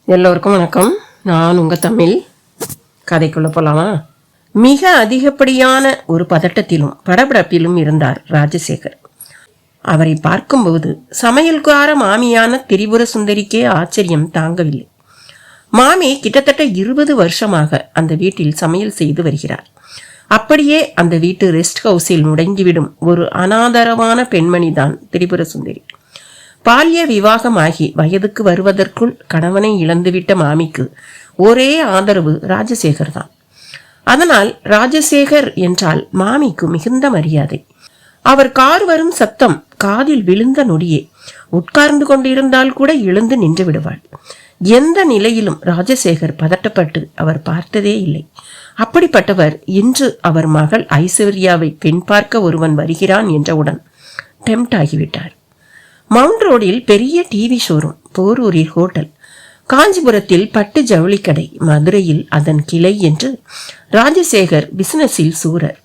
எல்லோருக்கும் வணக்கம். நான் உங்கள் தமிழ். கதைக்குள்ள போலாமா? மிக அதிகப்படியான ஒரு பதட்டத்திலும் படபடப்பிலும் இருந்தார் ராஜசேகர். அவரை பார்க்கும்போது சமையல்கார மாமியான திரிபுர சுந்தரிக்கே ஆச்சரியம் தாங்கவில்லை. மாமி கிட்டத்தட்ட 20 வருஷமாக அந்த வீட்டில் சமையல் செய்து வருகிறார். அப்படியே அந்த வீட்டு ரெஸ்ட் ஹவுஸில் முடங்கிவிடும் ஒரு அனாதரவான பெண்மணிதான் திரிபுர சுந்தரி. பால்ய விவாகமாகி வயதுக்கு வருவதற்குள் கணவனை இழந்துவிட்ட மாமிக்கு ஒரே ஆதரவு ராஜசேகர் தான். அதனால் ராஜசேகர் என்றால் மாமிக்கு மிகுந்த மரியாதை. அவர் கார் வரும் சத்தம் காதில் விழுந்த நொடியே உட்கார்ந்து கொண்டிருந்தால் கூட எழுந்து நின்று விடுவாள். எந்த நிலையிலும் ராஜசேகர் பதட்டப்பட்டு அவர் பார்த்ததே இல்லை. அப்படிப்பட்டவர் இன்று அவர் மகள் ஐஸ்வர்யாவை பெண் பார்க்க ஒருவன் வருகிறான் என்றவுடன் டெம்ட் ஆகிவிட்டார். மவுண்ட் ரோடில் பெரிய டிவி ஷோரூம், போரூரில் ஹோட்டல், காஞ்சிபுரத்தில் பட்டு ஜவுளிக்கடை, மதுரையில் அதன் கிளை என்று ராஜசேகர் பிசினஸில் சூரர்.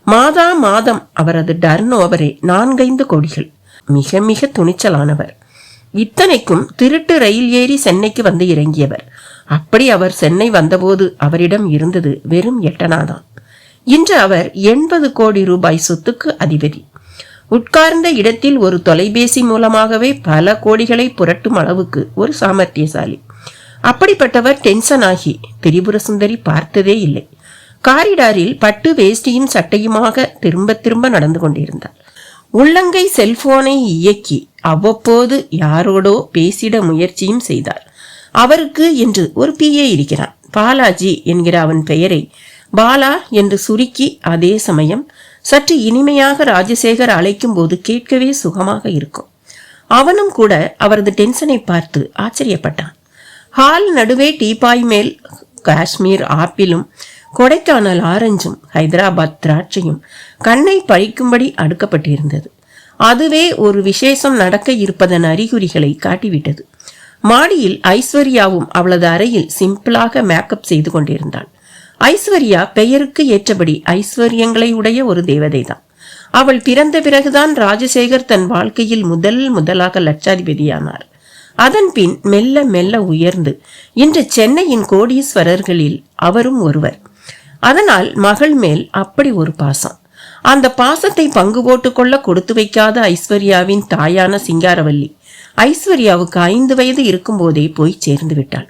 மாதா மாதம் அவரது டர்ன் ஓவரே 4-5 கோடிகள். மிக மிக துணிச்சலானவர். இத்தனைக்கும் திருட்டு ரயில் ஏறி சென்னைக்கு வந்து இறங்கியவர். அப்படி அவர் சென்னை வந்தபோது அவரிடம் இருந்தது வெறும் 8 அணாதான். இன்று அவர் 80 கோடி ரூபாய் சொத்துக்கு அதிபதி. உட்கார்ந்த இடத்தில் ஒரு தொலைபேசி மூலமாகவே பல கோடிகளை புரட்டும் அளவுக்கு ஒரு சாமர்த்தியசாலி. அப்படிப்பட்டவர் டென்ஷன் ஆகி திரிபுர சுந்தரி பார்த்ததே இல்லை. காரிடாரில் பட்டு வேஷ்டியும் சட்டையுமாக திரும்ப திரும்ப நடந்து கொண்டிருந்தார். உள்ளங்கை செல்போனை இயக்கி அவ்வப்போது யாரோடோ பேசிட முயற்சியும் செய்தார். அவருக்கு என்று ஒரு பிஏ இருக்கிறான். பாலாஜி என்கிற அவன் பெயரை பாலா என்று சுருக்கி அதே சமயம் சற்று இனிமையாக ராஜசேகர் அழைக்கும் போது கேட்கவே சுகமாக இருக்கும். அவனும் கூட அவரது டென்ஷனை பார்த்து ஆச்சரியப்பட்டான். ஹால் நடுவே டீபாய் மேல் காஷ்மீர் ஆப்பிளும் கொடைக்கானல் ஆரஞ்சும் ஹைதராபாத் திராட்சையும் கண்ணை பழிக்கும்படி அடுக்கப்பட்டிருந்தது. அதுவே ஒரு விசேஷம் நடக்க இருப்பதன் அறிகுறிகளை காட்டிவிட்டது. மாடியில் ஐஸ்வர்யாவும் அவளது அறையில் சிம்பிளாக மேக்கப் செய்து கொண்டிருந்தாள். ஐஸ்வர்யா பெயருக்கு ஏற்றபடி ஐஸ்வர்யங்களை உடைய ஒரு தேவதைதான். அவள் பிறந்த பிறகுதான் ராஜசேகர் தன் வாழ்க்கையில் முதலாக லட்சாதிபதியானார். அதன் பின் மெல்ல மெல்ல உயர்ந்து இன்று சென்னையின் கோடீஸ்வரர்களில் அவரும் ஒருவர். அதனால் மகள் மேல் அப்படி ஒரு பாசம். அந்த பாசத்தை பங்கு போட்டுக்கொள்ள கொடுத்து வைக்காத ஐஸ்வர்யாவின் தாயான சிங்காரவல்லி ஐஸ்வர்யாவுக்கு 5 வயது இருக்கும் போதே போய் சேர்ந்து விட்டாள்.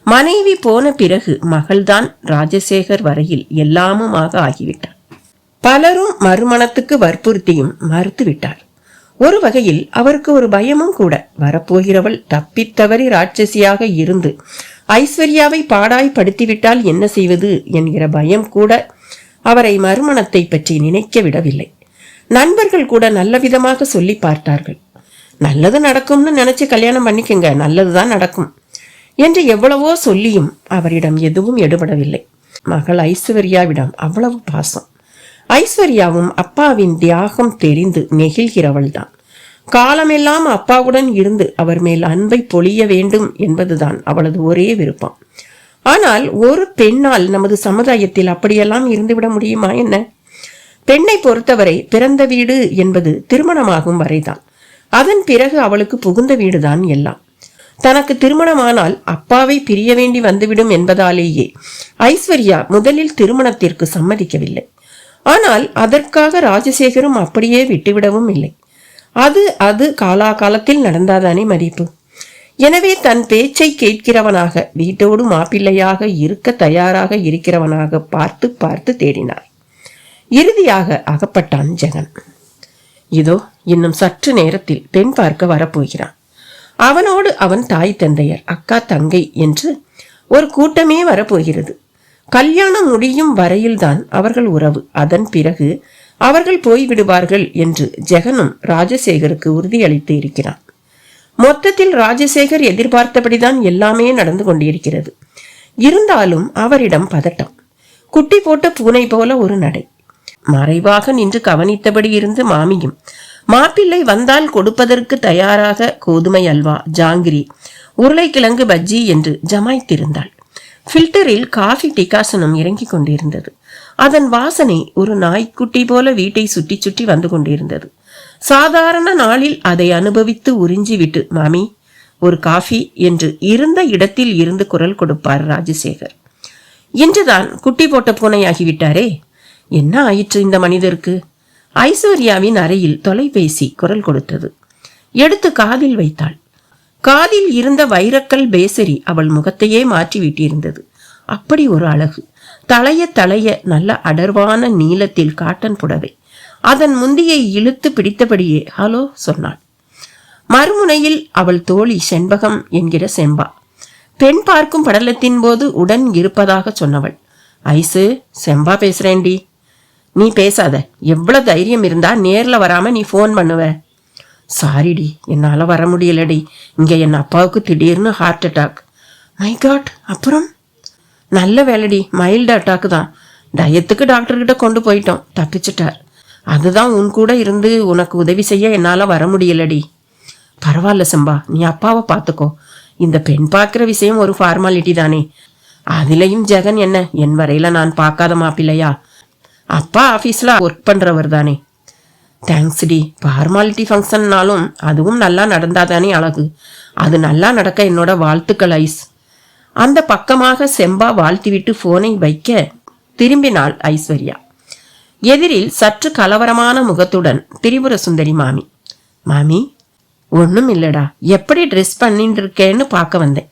மனைவி போன பிறகு மகள்தான் ராஜசேகர் வரையில் எல்லாமுமாக ஆகிவிட்டார். பலரும் மறுமணத்துக்கு வற்புறுத்தியும் மறுத்துவிட்டார். ஒரு வகையில் அவருக்கு ஒரு பயமும் கூட. வரப்போகிறவள் தப்பித்தவறி ராட்சசியாக இருந்து ஐஸ்வர்யாவை பாடாய்படுத்திவிட்டால் என்ன செய்வது என்கிற பயம் கூட அவரை மறுமணத்தை பற்றி நினைக்க விடவில்லை. நண்பர்கள் கூட நல்ல விதமாக சொல்லி பார்த்தார்கள். நல்லது நடக்கும்னு நினைச்சு கல்யாணம் பண்ணிக்கங்க, நல்லதுதான் நடக்கும் என்று எவ்வளவோ சொல்லியும் அவரிடம் எதுவும் எடுபடவில்லை. மகள் ஐஸ்வர்யாவிடம் அவ்வளவு பாசம். ஐஸ்வர்யாவும் அப்பாவின் தியாகம் தெரிந்து நெகிழ்கிறவள் தான். காலமெல்லாம் அப்பாவுடன் இருந்து அவர் மேல் அன்பை பொழிய வேண்டும் என்பதுதான் அவளது ஒரே விருப்பம். ஆனால் ஒரு பெண்ணால் நமது சமுதாயத்தில் அப்படியெல்லாம் இருந்துவிட முடியுமா என்ன? பெண்ணை பொறுத்தவரை பிறந்த வீடு என்பது திருமணமாகும் வரைதான். அதன் பிறகு அவளுக்கு புகுந்த வீடுதான் எல்லாம். தனக்கு திருமணமானால் அப்பாவை பிரிய வேண்டி வந்துவிடும் என்பதாலேயே ஐஸ்வர்யா முதலில் திருமணத்திற்கு சம்மதிக்கவில்லை. ஆனால் அதற்காக ராஜசேகரும் அப்படியே விட்டுவிடவும் இல்லை. அது காலாகாலத்தில் நடந்தாதானே மதிப்பு. எனவே தன் பேச்சை கேட்கிறவனாக, வீட்டோடு மாப்பிள்ளையாக இருக்க தயாராக இருக்கிறவனாக பார்த்து பார்த்து தேடினார். இறுதியாக அகப்பட்டான் ஜெகன். இதோ இன்னும் சற்று நேரத்தில் பெண் பார்க்க வரப்போகிறான். அவனோடு அவன் தாய் தந்தையர், அக்கா தங்கை என்று ஒரு கூட்டமே வரப்போகிறது. கல்யாணம் முடியும் வரையில்தான் அவர்கள் உறவு. அதன் பிறகு அவர்கள் போய்விடுவார்கள் என்று ஜெகனும் ராஜசேகருக்கு உறுதியளித்து இருக்கிறான். மொத்தத்தில் ராஜசேகர் எதிர்பார்த்தபடிதான் எல்லாமே நடந்து கொண்டிருக்கிறது. இருந்தாலும் அவரிடம் பதட்டம். குட்டி போட்ட பூனை போல ஒரு நடை. மறைவாக நின்று கவனித்தபடி இருந்து மாமியும் மாப்பிள்ளை வந்தால் கொடுப்பதற்கு தயாராக கோதுமை அல்வா, ஜாங்கிரி, உருளைக்கிழங்கு பஜ்ஜி என்று ஜமாய்த்திருந்தாள். ஃபில்டரில் காஃபி டிகாசனும் இறங்கி கொண்டிருந்தது. அதன் வாசனை ஒரு நாய்க்குட்டி போல வீட்டை சுற்றி சுற்றி வந்து கொண்டிருந்தது. சாதாரண நாளில் அதை அனுபவித்து உறிஞ்சிவிட்டு மாமி ஒரு காஃபி என்று இருந்த இடத்தில் இருந்து குரல் கொடுப்பார் ராஜசேகர். இன்றுதான் குட்டி போட்ட பூனையாகிவிட்டாரே, என்ன ஆயிற்று இந்த மனிதருக்கு? ஐஸ்வர்யாவின் அறையில் தொலைபேசி குரல் கொடுத்தது. எடுத்து காதில் வைத்தாள். காதில் இருந்த வைரக்கல் பேசரி அவள் முகத்தையே மாற்றிவிட்டிருந்தது. அப்படி ஒரு அழகு. தலைய நல்ல அடர்வான நீளத்தில் காட்டன் புடவை. அதன் முந்தியை இழுத்து பிடித்தபடியே ஹலோ சொன்னாள். மறுமுனையில் அவள் தோழி செண்பகம் என்கிற செம்பா. பெண் பார்க்கும் படலத்தின் போது உடன் இருப்பதாக சொன்னவள். ஐசு, செம்பா பேசுறேன்டி. நீ பேசாத. எவ்வளவு தைரியம் இருந்தா நேர்ல வராம நீ போன் பண்ணுவ? சாரிடி, என்னால வர முடியலடி. இங்க என் அப்பாவுக்கு திடீர்னு ஹார்ட் அட்டாக். மை காட், அப்புறம்? நல்ல வேலைடி, மைல்டு அட்டாக்கு தான். டயத்துக்கு டாக்டர்கிட்ட கொண்டு போயிட்டோம், தப்பிச்சிட்டார். அதுதான் உன் கூட இருந்து உனக்கு உதவி செய்ய என்னால வர முடியலடி. பரவாயில்ல செம்பா, நீ அப்பாவை பார்த்துக்கோ. இந்த பெண் பார்க்கிற விஷயம் ஒரு ஃபார்மாலிட்டி தானே. அதுலயும் ஜெகன் என்ன, என் வரையில நான் பார்க்காத மாப்பிள்ளையா? அப்பா ஆபீஸ்ல ஒர்க் பண்றவர் தானே. Thanks D. ஃபார்மாலிட்டி ஃபங்க்ஷன்னாலும் அதுவும் நல்லா நடந்தாதானே அழகு. அது நல்லா நடக்க என்னோட வாழ்த்துக்கள் ஐஸ். அந்த பக்கமாக செம்பா வாழ்த்திவிட்டு போனை வைக்க திரும்பினாள் ஐஸ்வர்யா. எதிரில் சற்று கலவரமான முகத்துடன் திரிபுர சுந்தரி மாமி. மாமி, ஒன்றும் இல்லடா, எப்படி ட்ரெஸ் பண்ணிட்டு இருக்கேன்னு பார்க்க வந்தேன்.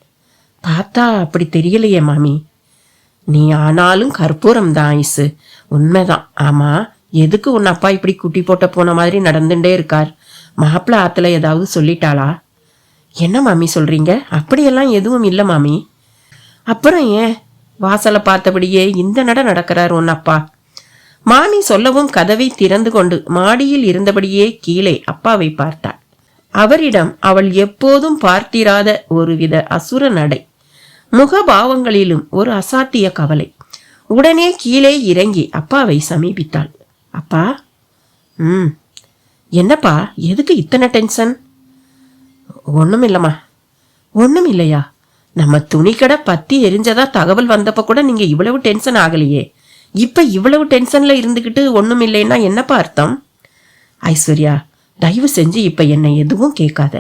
பார்த்தா அப்படி தெரியலையே மாமி. நீ ஆனாலும் கற்பூரம் தான் ஐஸு, உண்மைதான். ஆமா, எதுக்கு உன் அப்பா இப்படி குட்டி போட்ட போன மாதிரி நடந்துட்டே இருக்கார்? மாப்பிள்ள ஆத்துல ஏதாவது சொல்லிட்டாளா? என்ன மாமி சொல்றீங்க? அப்படியெல்லாம் எதுவும் இல்லை மாமி. அப்புறம் ஏன் வாசலை பார்த்தபடியே இந்த நடக்கிறார் உன் அப்பா? மாமி சொல்லவும் கதவை திறந்து கொண்டு மாடியில் இருந்தபடியே கீழே அப்பாவை பார்த்தாள். அவரிடம் அவள் எப்போதும் பார்த்திராத ஒருவித அசுர நடை, முகபாவங்களிலும் ஒரு அசாத்திய கவலை. உடனே கீழே இறங்கி அப்பாவை சமீபித்தாள். அப்பா. என்னப்பா, எதுக்கு இத்தனை டென்ஷன்? ஒன்றும் இல்லைம்மா. ஒன்றும் இல்லையா? நம்ம துணிக்கடை பத்தி எரிஞ்சதா தகவல் வந்தப்ப கூட நீங்க இவ்வளவு டென்ஷன் ஆகலையே. இப்ப இவ்வளவு டென்ஷன்ல இருந்துகிட்டு ஒன்றும் இல்லைன்னா என்னப்பா அர்த்தம்? ஐஸ்வர்யா, தயவு செஞ்சு இப்ப என்னை எதுவும் கேட்காத.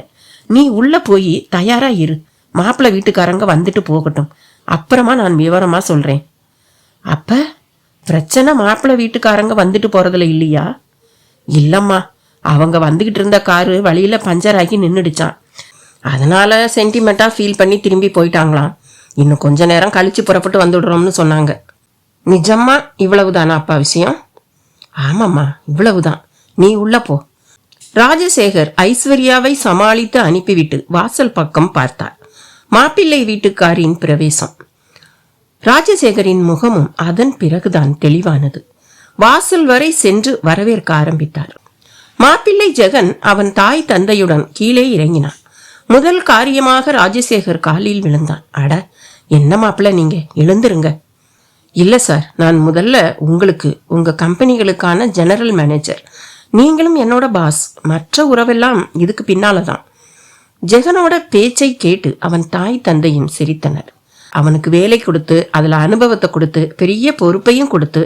நீ உள்ள போய் தயாரா இரு. மாப்பிள்ளை வீட்டுக்காரங்க வந்துட்டு போகட்டும், அப்புறமா நான் விவரமா சொல்றேன். அப்ப பிரச்சனை மாப்பிள்ளை வீட்டுக்காரங்க வந்துட்டு போறதுல இல்லையா? இல்லம்மா, அவங்க வந்துகிட்டு இருந்த காரு வழியில பஞ்சர் ஆகி நின்றுடுச்சான். அதனால சென்டிமெண்டா ஃபீல் பண்ணி திரும்பி போயிட்டாங்களாம். இன்னும் கொஞ்ச நேரம் கழிச்சு புறப்பட்டு வந்துடுறோம்னு சொன்னாங்க. நிஜமா இவ்வளவுதானா அப்பா விஷயம்? ஆமாம்மா, இவ்வளவுதான். நீ உள்ள போ. ராஜசேகர் ஐஸ்வர்யாவை சமாளித்து அனுப்பிவிட்டு வாசல் பக்கம் பார்த்தார். மாப்பிள்ளை வீட்டுக்காரின் பிரவேசம். ராஜசேகரின் முகமும் அதன் பிறகுதான் தெளிவானது. வாசல் வரை சென்று வரவேற்க ஆரம்பித்தார். மாப்பிள்ளை ஜெகன் அவன் தாய் தந்தையுடன் கீழே இறங்கினான். முதல் காரியமாக ராஜசேகர் காலில் விழுந்தான். அட, என்ன மாப்பிள்ளை, நீங்க எழுந்துருங்க. இல்ல சார், நான் முதல்ல உங்களுக்கு உங்க கம்பெனிகளுக்கான ஜெனரல் மேனேஜர். நீங்களும் என்னோட பாஸ். மற்ற உறவெல்லாம் இதுக்கு பின்னாலதான். ஜெகனோட பேச்சை கேட்டு அவன் தாய் தந்தையும் சிரித்தனர். அவனுக்கு வேலை கொடுத்து அதுல அனுபவத்தை கொடுத்து பெரிய பொறுப்பையும் கொடுத்து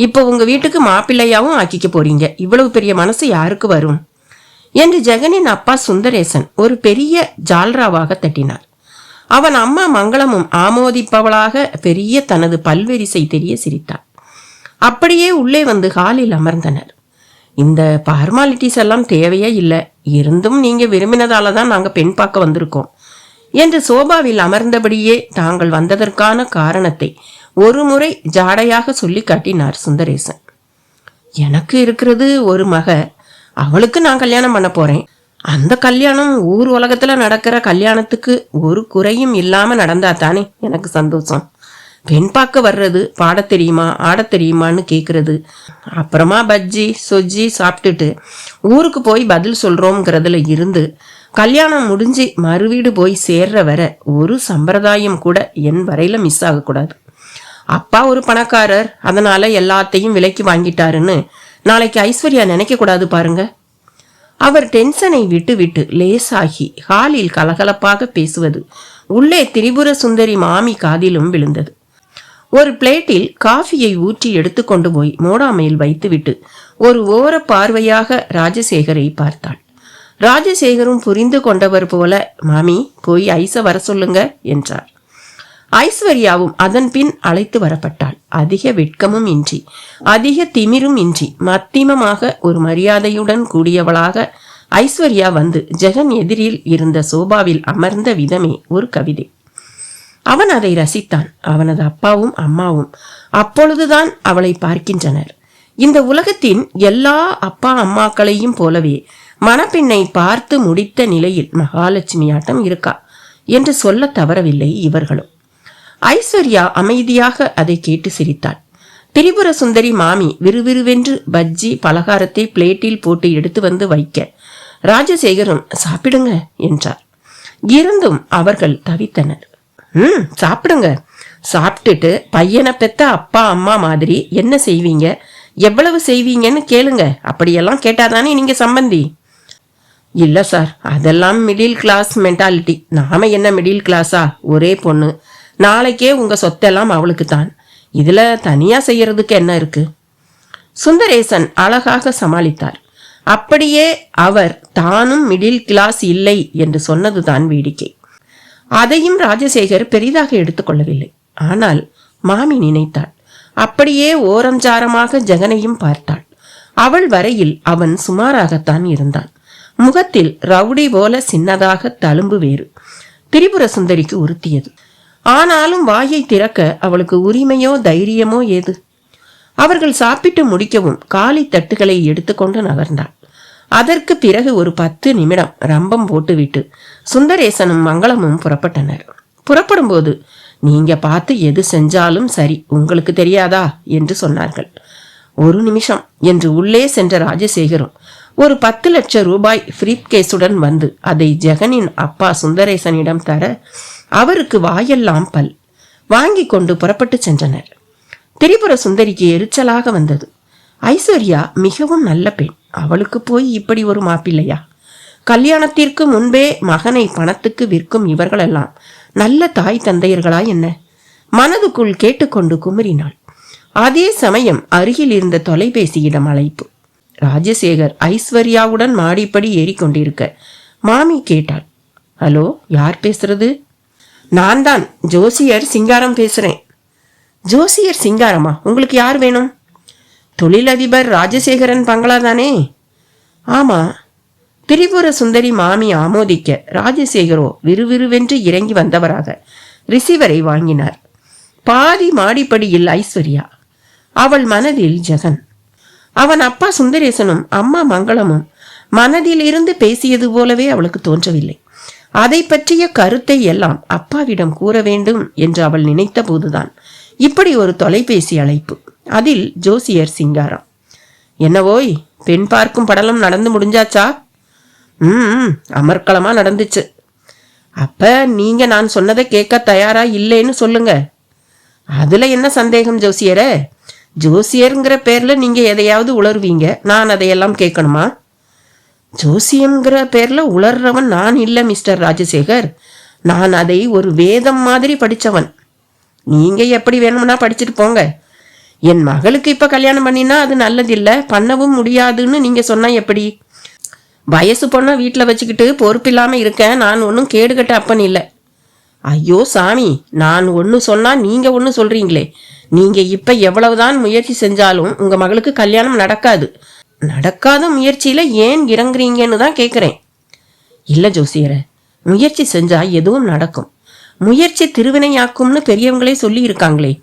இப்போ உங்க வீட்டுக்கு மாப்பிள்ளையாவும் ஆக்கிக்க போறீங்க. இவ்வளவு பெரிய மனசு யாருக்கு வரும் என்று ஜெகனின் அப்பா சுந்தரேசன் ஒரு பெரிய ஜால்ராவாக தட்டினார். அவன் அம்மா மங்களமும் ஆமோதிப்பவளாக பெரிய தனது பல்வரிசை தெரிய சிரித்தார். அப்படியே உள்ளே வந்து ஹாலில் அமர்ந்தனர். இந்த ஃபார்மாலிட்டிஸ் எல்லாம் தேவையே இல்லை, இருந்தும் நீங்க விரும்பினதால தான் நாங்க பெண் பார்க்க வந்திருக்கோம் என்று சோபாவில் அமர்ந்தபடியே தாங்கள் வந்ததற்கான காரணத்தை ஒரு முறை ஜாடையாக சொல்லி காட்டினார் சுந்தரேசன். எனக்கு இருக்கிறது ஒரு மக, அவளுக்கு நான் கல்யாணம் பண்ண போறேன். அந்த கல்யாணம் ஊர் உலகத்துல நடக்கிற கல்யாணத்துக்கு ஒரு குறையும் இல்லாம நடந்தா தானே எனக்கு சந்தோஷம். பெண் பார்க்க வர்றது பாடத் தெரியுமா ஆடத் தெரியுமான்னு கேட்கறது, அப்புறமா பஜ்ஜி சொஜ்ஜி சாப்பிட்டுட்டு ஊருக்கு போய் பதில் சொல்றோம்ங்கிறதுல இருந்து கல்யாணம் முடிஞ்சு மறுவீடு போய் சேர்ற வர ஒரு சம்பிரதாயம் கூட என் வரையில மிஸ் ஆகக்கூடாது. அப்பா ஒரு பணக்காரர், அதனால எல்லாத்தையும் விலைக்கு வாங்கிட்டாருன்னு நாளைக்கு ஐஸ்வர்யா நினைக்க கூடாது பாருங்க. அவர் டென்ஷனை விட்டு விட்டு லேசாகி ஹாலில் கலகலப்பாக பேசுவது உள்ளே திரிபுர சுந்தரி மாமி காதிலும் விழுந்தது. ஒரு பிளேட்டில் காஃபியை ஊற்றி எடுத்துக்கொண்டு போய் மோடாமையில் வைத்துவிட்டு ஒரு ஓர பார்வையாக ராஜசேகரை பார்த்தாள். ராஜசேகரும் புரிந்து கொண்டவர் போல, மாமி போய் ஐஸ வர சொல்லுங்க என்றார். ஐஸ்வர்யாவும் அதன் பின் அழைத்து வரப்பட்டாள். அதிக வெட்கமும் இன்றி, அதிக திமிரும் இன்றி, மத்தியமமாக ஒரு மரியாதையுடன் கூடியவளாக ஐஸ்வர்யா வந்து ஜெகன் எதிரில் இருந்த சோபாவில் அமர்ந்த விதமே ஒரு கவிதை. அவன் அதை ரசித்தான். அவனது அப்பாவும் அம்மாவும் அப்பொழுதுதான் அவளை பார்க்கின்றனர். இந்த உலகத்தின் எல்லா அப்பா அம்மாக்களையும் போலவே மணப்பெண்ணை பார்த்து முடித்த நிலையில் மகாலட்சுமியாட்டம் இருக்கா என்று சொல்ல தவறவில்லை இவர்களும். ஐஸ்வர்யா அமைதியாக அதை கேட்டு சிரித்தாள். திரிபுர சுந்தரி மாமி விறுவிறுவென்று பஜ்ஜி பலகாரத்தை பிளேட்டில் போட்டு எடுத்து வந்து வைக்க ராஜசேகரும் சாப்பிடுங்க என்றார். இருந்தும் அவர்கள் தவித்தனர். சாப்பிடுங்க, சாப்பிட்டுட்டு பையனை பெத்த அப்பா அம்மா மாதிரி என்ன செய்வீங்க, எவ்வளவு செய்வீங்கன்னு கேளுங்க. அப்படியெல்லாம் கேட்டாதானே நீங்க சம்பந்தி. இல்ல சார், அதெல்லாம் மிடில் கிளாஸ் மென்டாலிட்டி. நாம என்ன மிடில் கிளாஸா? ஒரே பொண்ணு, நாளைக்கே உங்க சொத்தெல்லாம் அவளுக்கு தான். இதுல தனியா செய்யறதுக்கு என்ன இருக்கு? சுந்தரேசன் அழகாக சமாளித்தார். அப்படியே அவர் தானும் மிடில் கிளாஸ் இல்லை என்று சொன்னதுதான் வேடிக்கை. அதையும் ராஜசேகர் பெரிதாக எடுத்துக்கொள்ளவில்லை. ஆனால் மாமி நினைத்தாள். அப்படியே ஓரஞ்சாரமாக ஜெகனையும் பார்த்தாள். அவள் வரையில் அவன் சுமாராகத்தான் இருந்தான். முகத்தில் ரவுடி போல சின்னதாக தழும்பு வேறு. திரிபுர சுந்தரிக்கு உறுத்தியது. ஆனாலும் வாயை திறக்க அவளுக்கு உரிமையோ தைரியமோ ஏது? அவர்கள் சாப்பிட்டு முடிக்கவும் காலி தட்டுகளை எடுத்துக்கொண்டு நகர்ந்தாள். அதற்கு பிறகு ஒரு 10 நிமிடம் ரம்பம் போட்டுவிட்டு சுந்தரேசனும் மங்களமும் புறப்பட்டனர். புறப்படும் போது, நீங்க பார்த்து எது செஞ்சாலும் சரி, உங்களுக்கு தெரியாதா என்று சொன்னார்கள். 1 நிமிஷம் என்று உள்ளே சென்ற ராஜசேகரும் ஒரு 10 லட்சம் ரூபாய் ஃப்ரீப் கேஸுடன் வந்து அதை ஜெகனின் அப்பா சுந்தரேசனிடம் தர அவருக்கு வாயெல்லாம் பல். வாங்கி கொண்டு புறப்பட்டு சென்றனர். திரிபுர சுந்தரிக்கு எரிச்சலாக வந்தது. ஐஸ்வர்யா மிகவும் நல்ல பெண். அவளுக்கு போய் இப்படி ஒரு மாப்பிள்ளையா? கல்யாணத்திற்கு முன்பே மகனை பணத்துக்கு விற்கும் இவர்களெல்லாம் நல்ல தாய் தந்தையர்களா என்ன? மனதுக்குள் கேட்டுக்கொண்டு குமரினாள். அதே சமயம் அருகில் இருந்த தொலைபேசியிடம் அழைப்பு. ராஜசேகர் ஐஸ்வர்யாவுடன் மாடிப்படி ஏறிக்கொண்டிருக்க மாமி கேட்டாள். ஹலோ, யார் பேசுறது? நான் தான், ஜோசியர் சிங்காரம் பேசுறேன். ஜோசியர் சிங்காரமா? உங்களுக்கு யார் வேணும்? தொழிலதிபர் ராஜசேகரன் பங்களா தானே? ஆமா. திரிபுர சுந்தரி மாமி ஆமோதிக்க ராஜசேகரோ விறுவிறுவென்று இறங்கி வந்தவராக ரிசீவரை வாங்கினார். பாதி மாடிப்படியில் ஐஸ்வர்யா, அவள் மனதில் ஜெகன். அவன் அப்பா சுந்தரேசனும் அம்மா மங்களமும் மனதில் இருந்து பேசியது போலவே அவளுக்கு தோன்றவில்லை. அதை பற்றிய கருத்தை எல்லாம் அப்பாவிடம் கூற வேண்டும் என்று அவள் நினைத்த போதுதான் இப்படி ஒரு தொலைபேசி அழைப்பு. அதில் ஜோசியர் சிங்காரம். என்னவோய், பெண் பார்க்கும் படலம் நடந்து முடிஞ்சாச்சா? அமர்க்களமா நடந்துச்சு. அப்ப நீங்க நான் சொன்னதை கேட்க தயாரா இல்லைன்னு சொல்லுங்க. அதுல என்ன சந்தேகம் ஜோசியரே? ஜோசியருங்கிற பேர்ல நீங்க எதையாவது உளருவீங்க, நான் அதையெல்லாம் கேட்கணுமா? ஜோசியம்ங்கிற பேர்ல உளர்றவன் நான் இல்ல மிஸ்டர் ராஜசேகர். நான் அதை ஒரு வேதம் மாதிரி படிச்சவன். நீங்க எப்படி வேணும்னா படிச்சுட்டு போங்க. என் மகளுக்கு இப்ப கல்யாணம் பண்ணினா அது நல்லதில்ல, பண்ணவும் முடியாதுன்னு நீங்க சொன்னா எப்படி? வயசு பொண்ணா வீட்டுல வச்சுக்கிட்டு பொறுப்பில்லாம இருக்கேன். நான் ஒன்னும் கேடுகட்ட அப்பன் இல்லை. ஐயோ சாமி, நான் ஒன்னு சொன்னா நீங்க ஒன்னு சொல்றீங்களே. நீங்க இப்ப எவ்வளவுதான் முயற்சி செஞ்சாலும் உங்க மகளுக்கு கல்யாணம் நடக்காது. நடக்காத முயற்சியில ஏன் இறங்குறீங்கன்னு தான் கேட்குறேன். இல்ல ஜோசியரை, முயற்சி செஞ்சா எதுவும் நடக்கும். முயற்சி திருவினையாக்கும்னு பெரியவங்களே சொல்லி இருக்காங்களே.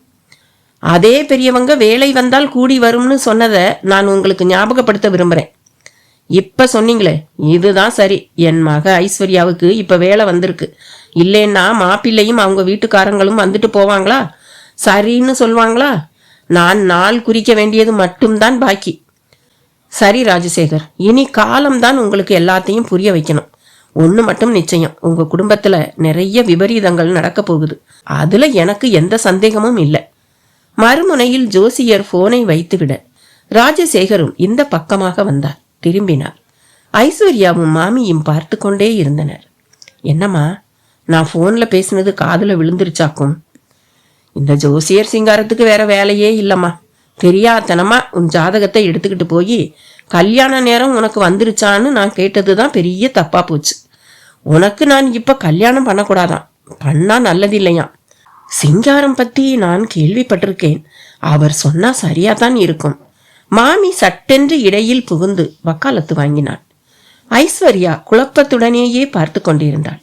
அதே பெரியவங்க வேலை வந்தால் கூடி வரும்னு சொன்னதை நான் உங்களுக்கு ஞாபகப்படுத்த விரும்புறேன். இப்ப சொன்னீங்களே, இதுதான் சரி. என் மக ஐஸ்வர்யாவுக்கு இப்ப வேலை வந்திருக்கு. இல்லைன்னா மாப்பிள்ளையும் அவங்க வீட்டுக்காரங்களும் வந்துட்டு போவாங்களா? சரின்னு சொல்வாங்களா? நான் நாள் குறிக்க வேண்டியது மட்டும்தான் பாக்கி. சரி ராஜசேகர், இனி காலம்தான் உங்களுக்கு எல்லாத்தையும் புரிய வைக்கணும். ஒன்று மட்டும் நிச்சயம், உங்க குடும்பத்துல நிறைய விபரீதங்கள் நடக்க போகுது. அதுல எனக்கு எந்த சந்தேகமும் இல்லை. மறுமுனையில் ஜோசியர் போனை வைத்துவிட ராஜசேகரும் இந்த பக்கமாக வந்தார். திரும்பினார். ஐஸ்வர்யாவும் மாமியும் பார்த்து கொண்டே இருந்தனர். என்னம்மா, நான் போன்ல பேசினது காதுல விழுந்துருச்சாக்கும். இந்த ஜோசியர் சிங்காரத்துக்கு வேற வேலையே இல்லம்மா. தெரியாதனமா உன் ஜாதகத்தை எடுத்துக்கிட்டு போய் கல்யாண நேரம் உனக்கு வந்துருச்சான்னு நான் கேட்டது தான் பெரிய தப்பா போச்சு. உனக்கு நான் இப்ப கல்யாணம் பண்ணக்கூடாதான், பண்ணா நல்லதில்லையாம். சிங்காரம் பத்தி நான் கேள்விப்பட்டிருக்கேன், அவர் சொன்னா சரியாதான் இருக்கும். மாமி சட்டென்று இடையில் புகுந்து வக்காலத்து வாங்கினாள். ஐஸ்வர்யா குழப்பத்துடனேயே பார்த்து கொண்டிருந்தாள்.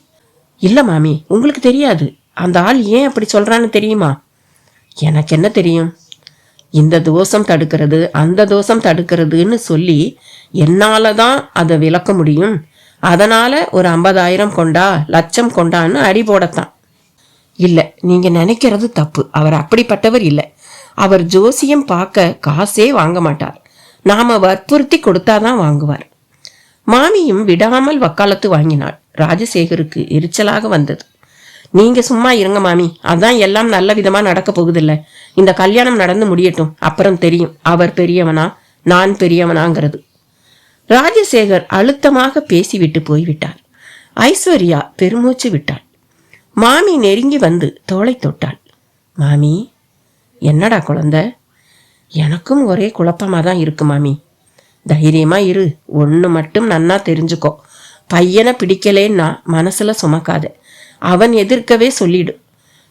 இல்ல மாமி, உங்களுக்கு தெரியாது, அந்த ஆள் ஏன் அப்படி சொல்றான்னு தெரியுமா? எனக்கு என்ன தெரியும்? இந்த தோஷம் தடுக்கிறது அந்த தோஷம் தடுக்கிறதுன்னு சொல்லி என்னால தான் அதை விளக்க முடியும். அதனால ஒரு 50,000 கொண்டா லட்சம் கொண்டான்னு அடி போடத்தான். இல்லை, நீங்க நினைக்கிறது தப்பு. அவர் அப்படிப்பட்டவர் இல்லை. அவர் ஜோசியம் பார்க்க காசே வாங்க மாட்டார். நாம வற்புறுத்தி கொடுத்தாதான் வாங்குவார். மாமியும் விடாமல் வக்காலத்து வாங்கினாள். ராஜசேகருக்கு எரிச்சலாக வந்தது. நீங்க சும்மா இருங்க மாமி, அதான் எல்லாம் நல்ல விதமா நடக்க போகுதில்ல. இந்த கல்யாணம் நடந்து முடியட்டும், அப்புறம் தெரியும் அவர் பெரியவனா நான் பெரியவனாங்கிறது. ராஜசேகர் அழுத்தமாக பேசிவிட்டு போய்விட்டார். ஐஸ்வர்யா பெருமூச்சு விட்டாள். மாமி நெருங்கி வந்து தோளை தொட்டாள். மாமி, என்னடா குழந்தை? எனக்கும் ஒரே குழப்பமா தான் இருக்கு மாமி. தைரியமா இரு, ஒன்று மட்டும் நன்னா தெரிஞ்சுக்கோ. பையனை பிடிக்கலேன்னா மனசுல சுமக்காத, அவன் எதிர்க்கவே சொல்லிடு.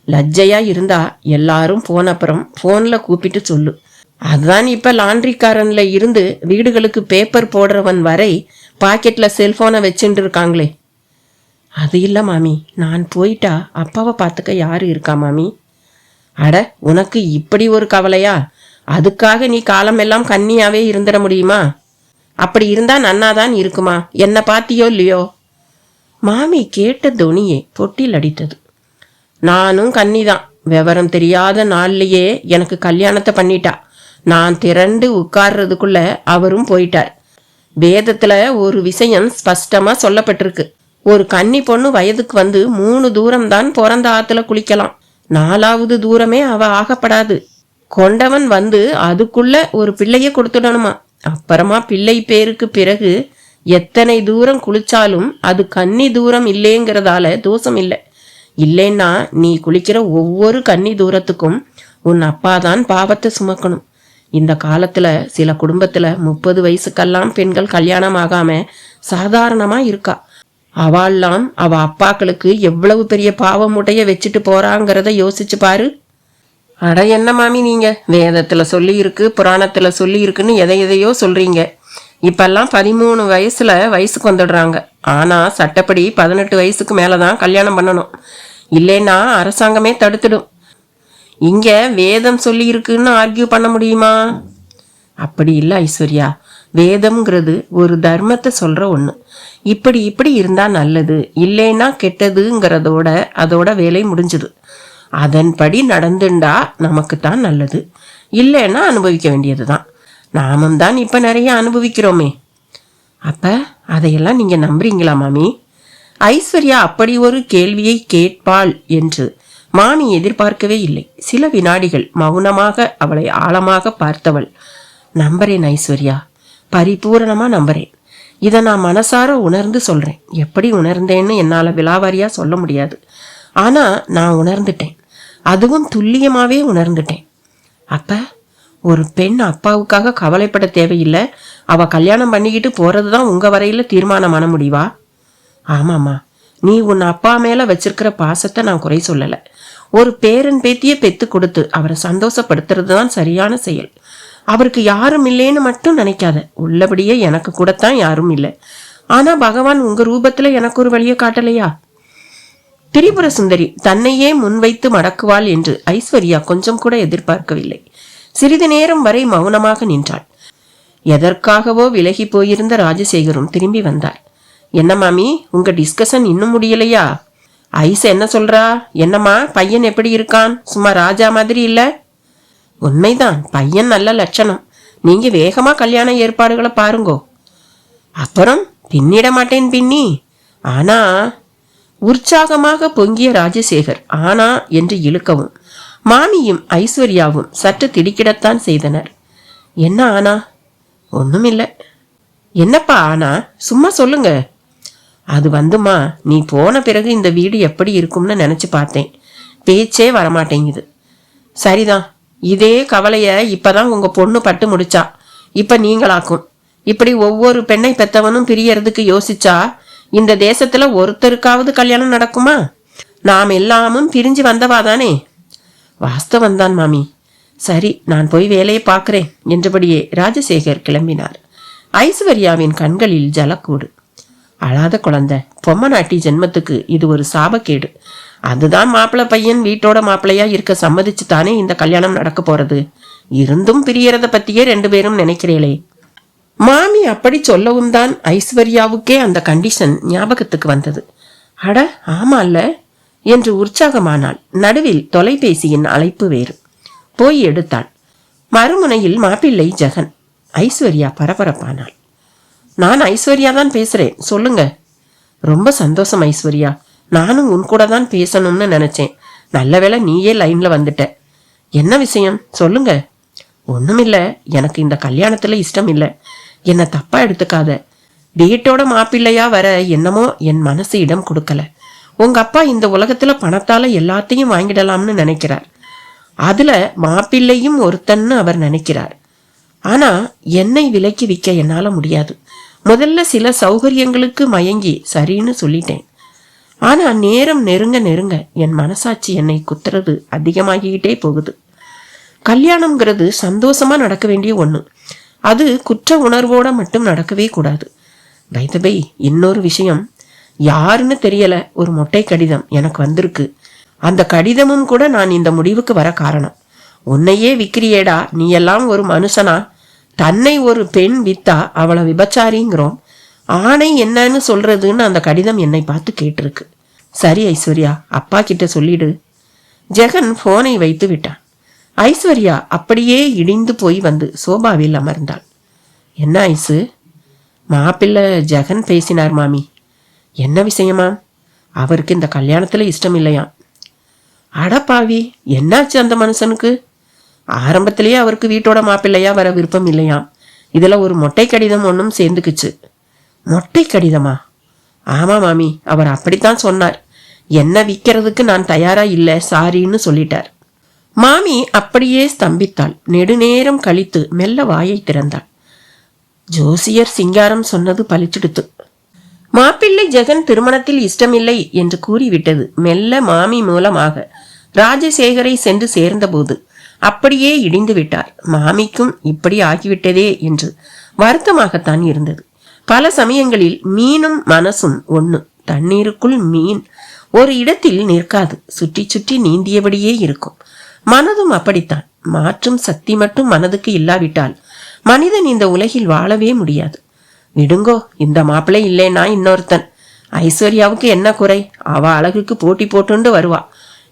லஜ்ஜையா இருந்தா எல்லாரும் போனப்புறம் போன்ல கூப்பிட்டு சொல்லு. அதுதான் இப்ப லாண்ட்ரிக்காரன்ல இருந்து வீடுகளுக்கு பேப்பர் போடுறவன் வரை பாக்கெட்ல செல்போனை வச்சுட்டு இருக்காங்களே. அது இல்ல மாமி, நான் போயிட்டா அப்பாவை பார்த்துக்க யாரு இருக்கா மாமி? அட, உனக்கு இப்படி ஒரு கவலையா? அதுக்காக நீ காலமெல்லாம் கன்னியாவே இருந்துட முடியுமா? அப்படி இருந்தா நன்னாதான் இருக்குமா? என்ன பாத்தியோ இல்லையோ? மாமி கேட்ட தொனியே பொட்டில் அடித்தது. நானும் கன்னிதான். விவரம் தெரியாத நாள்லயே எனக்கு கல்யாணத்தை பண்ணிட்டா. நான் திரண்டு உட்கார்றதுக்குள்ள அவரும் போயிட்டார். வேதத்துல ஒரு விஷயம் ஸ்பஷ்டமா சொல்லப்பட்டிருக்கு. ஒரு கன்னி பொண்ணு வயதுக்கு வந்து 3 தூரம் தான் பிறந்த ஆத்துல குளிக்கலாம். 4வது தூரமே அவ ஆகப்படாது. கொண்டவன் வந்து அதுக்குள்ள ஒரு பிள்ளைய கொடுத்துடணுமா. அப்புறமா பிள்ளை பேருக்கு பிறகு எத்தனை தூரம் குளிச்சாலும் அது கன்னி தூரம் இல்லைங்கிறதால தோஷம் இல்லை. இல்லைன்னா நீ குளிக்கிற ஒவ்வொரு கன்னி தூரத்துக்கும் உன் அப்பாதான் பாவத்தை சுமக்கணும். இந்த காலத்துல சில குடும்பத்துல 30 வயசுக்கெல்லாம் பெண்கள் கல்யாணம் ஆகாம சாதாரணமா இருக்கா. அவள்லாம் அவ அப்பாக்களுக்கு எவ்வளவு பெரிய பாவமுடைய வச்சுட்டு போறாங்கிறத யோசிச்சு பாரு. அட என்ன மாமி, நீங்க வேதத்துல சொல்லி இருக்கு, புராணத்துல சொல்லி இருக்குன்னு எதையோ சொல்றீங்க. இப்பெல்லாம் 13 வயசுல வயசுக்கு வந்துடுறாங்க. ஆனா சட்டப்படி 18 வயசுக்கு மேலதான் கல்யாணம் பண்ணணும். இல்லைன்னா அரசாங்கமே தடுத்துடும். இங்க வேதம் சொல்லி இருக்குன்னு ஆர்கியூ பண்ண முடியுமா? அப்படி இல்லை ஐஸ்வர்யா. வேதம்ங்கிறது ஒரு தர்மத்தை சொல்ற ஒண்ணு. இப்படி இருந்தா நல்லது, இல்லைன்னா கெட்டதுங்கிறதோட அதோட வேலை முடிஞ்சுது. அதன்படி நடந்துண்டா நமக்குத்தான் நல்லது, இல்லைன்னா அனுபவிக்க வேண்டியதுதான். நாமும் தான் இப்ப நிறைய அனுபவிக்கிறோமே. அப்ப அதையெல்லாம் நீங்க நம்புறீங்களா மாமி? ஐஸ்வர்யா அப்படி ஒரு கேள்வியை கேட்பாள் என்று மாமி எதிர்பார்க்கவே இல்லை. சில வினாடிகள் மௌனமாக அவளை ஆழமாக பார்த்தவள். நம்புறேன் ஐஸ்வர்யா, பரிபூரணமா நம்புறேன். இதை நான் மனசார உணர்ந்து சொல்றேன். எப்படி உணர்ந்தேன்னு என்னால விலாவாரியா சொல்ல முடியாது. ஆனா நான் உணர்ந்துட்டேன், அதுவும் துல்லியமாவே உணர்ந்துட்டேன். அப்ப ஒரு பெண் அப்பாவுக்காக கவலைப்பட தேவையில்லை, அவ கல்யாணம் பண்ணிக்கிட்டு போறதுதான் உங்க வரையில தீர்மானமான முடிவா? ஆமாம்மா, நீ உன் அப்பா மேல வச்சிருக்கிற பாசத்தை நான் குறை சொல்லல. ஒரு பேரன் பேத்திய பெத்து கொடுத்து அவரை சந்தோஷப்படுத்துறது தான் சரியான செயல். அவருக்கு யாரும் இல்லைன்னு மட்டும் நினைக்காத. உள்ளபடியே எனக்கு கூடத்தான் யாரும் இல்லை. ஆனா பகவான் உங்க ரூபத்துல எனக்கு ஒரு வழியை காட்டலையா? திரிபுர சுந்தரி தன்னையே முன்வைத்து மடக்குவாள் என்று ஐஸ்வர்யா கொஞ்சம் கூட எதிர்பார்க்கவில்லை. சிறிது நேரம் வரை மௌனமாக நின்றாள். எதற்காகவோ விலகி போயிருந்த ராஜசேகரும் திரும்பி வந்தார். என்ன மாமி, உங்க டிஸ்கஷன் இன்னும் முடியலையா? ஐஸ் என்ன சொல்றா? என்னம்மா, பையன் எப்படி இருக்கான்? சும்மா ராஜா மாதிரி இல்ல? உண்மைதான், பையன் நல்ல லட்சணம். நீங்க வேகமா கல்யாண ஏற்பாடுகளை பாருங்கோ. அப்புறம் பின்னிட மாட்டேன் பின்னி. ஆனா உற்சாகமாக பொங்கிய ராஜசேகர் ஆனா என்று இழுக்கவும் மாமியும் ஐஸ்வர்யாவும் சற்று திடுக்கிடத்தான் செய்தனர். என்ன ஆனா? ஒண்ணுமில்லை. என்னப்பா ஆனா? சும்மா சொல்லுங்க. அது வந்துமா, நீ போன பிறகு இந்த வீடு எப்படி இருக்கும்னு நினைச்சு பார்த்தேன். பேச்சே வரமாட்டேங்குது. சரிதான், இதே கவலைய இப்பதான் உங்க பொண்ணு பட்டு முடிச்சா. இப்ப நீங்களாக்கும். இப்படி ஒவ்வொரு பெண்ணை பெத்தவனும் பிரியறதுக்கு யோசிச்சா இந்த தேசத்துல ஒருத்தருக்காவது கல்யாணம் நடக்குமா? நாம் எல்லாமும் பிரிஞ்சு வந்தவாதானே. வாஸ்தவந்தான் மாமி. சரி, நான் போய் வேலையை பார்க்கிறேன் என்றபடியே ராஜசேகர் கிளம்பினார். ஐஸ்வர்யாவின் கண்களில் ஜலக்கூடு. அழாத குழந்தை, பொம்மை நாட்டி ஜென்மத்துக்கு இது ஒரு சாபக்கேடு. அதுதான் மாப்பிள்ளை பையன் வீட்டோட மாப்பிள்ளையா இருக்க சம்மதிச்சு தானே இந்த கல்யாணம் நடக்க போறது. இருந்தும் பிரியறத பத்தியே 2 பேரும் நினைக்கிறீங்களே. மாமி அப்படி சொல்லவும் தான் ஐஸ்வர்யாவுக்கே அந்த கண்டிஷன் ஞாபகத்துக்கு வந்தது. அட ஆமால்ல என்று உற்சாகமானாள். நடுவில் தொலைபேசியின் அழைப்பு வேறு. போய் எடுத்தாள். மறுமுனையில் மாப்பிள்ளை ஜெகன். ஐஸ்வர்யா பரபரப்பானாள். நான் ஐஸ்வர்யா தான் பேசுறேன், சொல்லுங்க. ரொம்ப சந்தோஷம் ஐஸ்வர்யா, நானும் உன் கூட தான் பேசணும்னு நினைச்சேன். நல்ல வேளை நீயே லைன்ல வந்துட்ட. என்ன விஷயம் சொல்லுங்க. ஒண்ணுமில்ல, எனக்கு இந்த கல்யாணத்துல இஷ்டம் இல்லை. என்னை தப்பா எடுத்துக்காத. வீட்டோட மாப்பிள்ளையா வர என்னமோ என் மனசு இடம் கொடுக்கல. உங்க அப்பா இந்த உலகத்துல பணத்தால எல்லாத்தையும் வாங்கிடலாம்னு நினைக்கிறார். அதுல மாப்பிள்ளையும் ஒருத்தன்னு அவர் நினைக்கிறார். ஆனா என்னை விலைக்கு விற்க என்னால முடியாது. முதல்ல சில சௌகரியங்களுக்கு மயங்கி சரின்னு சொல்லிட்டேன். ஆனா நேரம் நெருங்க நெருங்க என் மனசாட்சி என்னை குத்துறது அதிகமாகிக்கிட்டே போகுது. கல்யாணம்ங்கிறது சந்தோஷமா நடக்க வேண்டிய ஒண்ணு. அது குற்ற உணர்வோட மட்டும் நடக்கவே கூடாது. வைதபை, இன்னொரு விஷயம், யாருன்னு தெரியல, ஒரு மொட்டை கடிதம் எனக்கு வந்திருக்கு. அந்த கடிதமும் கூட நான் இந்த முடிவுக்கு வர காரணம். உன்னையே விக்கிரியேடா, நீ எல்லாம் ஒரு மனுஷனா? தன்னை ஒரு பெண் வித்தா அவளை விபச்சாரிங்கிறோம். ஆணை என்னன்னு சொல்றதுன்னு அந்த கடிதம் என்னை பார்த்து கேட்டிருக்கு. சரி ஐஸ்வர்யா, அப்பா கிட்ட சொல்லிடு. ஜெகன் போனை வைத்து விட்டான். ஐஸ்வர்யா அப்படியே இடிந்து போய் வந்து சோபாவில் அமர்ந்தாள். என்ன ஐசு? மாப்பிள்ளை ஜெகன் பேசினார் மாமி. என்ன விஷயமா? அவருக்கு இந்த கல்யாணத்துல இஷ்டம் இல்லையாம். அடப்பாவி, என்னாச்சு அந்த மனுஷனுக்கு? ஆரம்பத்திலேயே அவருக்கு வீட்டோட மாப்பிள்ளையா வர விருப்பம் இல்லையாம். இதுல ஒரு மொட்டை கடிதம் ஒன்றும் சேர்ந்துக்குச்சு. மொட்டை கடிதமா? ஆமா மாமி, அவர் அப்படித்தான் சொன்னார். என்ன விற்கிறதுக்கு நான் தயாரா இல்லை, சாரின்னு சொல்லிட்டார். மாமி அப்படியே ஸ்தம்பித்தாள். நெடுநேரம் கழித்து மெல்ல வாயை திறந்தாள். ஜோசியர் சிங்காரம் சொன்னது பலிச்சிடுத்து. மாப்பிள்ளை ஜெகன் திருமணத்தில் இஷ்டமில்லை என்று கூறிவிட்டது மெல்ல மாமி மூலமாக ராஜசேகரை சென்று சேர்ந்தபோது அப்படியே இடிந்து விட்டார். மாமிக்கும் இப்படி ஆகிவிட்டதே என்று வருத்தமாகத்தான் இருந்தது. பல சமயங்களில் மீனும் மனசும் ஒண்ணு. தண்ணீருக்குள் மீன் ஒரு இடத்தில் நிற்காது, சுற்றி சுற்றி நீந்தியபடியே இருக்கும். மனதும் அப்படித்தான். மாற்றும் சக்தி மட்டும் மனதுக்கு இல்லாவிட்டால் மனிதன் இந்த உலகில் வாழவே முடியாது. விடுங்கோ, இந்த மாப்பிள்ளை இல்லைன்னா இன்னொருத்தன். ஐஸ்வர்யாவுக்கு என்ன குறை? அவ அழகுக்கு போட்டி போட்டுண்டு வருவா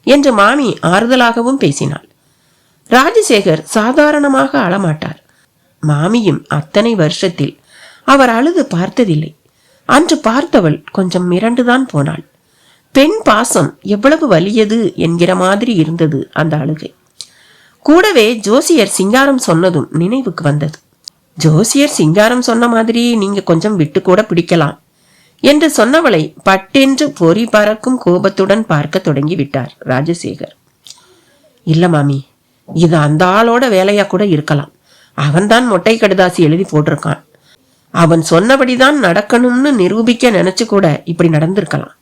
என்று மாமி ஆறுதலாகவும் பேசினாள். ராஜசேகர் சாதாரணமாக அழமாட்டார். மாமியும் அத்தனை வருஷத்தில் அவர் அழுது பார்த்ததில்லை. அன்று பார்த்தவள் கொஞ்சம் மிரண்டுதான் போனாள். பெண் பாசம் எவ்வளவு வலியது என்கிற மாதிரி இருந்தது அந்த அழுகை. கூடவே ஜோசியர் சிங்காரம் சொன்னதும் நினைவுக்கு வந்தது. ஜோசியர் சிங்காரம் சொன்ன மாதிரி நீங்க கொஞ்சம் விட்டு கூட பிடிக்கலாம் என்று சொன்னவளை பட்டென்று பொறி பறக்கும் கோபத்துடன் பார்க்க தொடங்கி விட்டார் ராஜசேகர். இல்ல மாமி, இது அந்த ஆளோட வேலையா கூட இருக்கலாம். அவன்தான் மொட்டை கடுதாசி எழுதி போட்டிருக்கான். அவன் சொன்னபடிதான் நடக்கணும்னு நிரூபிக்க நினைச்சு கூட இப்படி நடந்திருக்கலாம்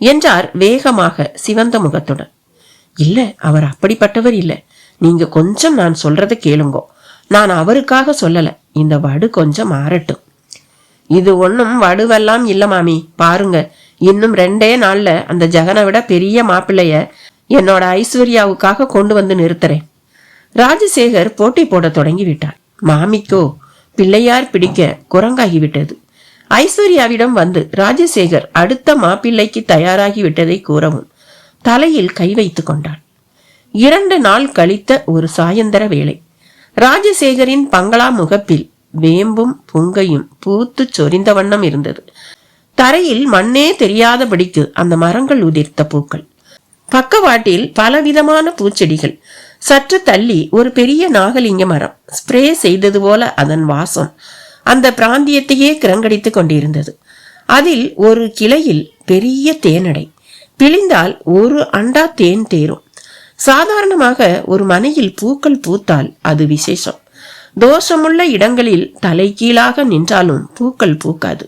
என்றார் வேகமாக சிவந்த முகத்துடன். இல்ல, அவர் அப்படிப்பட்டவர் இல்ல. நீங்க கொஞ்சம் நான் சொல்றதை கேளுங்கோ. நான் அவருக்காக சொல்லல. இந்த வடு கொஞ்சம் மாறட்டும். இது ஒன்னும் வடுவெல்லாம் இல்ல மாமி. பாருங்க, இன்னும் 2 நாள்ல அந்த ஜெகனை விட பெரிய மாப்பிள்ளைய என்னோட ஐஸ்வர்யாவுக்காக கொண்டு வந்து நிறுத்துறேன். ராஜசேகர் போட்டி போட தொடங்கி விட்டார். மாமிக்கோ பிள்ளையார் பிடிக்க குரங்காகிவிட்டது. ஐஸ்வர்யாவிடம் வந்து ராஜசேகர் அடுத்த மாப்பிள்ளைக்கு தயாராகி விட்டதை கூறவும் தலையில் கை வைத்து கொண்டாள். 2 நாள் கழித்த ஒரு சாயந்தர வேளை. ராஜசேகரின் பங்களா முகப்பில் வேம்பும் புங்கையும் பூத்து சொரிந்த வண்ணம் இருந்தது. தரையில் மண்ணே தெரியாதபடிக்கு அந்த மரங்கள் உதிர்த்த பூக்கள். பக்கவாட்டில் பலவிதமான பூச்செடிகள். சற்று தள்ளி ஒரு பெரிய நாகலிங்க மரம். ஸ்ப்ரே செய்தது போல அதன் வாசம் அந்த பிராந்தியத்தையே கிரங்கடித்துக் கொண்டிருந்தது. அதில் ஒரு கிளையில் பெரிய தேனடை. பிழிந்தால் ஒரு அண்டா தேன் தேரும். சாதாரணமாக ஒரு மனையில் பூக்கள் பூத்தால் அது விசேஷம். தோஷமுள்ள இடங்களில் தலைகீழாக நின்றாலும் பூக்கள் பூக்காது.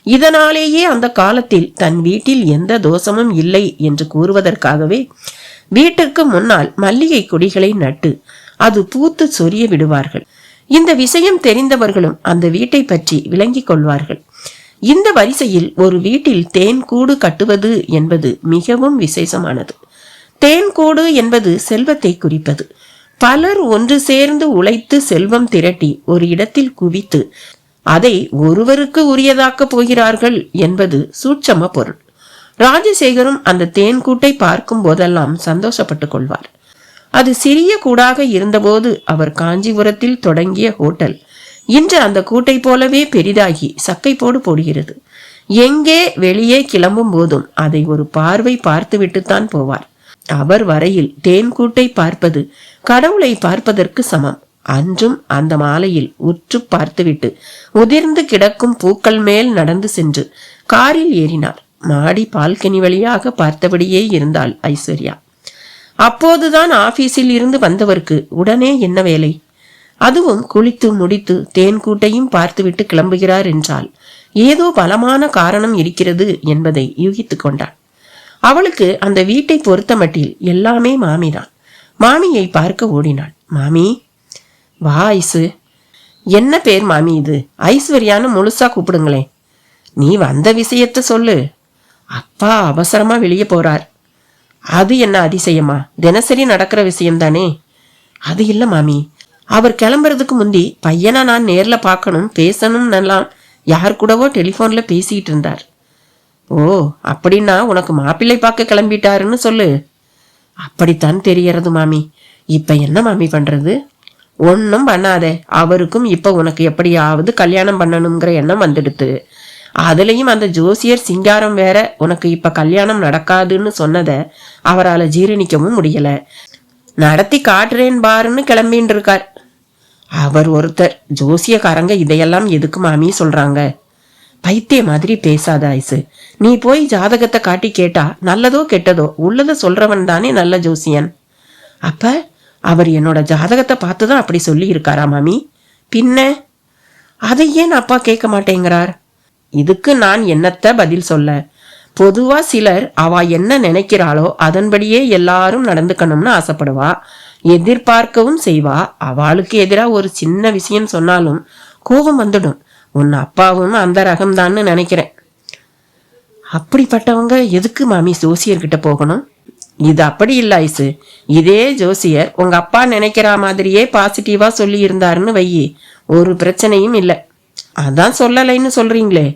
இதனாலேயே அந்த காலத்தில் தன் வீட்டில் எந்த தோஷமும் இல்லை என்று கூறுவதற்காகவே வீட்டிற்கு முன்னால் மல்லிகை கொடிகளை நட்டு அது பூத்து சொரிய விடுவார்கள். இந்த விஷயம் தெரிந்தவர்களும் அந்த வீட்டை பற்றி விளங்கிக் கொள்வார்கள். இந்த வரிசையில் ஒரு வீட்டில் தேன் கூடு கட்டுவது என்பது மிகவும் விசேஷமானது. தேன் கூடு என்பது செல்வத்தை குறிப்பது. பலர் ஒன்று சேர்ந்து உழைத்து செல்வம் திரட்டி ஒரு இடத்தில் குவித்து அதை ஒருவருக்கு உரியதாக்க போகிறார்கள் என்பது சூட்சம பொருள். ராஜசேகரும் அந்த தேன் கூட்டை பார்க்கும் போதெல்லாம் சந்தோஷப்பட்டுக் கொள்வார். அது சிறிய கூடாக இருந்தபோது அவர் காஞ்சிபுரத்தில் தொடங்கிய ஹோட்டல் இன்று அந்த கூட்டை போலவே பெரிதாகி சக்கை போடுகிறது. எங்கே வெளியே கிளம்பும் போதும் அதை ஒரு பார்வை பார்த்துவிட்டுத்தான் போவார். அவர் வரையில் தேன் கூட்டை பார்ப்பது கடவுளை பார்ப்பதற்கு சமம். அன்றும் அந்த மாலையில் உற்று பார்த்துவிட்டு உதிர்ந்து கிடக்கும் பூக்கள் மேல் நடந்து சென்று காரில் ஏறினார். மாடி பால்கனி வழியாக பார்த்தபடியே இருந்தாள் ஐஸ்வர்யா. அப்போதுதான் ஆபீஸில் இருந்து வந்தவருக்கு உடனே என்ன வேலை? அதுவும் குளித்து முடித்து தேன் கூட்டையும் பார்த்துவிட்டு கிளம்புகிறார் என்றால் ஏதோ பலமான காரணம் இருக்கிறது என்பதை யூகித்து கொண்டாள். அவளுக்கு அந்த வீட்டை பொறுத்த மட்டில் எல்லாமே மாமிதான். மாமியை பார்க்க ஓடினாள். மாமி, வா ஐசு. என்ன பேர் மாமி இது? ஐஸ்வர்யான்னு முழுசா கூப்பிடுங்களேன். நீ வந்த விஷயத்த சொல்லு. அப்பா அவசரமா வெளியே போறார். அது என்ன அதிசயமா? தினசரி நடக்கிற விஷயம்தானே. அது இல்ல மாமி, அவர் கிளம்புறதுக்கு முந்தி பையனா நான் நேர்ல பார்க்கணும் பேசணும் எல்லாம் யார் கூடவோ டெலிஃபோன்ல பேசிட்டு இருந்தார். ஓ, அப்படின்னா உனக்கு மாப்பிள்ளை பார்க்க கிளம்பிட்டாருன்னு சொல்லு. அப்படித்தான் தெரியறது மாமி. இப்ப என்ன மாமி பண்றது? ஒன்னும் பண்ணாதே. அவருக்கும் இப்ப உனக்கு எப்படியாவது கல்யாணம் பண்ணணுங்கிற எண்ணம் வந்துடுத்து. அதுலயும் அந்த ஜோசியர் சிங்காரம் வேற உனக்கு இப்ப கல்யாணம் நடக்காதுன்னு சொன்னத அவரால் ஜீரணிக்கவும் முடியல. நடத்தி காட்டுறேன் பாருன்னு கிளம்பின்னு இருக்கார். அவர் ஒருத்தர். ஜோசியக்காரங்க இதையெல்லாம் எதுக்கு மாமி சொல்றாங்க? பைத்திய மாதிரி பேசாத ஐசு. நீ போய் ஜாதகத்தை காட்டி கேட்டா நல்லதோ கெட்டதோ உள்ளத சொல்றவன் தானே நல்ல ஜோசியன். அப்ப அவர் என்னோட ஜாதகத்தை பார்த்துதான் அப்படி சொல்லி இருக்காரா மாமி? பின்ன அதை ஏன் அப்பா கேட்க மாட்டேங்கிறார்? இதுக்கு நான் என்னத்த பதில் சொல்ல? பொதுவா சிலர் அவ என்ன நினைக்கிறாளோ அதன்படியே எல்லாரும் நடந்துக்கணும்னு ஆசைப்படுவா, எதிர்பார்க்கவும் செய்வா. அவளுக்கு எதிராக ஒரு சின்ன விஷயம் சொன்னாலும் கோபம் வந்துடும். உன் அப்பாவும் அந்த ரகம்தான்னு நினைக்கிறேன். அப்படிப்பட்டவங்க எதுக்கு மாமி ஜோசியர்கிட்ட போகணும்? இது அப்படி இல்ல ஐசு. இதே ஜோசியர் உங்க அப்பா நினைக்கிற மாதிரியே பாசிட்டிவா சொல்லி இருந்தாருன்னு வையி, ஒரு பிரச்சனையும் இல்லை. அதான் சொல்லலைன்னு சொல்றீங்களே,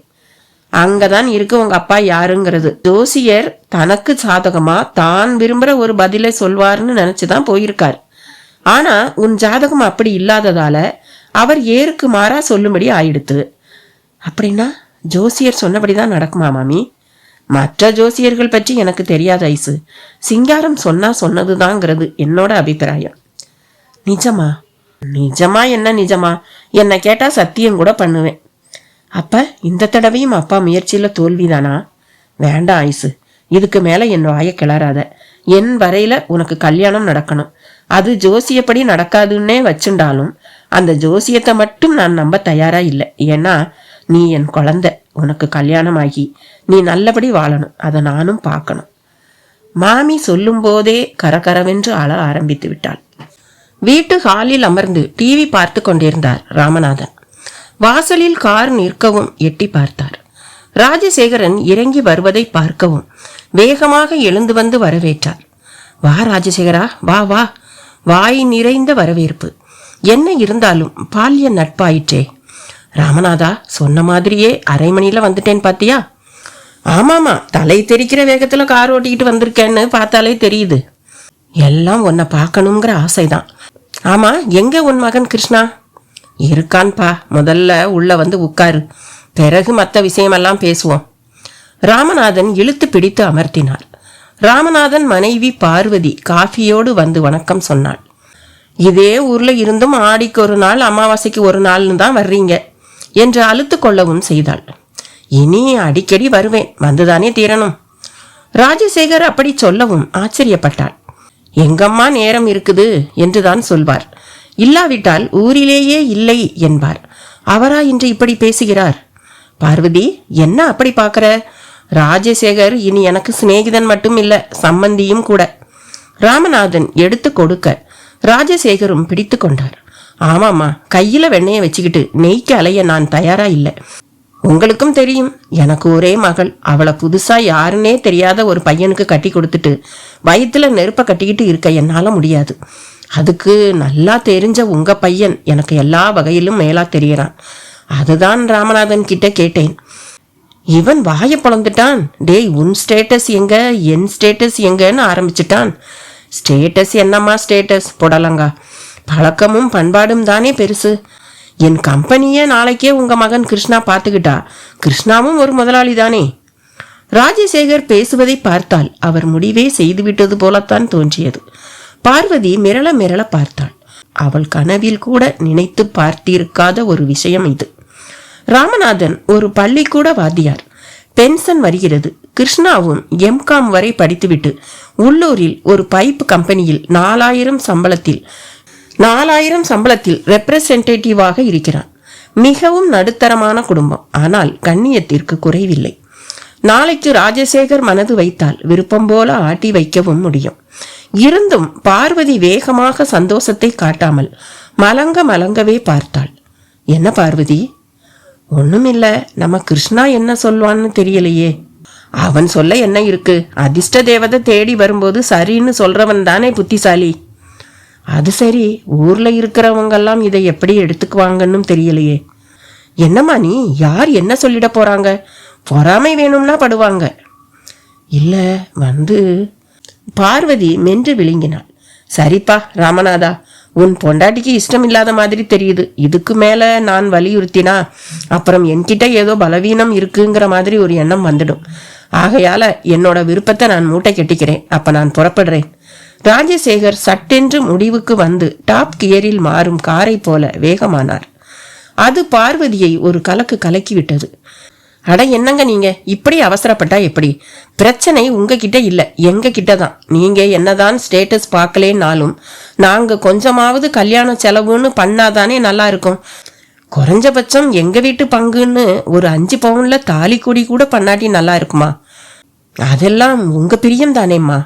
அங்கதான் இருக்கு உங்க அப்பா யாருங்கிறது. ஜோசியர் தனக்கு சாதகமா தான் விரும்புற ஒரு பதிலை சொல்வார்னு நினைச்சுதான் போயிருக்கார். ஆனா உன் ஜாதகம் அப்படி இல்லாததால அவர் ஏருக்கு மாறா சொல்லும்படி ஆயிடுத்து. அப்படின்னா ஜோசியர் சொன்னபடிதான் நடக்குமா மாமி? மற்ற ஜோசியர்கள் பற்றி எனக்கு தெரியாத ஐசு. சிங்காரம் சொன்னா சொன்னதுதாங்கிறது என்னோட அபிப்பிராயம். நிஜமா? நிஜமா என்ன நிஜமா? என்னை கேட்டா சத்தியம் கூட பண்ணுவேன். அப்ப இந்த தடவையும் அப்பா முயற்சியில தோல்விதானா? வேண்டாம் ஐசு, இதுக்கு மேல என் வாயை கிளறாத. என் வரையில உனக்கு கல்யாணம் நடக்கணும். அது ஜோசியப்படி நடக்காதுன்னே வச்சுண்டாலும் அந்த ஜோசியத்தை மட்டும் நான் நம்ப தயாரா இல்லை. ஏன்னா நீ என் குழந்தை. உனக்கு கல்யாணம் ஆகி நீ நல்லபடி வாழணும். அதை நானும் பார்க்கணும். மாமி சொல்லும் போதே கரகரவென்று அழ ஆரம்பித்து விட்டாள். வீட்டு ஹாலில் அமர்ந்து டிவி பார்த்து கொண்டிருந்தார் ராமநாதன். வாசலில் கார் நிற்கவும் எட்டி பார்த்தார். ராஜசேகரன் இறங்கி வருவதை பார்க்கவும் வேகமாக எழுந்து வந்து வரவேற்றார். வா ராஜசேகரா, வா வா. வாய் நிறைந்த வரவேற்பு. என்ன இருந்தாலும் பால்ய நட்பாயிற்றே. ராமநாதா, சொன்ன மாதிரியே அரை மணில வந்துட்டேன் பாத்தியா? ஆமாமா, தலை தெரிக்கிற வேகத்துல கார் ஓட்டிக்கிட்டு வந்திருக்கேன்னு பார்த்தாலே தெரியுது. எல்லாம் உன்னை பார்க்கணுங்கிற ஆசைதான். ஆமா, எங்க உன் மகன் கிருஷ்ணா? இருக்கான்பா. முதல்ல உள்ள வந்து உட்காரு, பிறகு மற்ற விஷயமெல்லாம் பேசுவோம். ராமநாதன் இழுத்து பிடித்து அமர்த்தினார். ராமநாதன் மனைவி பார்வதி காஃபியோடு வந்து வணக்கம் சொன்னாள். இதே ஊர்ல இருந்தும் ஆடிக்கு ஒரு நாள் அமாவாசைக்கு ஒரு நாள்னு தான் வர்றீங்க என்று அழுத்து கொள்ளவும் செய்தாள். இனி அடிக்கடி வருவேன், வந்துதானே தீரணும். ராஜசேகர் அப்படி சொல்லவும் ஆச்சரியப்பட்டாள். எங்கம்மா நேரம் இருக்குது என்றுதான் சொல்வார். இல்லாவிட்டால் ஊரிலேயே இல்லை என்பார். அவரா இன்று இப்படி பேசுகிறார்? பார்வதி, என்ன அப்படி பார்க்கற? ராஜசேகர் இனி எனக்கு சிநேகிதன் மட்டும் இல்ல, சம்பந்தியும் கூட. ராமநாதன் எடுத்து கொடுக்க ராஜசேகரும் பிடித்து கொண்டார். ஆமாம்மா, கையில வெண்ணைய வச்சுக்கிட்டு நெய்க்கு அலைய நான் தயாரா இல்லை. உங்களுக்கும் தெரியும், எனக்கு ஒரே மகள். அவளை புதுசா யாருன்னே தெரியாத ஒரு பையனுக்கு கட்டி கொடுத்துட்டு வயிற்றுல நெருப்ப கட்டிக்கிட்டு இருக்க என்னால முடியாது. அதுக்கு நல்லா தெரிஞ்ச உங்க பையன் எனக்கு எல்லா வகையிலும் மேலா தெரியறான். அதுதான் ராமநாதன் கிட்ட கேட்டேன். இவன் வாய பொழந்துட்டான். டேய், உன் ஸ்டேட்டஸ் எங்க, என் ஸ்டேட்டஸ் எங்கன்னு ஆரம்பிச்சுட்டான். ஸ்டேட்டஸ் என்னம்மா ஸ்டேட்டஸ் போடலங்கா, பழக்கமும் பண்பாடும் தானே பெருசு. என் கம்பெனியே நாளைக்கே உங்க மகன் கிருஷ்ணா பார்த்துக்கிட்டா கிருஷ்ணாவும் ஒரு முதலாளி தானே. ராஜசேகர் பேசுவதை பார்த்தால் அவர் முடிவே செய்துவிட்டது போலத்தான் தோன்றியது. பார்வதி மிரள மிரள பார்த்தாள். அவள் கனவில் கூட நினைத்து பார்த்திருக்காத ஒரு விஷயம் இது. ராமநாதன் ஒரு பள்ளிக்கூட வாத்தியார். பென்ஷன் வருகிறது. கிருஷ்ணாவும் எம்காம் வரை படித்துவிட்டு உள்ளூரில் ஒரு பைப் கம்பெனியில் 4000 சம்பளத்தில் ரெப்ரசன்டேட்டிவாக இருக்கிறான். மிகவும் நடுத்தரமான குடும்பம். ஆனால் கண்ணியத்திற்கு குறைவில்லை. நாளைக்கு ராஜசேகர் மனது வைத்தால் விருப்பம் போல ஆட்டி வைக்கவும் முடியும். இருந்தும் பார்வதி வேகமாக சந்தோஷத்தை காட்டாமல் மலங்க மலங்கவே பார்த்தாள். என்ன பார்வதி? ஒண்ணுமில்ல, நம்ம கிருஷ்ணா என்ன சொல்வான்னு தெரியலையே. அவன் சொல்ல என்ன இருக்கு? அதிர்ஷ்ட தேவதை தேடி வரும்போது சரின்னு சொல்றவன் தானே புத்திசாலி. அது சரி, ஊர்ல இருக்கிறவங்கெல்லாம் இதை எப்படி எடுத்துக்குவாங்கன்னு தெரியலையே. என்னம்மா நீ? யார் என்ன சொல்லிட போறாங்க? பொறாமை வேணும்னா படுவாங்க. இல்ல பார்வதி மென்று விழுங்கினாள். சரிப்பா ராமநாதா, உன் பொண்டாட்டிக்கு இஷ்டம் இல்லாத மாதிரி தெரியுது. இதுக்கு மேல நான் வலியுறுத்தினா அப்புறம் என்கிட்ட ஏதோ பலவீனம் இருக்குங்கிற மாதிரி ஒரு எண்ணம் வந்துடும். ஆகையால என்னோட விருப்பத்தை நான் மூட்டை கட்டிக்கிறேன். அப்ப நான் புறப்படுறேன். ராஜசேகர் சட்டென்று முடிவுக்கு வந்து டாப் கியரில் மாறும் காரை போல வேகமானார். அது பார்வதியை ஒரு கலக்கு கலக்கிவிட்டது. அட என்னங்க நீங்க இப்படி அவசரப்பட்டா எப்படி? பிரச்சனை உங்ககிட்ட இல்ல, எங்க கிட்டதான். நீங்க என்னதான் ஸ்டேட்டஸ் பார்க்கலேனாலும் நாங்க கொஞ்சமாவது கல்யாண செலவுன்னு பண்ணாதானே நல்லா இருக்கும். குறைஞ்சபட்சம் எங்க வீட்டு பங்குன்னு ஒரு 5 பவுன்ல தாலி கொடி கூட பண்ணாட்டி நல்லா இருக்குமா? அதெல்லாம் உங்க பிரியம் தானேம்மா.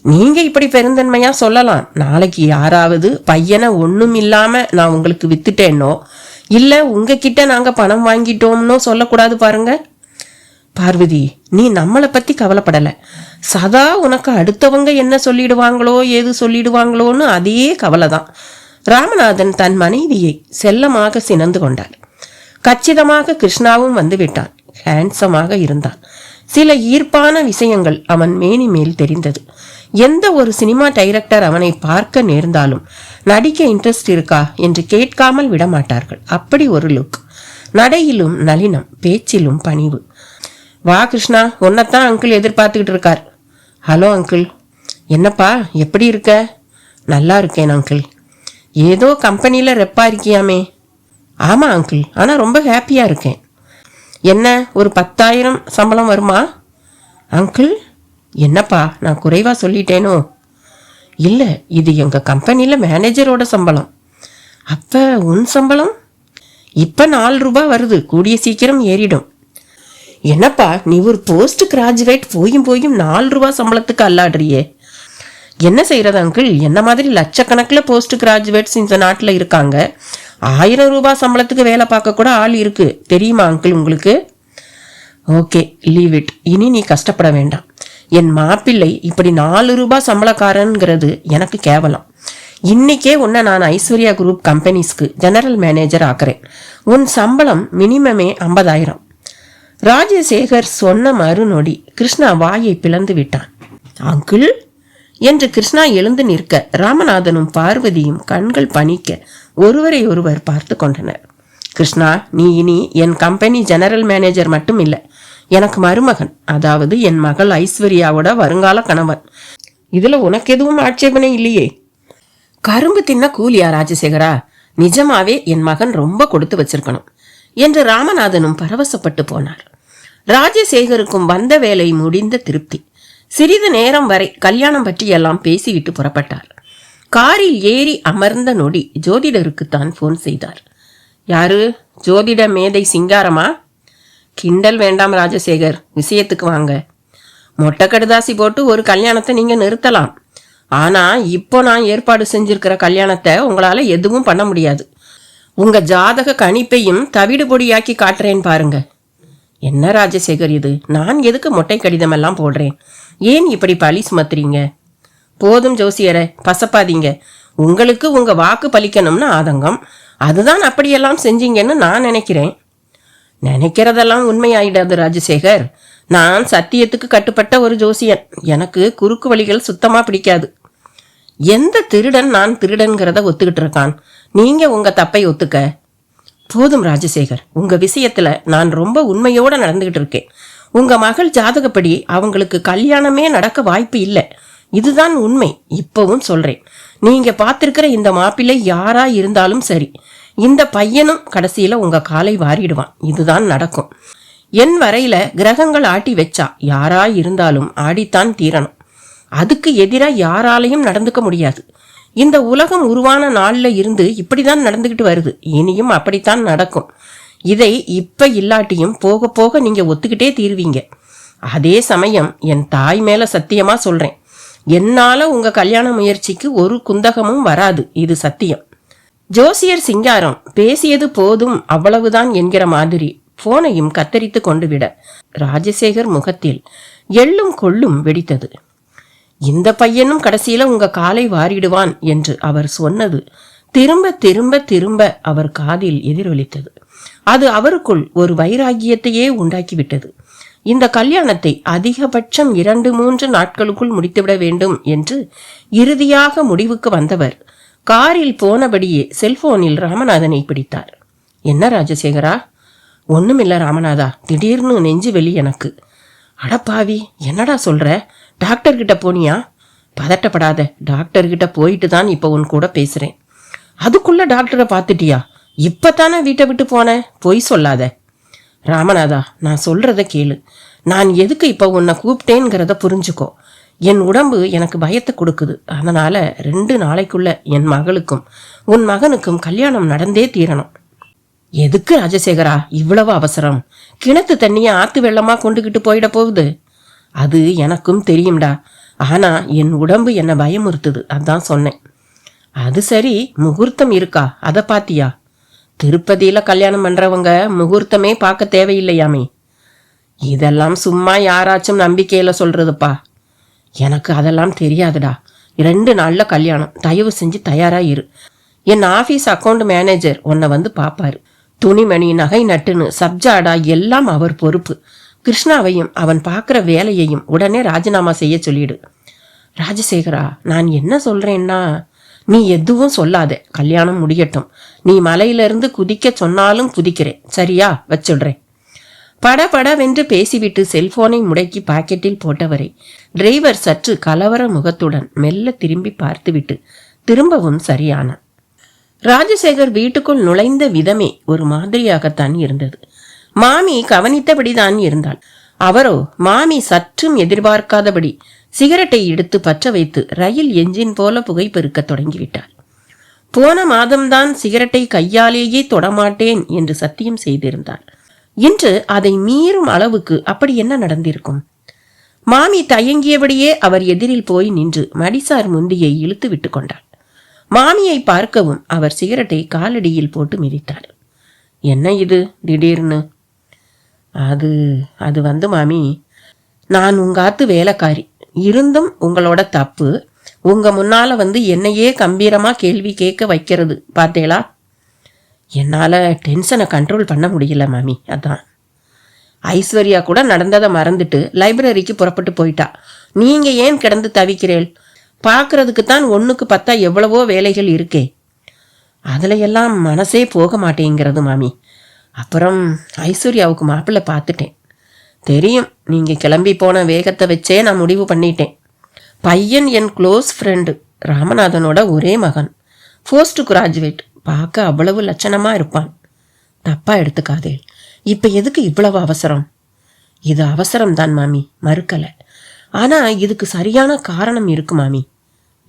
நீங்க இப்படி பெருந்தன்மையா சொல்லலாம். நாளைக்கு யாராவது பையனை ஒண்ணும் இல்லாம நான் உங்களுக்கு வித்துட்டேனோ இல்ல உங்ககிட்ட நாங்க பணம் வாங்கிட்டோம்னோ சொல்லக்கூடாது பாருங்க. பார்வதி, நீ நம்மளை பத்தி கவலைப்படல. சதா உனக்கு அடுத்தவங்க என்ன சொல்லிடுவாங்களோ ஏது சொல்லிடுவாங்களோன்னு அதே கவலைதான். ராமநாதன் தன் மனைவியை செல்லமாக சினந்து கொண்டார். கச்சிதமாக கிருஷ்ணாவும் வந்து விட்டான். ஹேண்ட்ஸமாக இருந்தான். சில ஈர்ப்பான விஷயங்கள் அவன் மேனி மேல் தெரிந்தது. எந்த ஒரு சினிமா டைரக்டர் அவனை பார்க்க நேர்ந்தாலும் நடிக்க இன்ட்ரெஸ்ட் இருக்கா என்று கேட்காமல் விடமாட்டார்கள். அப்படி ஒரு லுக். நடையிலும் நளினம், பேச்சிலும் பணிவு. வா கிருஷ்ணா, உன்னைத்தான் அங்கிள் எதிர்பார்த்துக்கிட்டு இருக்கார். Hello uncle. என்னப்பா, எப்படி இருக்க? நல்லா இருக்கேன் அங்கிள். ஏதோ கம்பெனியில ரெப்பா இருக்கியாமே? ஆமா அங்கிள், ஆனா ரொம்ப ஹாப்பியா இருக்கேன். என்ன, ஒரு 10,000 சம்பளம் வருமா? அங்கிள், என்னப்பா நான் குறைவா சொல்லிட்டேனோ? இல்ல, இது எங்க கம்பெனியில மேனேஜரோட சம்பளம். அப்ப உன் சம்பளம்? இப்ப 4 ரூபாய் வருது, கூடிய சீக்கிரம் ஏறிடும். என்னப்பா நீ ஒரு போஸ்ட் கிராஜுவேட் போயும் 4 ரூபாய் சம்பளத்துக்கு அல்லாடுறியே. என்ன செய்யறது அங்கிள், என்ன மாதிரி லட்சக்கணக்கில் போஸ்ட் கிராஜுவேட்ஸ் இந்த நாட்டில் இருக்காங்க. 1000 ரூபாய் சம்பளத்துக்கு வேலை பார்க்க கூட ஆள் இருக்கு, தெரியுமா அங்கிள் உங்களுக்கு? Okay, leave it. இனி நீ கஷ்டப்பட வேண்டாம். என் மாப்பிள்ளை இப்படி 4 ரூபாய் சம்பளக்காரன்கிறது எனக்கு கேவலம். இன்னைக்கே உன்னை நான் ஐஸ்வர்யா குரூப் கம்பெனிஸ்க்கு ஜெனரல் மேனேஜர் ஆக்குறேன். உன் சம்பளம் மினிமமே 50,000. ராஜசேகர் சொன்ன மறுநொடி கிருஷ்ணா வாயை பிளந்து விட்டான். அங்கிள் என்று கிருஷ்ணா எழுந்து நிற்க ராமநாதனும் பார்வதியும் கண்கள் பணிக்க ஒருவரை ஒருவர் பார்த்து கொண்டனர். கிருஷ்ணா, நீ இனி என் கம்பெனி ஜெனரல் மேனேஜர் மட்டும் இல்லை, எனக்கு மருமகன். அதாவது என் மகள் ஐஸ்வர்யாவோட வருங்கால கணவன். இதுல உனக்கு எதுவும் ஆட்சேபனை இல்லையே? கரும்பு தின்ன கூலியா ராஜசேகரா? நிஜமாவே என் மகன் ரொம்ப கொடுத்து வச்சிருக்கணும் என்று ராமநாதனும் பரவசப்பட்டு போனார். ராஜசேகருக்கும் வந்த வேலை முடிந்த திருப்தி. சிறிது நேரம் வரை கல்யாணம் பற்றி எல்லாம் பேசிவிட்டு புறப்பட்டார். காரில் ஏறி அமர்ந்த நொடி ஜோதிடருக்குத்தான் போன் செய்தார். யாரு? ஜோதிட மேதை சிங்காரமா? கிண்டல் வேண்டாம் ராஜசேகர், விஷயத்துக்கு வாங்க. மொட்டை கடுதாசி போட்டு ஒரு கல்யாணத்தை நீங்க நிறுத்தலாம். ஆனா இப்போ நான் ஏற்பாடு செஞ்சிருக்கிற கல்யாணத்தை உங்களால எதுவும் பண்ண முடியாது. உங்க ஜாதக கணிப்பையும் தவிடு பொடியாக்கி காட்டுறேன் பாருங்க. என்ன ராஜசேகர் இது? நான் எதுக்கு மொட்டை கடிதம் எல்லாம் போடுறேன்? ஏன் இப்படி பழி சுமத்துறீங்க? போதும் ஜோசியரை, பசப்பாதீங்க. உங்களுக்கு உங்க வாக்கு பலிக்கணும்னு ஆதங்கம், அதுதான் அப்படியெல்லாம் செஞ்சீங்கன்னு நான் நினைக்கிறேன். நினைக்கிறதெல்லாம் உண்மையாயிடாது ராஜசேகர். நான் சத்தியத்துக்கு கட்டுப்பட்ட ஒரு ஜோசியன். எனக்கு குறுக்கு வழிகள் சுத்தமா பிடிக்காது. எந்த திருடன் நான் திருடன்கிறத ஒத்துக்கிட்டு இருக்கான்? நீங்க உங்க தப்பை ஒத்துக்க. போதும் ராஜசேகர், உங்க விஷயத்துல நான் ரொம்ப உண்மையோட நடந்துகிட்டு இருக்கேன். உங்க மகள் ஜாதகப்படி அவங்களுக்கு கல்யாணமே நடக்க வாய்ப்பு இல்லை. இதுதான் உண்மை. இப்பவும் சொல்றேன், நீங்க பார்த்திருக்கிற இந்த மாப்பிள்ளை யாரா இருந்தாலும் சரி, இந்த பையனும் கடைசியில உங்க காலை வாரிடுவான். இதுதான் நடக்கும். என் வரையில கிரகங்கள் ஆட்டி வச்சா யாரா இருந்தாலும் ஆடித்தான் தீரணும். அதுக்கு எதிராக யாராலையும் நடந்துக்க முடியாது. இந்த உலகம் உருவான நாள்ல இருந்து இப்படிதான் நடந்துகிட்டு வருது. இனியும் அப்படித்தான் நடக்கும். இதை இப்ப இல்லாட்டியும் போக போக நீங்க ஒத்துக்கிட்டே தீருவீங்க. அதே சமயம் என் தாய் மேல சத்தியமா சொல்றேன், என்னால உங்க கல்யாண முயற்சிக்கு ஒரு குந்தகமும் வராது. இது சத்தியம். ஜோசியர் சிங்காரம் பேசியது போதும், அவ்வளவுதான் என்கிற மாதிரி போனையும் கத்தரித்து கொண்டு விட ராஜசேகர் முகத்தில் எள்ளும் கொள்ளும் வெடித்தது. இந்த பையனும் கடைசியில உங்க காலை வாரிடுவான் என்று அவர் சொன்னது திரும்ப திரும்ப திரும்ப அவர் காதில் எதிரொலித்தது. அது அவருக்குள் ஒரு வைராகியத்தையே உண்டாக்கிவிட்டது. இந்த கல்யாணத்தை அதிகபட்சம் 2-3 நாட்களுக்குள் முடித்துவிட வேண்டும் என்று இறுதியாக முடிவுக்கு வந்தவர் காரில் போனபடியே செல்போனில் ராமநாதனை பிடித்தார். என்ன ராஜசேகரா? ஒண்ணுமில்ல ராமநாதா, திடீர்னு நெஞ்சு வெளி எனக்கு. அடப்பாவி, என்னடா சொல்ற? டாக்டர்கிட்ட போனியா? பதட்டப்படாத, டாக்டர்கிட்ட போயிட்டு தான் இப்போ உன் கூட பேசுறேன். அதுக்குள்ள டாக்டரை பார்த்துட்டியா? இப்பத்தானே வீட்டை விட்டு போன, பொய் சொல்லாத. ராமநாதா, நான் சொல்றத கேளு. நான் எதுக்கு இப்போ உன்னை கூப்பிட்டேங்கிறத புரிஞ்சுக்கோ. என் உடம்பு எனக்கு பயத்தை கொடுக்குது. அதனால 2 நாளைக்குள்ள என் மகளுக்கும் உன் மகனுக்கும் கல்யாணம் நடந்தே தீரணும். எதுக்கு ராஜசேகரா இவ்வளவு அவசரம்? கிணத்து தண்ணிய ஆத்து வெள்ளமா கொண்டுகிட்டு போயிட போகுது. அது எனக்கும் தெரியும்டா. ஆனா என் உடம்பு என்ன பயமுறுத்துது, அதான் சொன்னேன். அது சரி, முகூர்த்தம் இருக்கா? அதை பாத்தியா? திருப்பதியில கல்யாணம் பண்றவங்க முகூர்த்தமே பார்க்க தேவையில்லையாமே. இதெல்லாம் சும்மா யாராச்சும் நம்பிக்கையில சொல்றதுப்பா. எனக்கு அதெல்லாம் தெரியாதுடா. 2 நாள்ல கல்யாணம். தயவு செஞ்சு தயாரா இரு. என் ஆபீஸ் அக்கௌண்ட் மேனேஜர் உன்னை வந்து பாப்பாரு. துணிமணி, நகை நட்டுன்னு சப்ஜாடா எல்லாம் அவர் பொறுப்பு. கிருஷ்ணாவையும் அவன் பார்க்குற வேலையையும் உடனே ராஜினாமா செய்ய சொல்லிடு. ராஜசேகரா, நான் என்ன சொல்றேன்னா, நீ எதுவும் சொல்லாத. கல்யாணம் முடியட்டும். நீ மலையிலிருந்து குதிக்க சொன்னாலும் குதிக்கிறேன். சரியா? வச்சுடுறேன். படபடவென்று பேசிவிட்டு செல்போனை முடக்கி பாக்கெட்டில் போட்டவரை டிரைவர் சற்று கலவர முகத்துடன் மெல்ல திரும்பி பார்த்துவிட்டு திரும்பவும் சரியானான். ராஜசேகர் வீட்டுக்குள் நுழைந்த விதமே ஒரு மாதிரியாகத்தான் இருந்தது. மாமி கவனித்தபடிதான் இருந்தாள். அவரோ மாமி சற்றும் எதிர்பார்க்காதபடி சிகரெட்டை எடுத்து பற்ற வைத்து ரயில் என்ஜின் போல புகை பெருக்க தொடங்கிவிட்டார். போன மாதம்தான் சிகரெட்டை கையாலேயே தொடமாட்டேன் என்று சத்தியம் செய்திருந்தார். இன்று அதை மீறும் அளவுக்கு அப்படி என்ன நடந்திருக்கும்? மாமி தயங்கியபடியே அவர் எதிரில் போய் நின்று மடிசார் முந்தியை இழுத்து விட்டு கொண்டார். மாமியை பார்க்கவும் அவர் சிகரெட்டை காலடியில் போட்டு மிதித்தார். என்ன இது திடீர்னு? அது வந்து மாமி, நான் உங்காத்து வேலைக்காரி இருந்தும் உங்களோட தப்பு. உங்க முன்னால வந்து என்னையே கம்பீரமா கேள்வி கேட்க வைக்கிறது பார்த்தேளா? என்னால டென்ஷனை கண்ட்ரோல் பண்ண முடியல மாமி. அதான். ஐஸ்வர்யா கூட நடந்ததை மறந்துட்டு லைப்ரரிக்கு புறப்பட்டு போயிட்டா. நீங்க ஏன் கிடந்து தவிக்கிறேள்? பார்க்கறதுக்குத்தான் 1க்கு 10 எவ்வளவோ வேலைகள் இருக்கே. அதுல எல்லாம் மனசே போக மாட்டேங்கிறது மாமி. அப்புறம் ஐஸ்வர்யாவுக்கு மாப்பிள்ளை பார்த்துட்டேன். தெரியும், நீங்க கிளம்பி போன வேகத்தை வச்சே நான் முடிவு பண்ணிட்டேன். பையன் என் க்ளோஸ் ஃப்ரெண்டு ராமநாதனோட ஒரே மகன், போஸ்ட் கிராஜுவேட். பார்க்க அவ்வளவு லட்சணமா இருப்பான். தப்பா எடுத்துக்காதே. இப்ப எதுக்கு இவ்வளவு அவசரம்? இது அவசரம்தான் மாமி, மறுக்கல. ஆனா இதுக்கு சரியான காரணம் இருக்கு மாமி.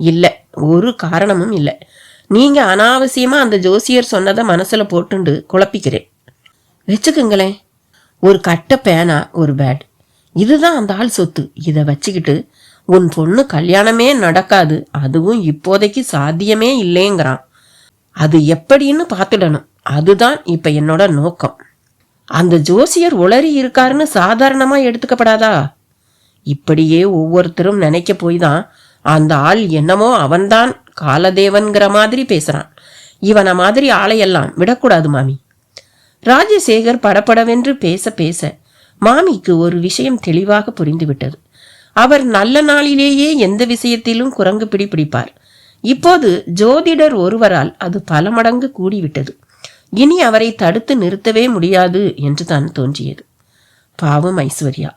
இல்லை, ஒரு காரணமும் இல்லை. நீங்கள் அனாவசியமாக அந்த ஜோசியர் சொன்னதை மனசில் போட்டுண்டு குழப்பிக்கிறேன். வச்சுக்குங்களேன், ஒரு கட்டை பேனா, ஒரு பேட், இதுதான் அந்த ஆள் சொத்து. இதை வச்சுக்கிட்டு உன் பொண்ணு கல்யாணமே நடக்காது, அதுவும் இப்போதைக்கு சாத்தியமே இல்லைங்கிறான். அது எப்படின்னு பார்த்துடணும். அதுதான் இப்போ என்னோட நோக்கம். அந்த ஜோசியர் உளறி இருக்காருன்னு சாதாரணமாக எடுத்துக்கப்படாதா? இப்படியே ஒவ்வொருத்தரும் நினைக்க போய் தான் அந்த ஆள் என்னமோ அவன்தான் காலதேவன்கிற மாதிரி பேசுறான். இவனை மாதிரி ஆளையெல்லாம் விடக்கூடாது மாமி. ராஜசேகர் படபடவென்று பேச பேச மாமிக்கு ஒரு விஷயம் தெளிவாக புரிந்துவிட்டது. அவர் நல்ல நாளிலேயே எந்த விஷயத்திலும் குரங்கு பிடிப்பார். இப்போது ஜோதிடர் ஒருவரால் அது பல மடங்கு கூடிவிட்டது. இனி அவரை தடுத்து நிறுத்தவே முடியாது என்று தான் தோன்றியது. பாவம் ஐஸ்வர்யா,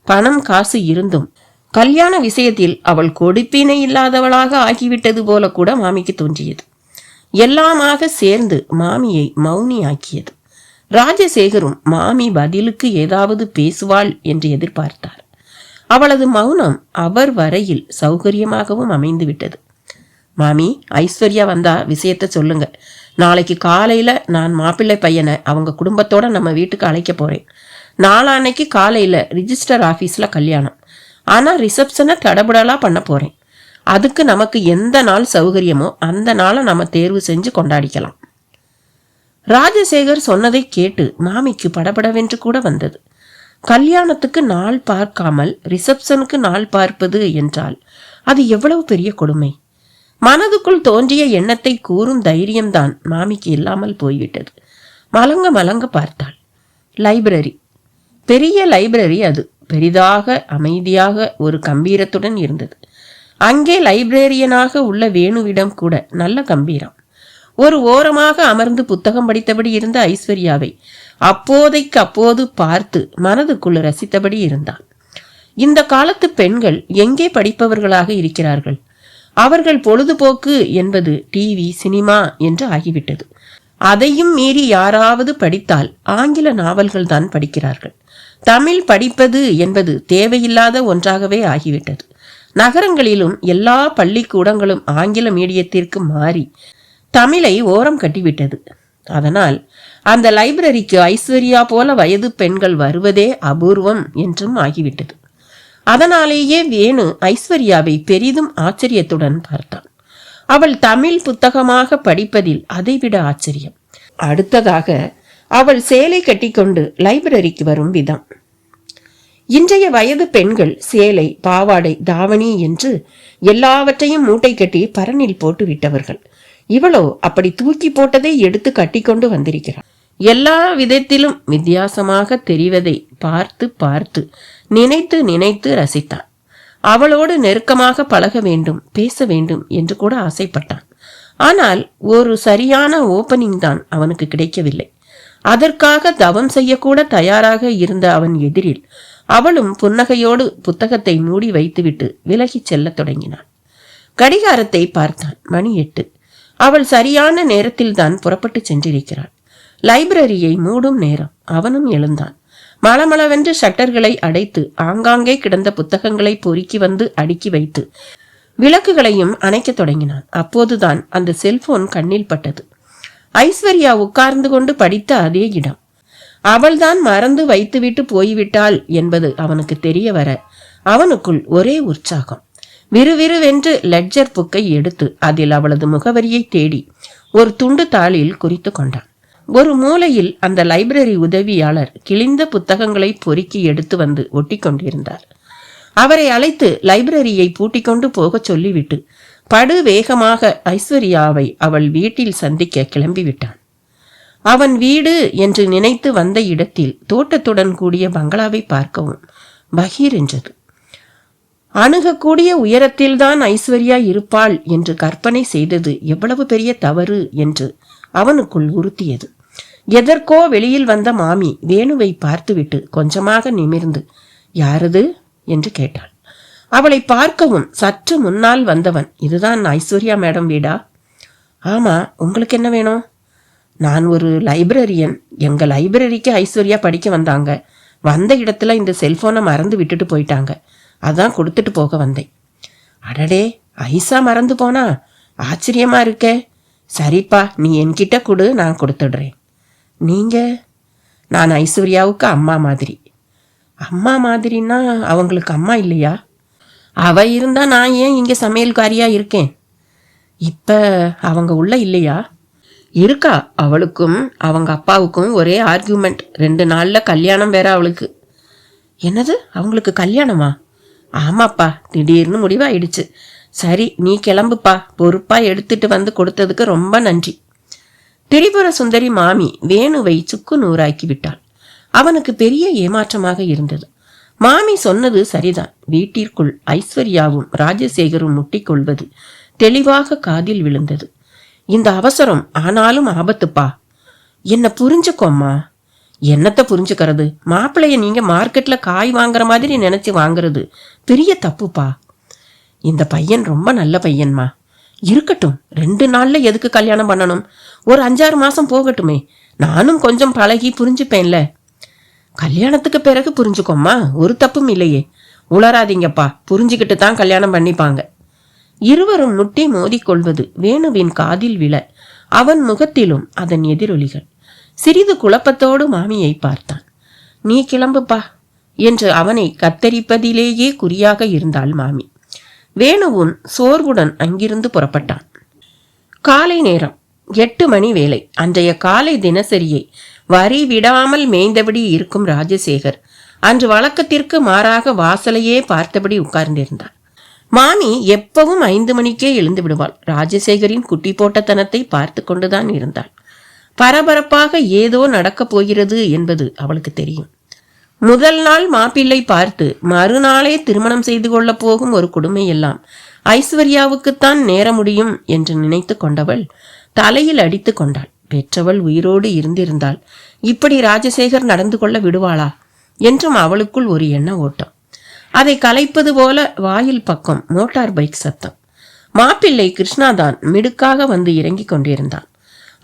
பணம் காசு இருந்தும் கல்யாண விஷயத்தில் அவள் கொடுப்பினை இல்லாதவளாக ஆகிவிட்டது போல கூட மாமிக்கு தோன்றியது. எல்லாமாக சேர்ந்து மாமியை மௌனியாக்கியது. ராஜசேகரும் மாமி பதிலுக்கு ஏதாவது பேசுவாள் என்று எதிர்பார்த்தார். அவளது மௌனம் அவர் வரையில் சௌகரியமாகவும் அமைந்து விட்டது. மாமி, ஐஸ்வர்யா வந்தா விஷயத்த சொல்லுங்க. நாளைக்கு காலையில நான் மாப்பிள்ளை பையனை அவங்க குடும்பத்தோட நம்ம வீட்டுக்கு அழைக்க போறேன். நாளான்னைக்கு காலையில ரிஜிஸ்டர் ஆபீஸ்ல கல்யாணம். ஆனா ரிசப்ஷனை தடபுடலா பண்ண போறேன். அதுக்கு நமக்கு எந்த நாள் சௌகரியமோ அந்த நாளை நம்ம தேர்வு செஞ்சு கொண்டாடிக்கலாம். ராஜசேகர் சொன்னதை கேட்டு மாமிக்கு படபடவென்று கூட வந்தது. கல்யாணத்துக்கு நாள் பார்க்காமல் ரிசப்ஷனுக்கு நாள் பார்ப்பது என்றால் அது எவ்வளவு பெரிய கொடுமை! மனதுக்குள் தோன்றிய எண்ணத்தை கூறும் தைரியம்தான் மாமிக்கு இல்லாமல் போய்விட்டது. மலங்க மலங்க பார்த்தாள். லைப்ரரி, பெரிய லைப்ரரி. அது பெரிதாக அமைதியாக ஒரு கம்பீரத்துடன் இருந்தது. அங்கே லைப்ரேரியனாக உள்ள வேணுவிடம் கூட நல்ல கம்பீரம். ஒரு ஓரமாக அமர்ந்து புத்தகம் படித்தபடி இருந்த ஐஸ்வர்யாவை அப்போதைக்கு அப்போது பார்த்து மனதுக்குள் ரசித்தபடி இருந்தான். இந்த காலத்து பெண்கள் எங்கே படிப்பவர்களாக இருக்கிறார்கள்? அவர்கள் பொழுதுபோக்கு என்பது டிவி, சினிமா என்று ஆகிவிட்டது. அதையும் மீறி யாராவது படித்தால் ஆங்கில நாவல்கள் தான் படிக்கிறார்கள். தமிழ் படிப்பது என்பது தேவையில்லாத ஒன்றாகவே ஆகிவிட்டது. நகரங்களிலும் எல்லா பள்ளிக்கூடங்களும் ஆங்கில மீடியத்திற்கு மாறி தமிழை ஓரம் கட்டிவிட்டது. அதனால் அந்த லைப்ரரிக்கு ஐஸ்வர்யா போல வயது பெண்கள் வருவதே அபூர்வம் என்றும் ஆகிவிட்டது. அதனாலேயே வேணு ஐஸ்வர்யாவை பெரிதும் ஆச்சரியத்துடன் பார்த்தான். அவள் தமிழ் புத்தகமாக படிப்பதில் அதைவிட ஆச்சரியம். அடுத்ததாக அவள் சேலை கட்டிக்கொண்டு லைப்ரரிக்கு வரும் விதம். இன்றைய வயது பெண்கள் சேலை, பாவாடை, தாவணி என்று எல்லாவற்றையும் மூட்டை கட்டி பரனில் போட்டு விட்டவர்கள். இவளோ அப்படி தூக்கி போட்டதை எடுத்து கட்டிக்கொண்டு வந்திருக்கிறாள். எல்லா விதத்திலும் வித்தியாசமாக தெரிவதை பார்த்து பார்த்து நினைத்து நினைத்து ரசித்தான். அவளோடு நெருக்கமாக பழக வேண்டும், பேச வேண்டும் என்று கூட ஆசைப்பட்டான். ஆனால் ஒரு சரியான ஓப்பனிங் தான் அவனுக்கு கிடைக்கவில்லை. அதற்காக தவம் செய்யக்கூட தயாராக இருந்த அவன் எதிரில் அவளும் புன்னகையோடு புத்தகத்தை மூடி வைத்துவிட்டு விலகிச் செல்ல தொடங்கினான். கடிகாரத்தை பார்த்தான். மணி 8. அவள் சரியான நேரத்தில் தான் புறப்பட்டு சென்றிருக்கிறாள். லைப்ரரியை மூடும் நேரம். அவனும் எழுந்தான். மளமளவென்று ஷட்டர்களை அடைத்து ஆங்காங்கே கிடந்த புத்தகங்களை பொறுக்கி வந்து அடுக்கி வைத்து விளக்குகளையும் அணைக்க தொடங்கினான். அப்போதுதான் அந்த செல்போன் கண்ணில் பட்டது. ஐஸ்வர்யா உட்கார்ந்து கொண்டு படித்த அதே இடம். அவள்தான் மறந்து வைத்துவிட்டு போய்விட்டாள் என்பது அவனுக்கு தெரிய வர அவனுக்குள் ஒரே உற்சாகம். விறுவிறுவென்று லெட்ஜர் புக்கை எடுத்து அதில் அவளது முகவரியை தேடி ஒரு துண்டு தாளில் குறித்து கொண்டான். ஒரு மூலையில் அந்த லைப்ரரி உதவியாளர் கிழிந்த புத்தகங்களை பொறுக்கி எடுத்து வந்து ஒட்டி கொண்டிருந்தார். அவரை அழைத்து லைப்ரரியை பூட்டிக் கொண்டு போகச் சொல்லிவிட்டு படு வேகமாக ஐஸ்வர்யாவை அவள் வீட்டில் சந்திக்க கிளம்பிவிட்டான். அவன் வீடு என்று நினைத்து வந்த இடத்தில் தோட்டத்துடன் கூடிய பங்களாவை பார்க்கவும் பகீர் என்றது. அணுகக்கூடிய உயரத்தில்தான் ஐஸ்வர்யா இருப்பாள் என்று கற்பனை செய்தது எவ்வளவு பெரிய தவறு என்று அவனுக்குள் உறுத்தியது. எதற்கோ வெளியில் வந்த மாமி வேணுவை பார்த்துவிட்டு கொஞ்சமாக நிமிர்ந்து, யாரது என்று கேட்டாள். அவளை பார்க்கவும் சற்று முன்னால் வந்தவன், இதுதான் ஐஸ்வர்யா மேடம் வீடா? ஆமா, உங்களுக்கு என்ன வேணும்? நான் ஒரு லைப்ரரியன். எங்க லைப்ரரிக்கு ஐஸ்வர்யா படிக்க வந்தாங்க. வந்த இடத்துல இந்த செல்போனை மறந்து விட்டுட்டு போயிட்டாங்க. அதான் கொடுத்துட்டு போக வந்தேன். அடடே, ஐசா மறந்து போனா? ஆச்சரியமா இருக்கே. சரிப்பா, நீ என்கிட்ட கொடு, நான் கொடுத்துடுறேன். நீங்க? நான் ஐஸ்வர்யாவுக்கு அம்மா மாதிரி. அம்மா மாதிரின்னா அவங்களுக்கு அம்மா இல்லையா? அவ இருந்தா நான் ஏன் இங்கே சமையல்காரியா இருக்கேன்? இப்ப அவங்க உள்ள இல்லையா? இருக்கா. அவளுக்கும் அவங்க அப்பாவுக்கும் ஒரே ஆர்கியூமெண்ட். 2 நாள்ல கல்யாணம் வேற அவளுக்கு. என்னது, அவங்களுக்கு கல்யாணமா? ஆமாப்பா, திடீர்னு முடிவாயிடுச்சு. சரி, நீ கிளம்புப்பா. பொறுப்பா எடுத்துட்டு வந்து கொடுத்ததுக்கு ரொம்ப நன்றி. திரிபுர சுந்தரி மாமி வேணுவை சுக்கு நூறாக்கி விட்டாள். அவனுக்கு பெரிய ஏமாற்றமாக இருந்தது. மாமி சொன்னது சரிதான். வீட்டிற்குள் ஐஸ்வர்யாவும் ராஜசேகரும் முட்டிக்கொள்வது தெளிவாக காதில் விழுந்தது. இந்த அவசரம் ஆனாலும் ஆபத்துப்பா. என்ன புரிஞ்சுக்கோம்மா. என்னத்தை புரிஞ்சுக்கிறது? மாப்பிள்ளைய நீங்க மார்க்கெட்ல காய் வாங்குற மாதிரி நினைச்சு வாங்குறது பெரிய தப்புப்பா. இந்த பையன் ரொம்ப நல்ல பையன்மா. இருக்கட்டும், 2 நாள்ல எதுக்கு கல்யாணம் பண்ணணும்? ஒரு 5-6 மாசம் போகட்டுமே. நானும் கொஞ்சம் பழகி புரிஞ்சுப்பேன்ல. கல்யாணத்துக்கு பிறகு புரிஞ்சுக்கோம்மா, ஒரு தப்பும் இல்லையே. உளராதீங்கப்பா, புரிஞ்சுக்கிட்டு தான் கல்யாணம் பண்ணிப்பாங்க. இருவரும் முட்டி மோதிக்கொள்வது வேணுவின் காதில் விழ அவன் முகத்திலும் அதன் எதிரொலிகள். சிறிது குழப்பத்தோடு மாமியை பார்த்தான். நீ கிளம்புப்பா என்று அவனை கத்தரிப்பதிலேயே குறியாக இருந்தாள் மாமி. வேணுவும் சோர்வுடன் அங்கிருந்து புறப்பட்டான். காலை நேரம் 8 மணி வேலை. அன்றைய காலை தினசரியை வரி விடாமல் மேய்ந்தபடி இருக்கும் ராஜசேகர் அன்று வழக்கத்திற்கு மாறாக வாசலையே பார்த்தபடி உட்கார்ந்திருந்தார். மாமி எப்பவும் 5 மணிக்கே எழுந்து விடுவாள். ராஜசேகரின் குட்டி போட்டத்தனத்தை பார்த்து கொண்டுதான் இருந்தாள். பரபரப்பாக ஏதோ நடக்கப் போகிறது என்பது அவளுக்கு தெரியும். முதல் நாள் மாப்பிள்ளை பார்த்து மறுநாளே திருமணம் செய்து கொள்ளப் போகும் ஒரு கொடுமை எல்லாம் ஐஸ்வர்யாவுக்குத்தான் நேர முடியும் என்று நினைத்து கொண்டவள் தலையில் அடித்து கொண்டாள். பெற்றவள் உயிரோடு இருந்திருந்தால் இப்படி ராஜசேகர் நடந்து கொள்ள விடுவாளா என்றும் அவளுக்குள் ஒரு எண்ண ஓட்டம். அதை கலைப்பது போல வாயில் பக்கம் மோட்டார் பைக் சத்தம். மாப்பிள்ளை கிருஷ்ணாதான் மிடுக்காக வந்து இறங்கி கொண்டிருந்தான்.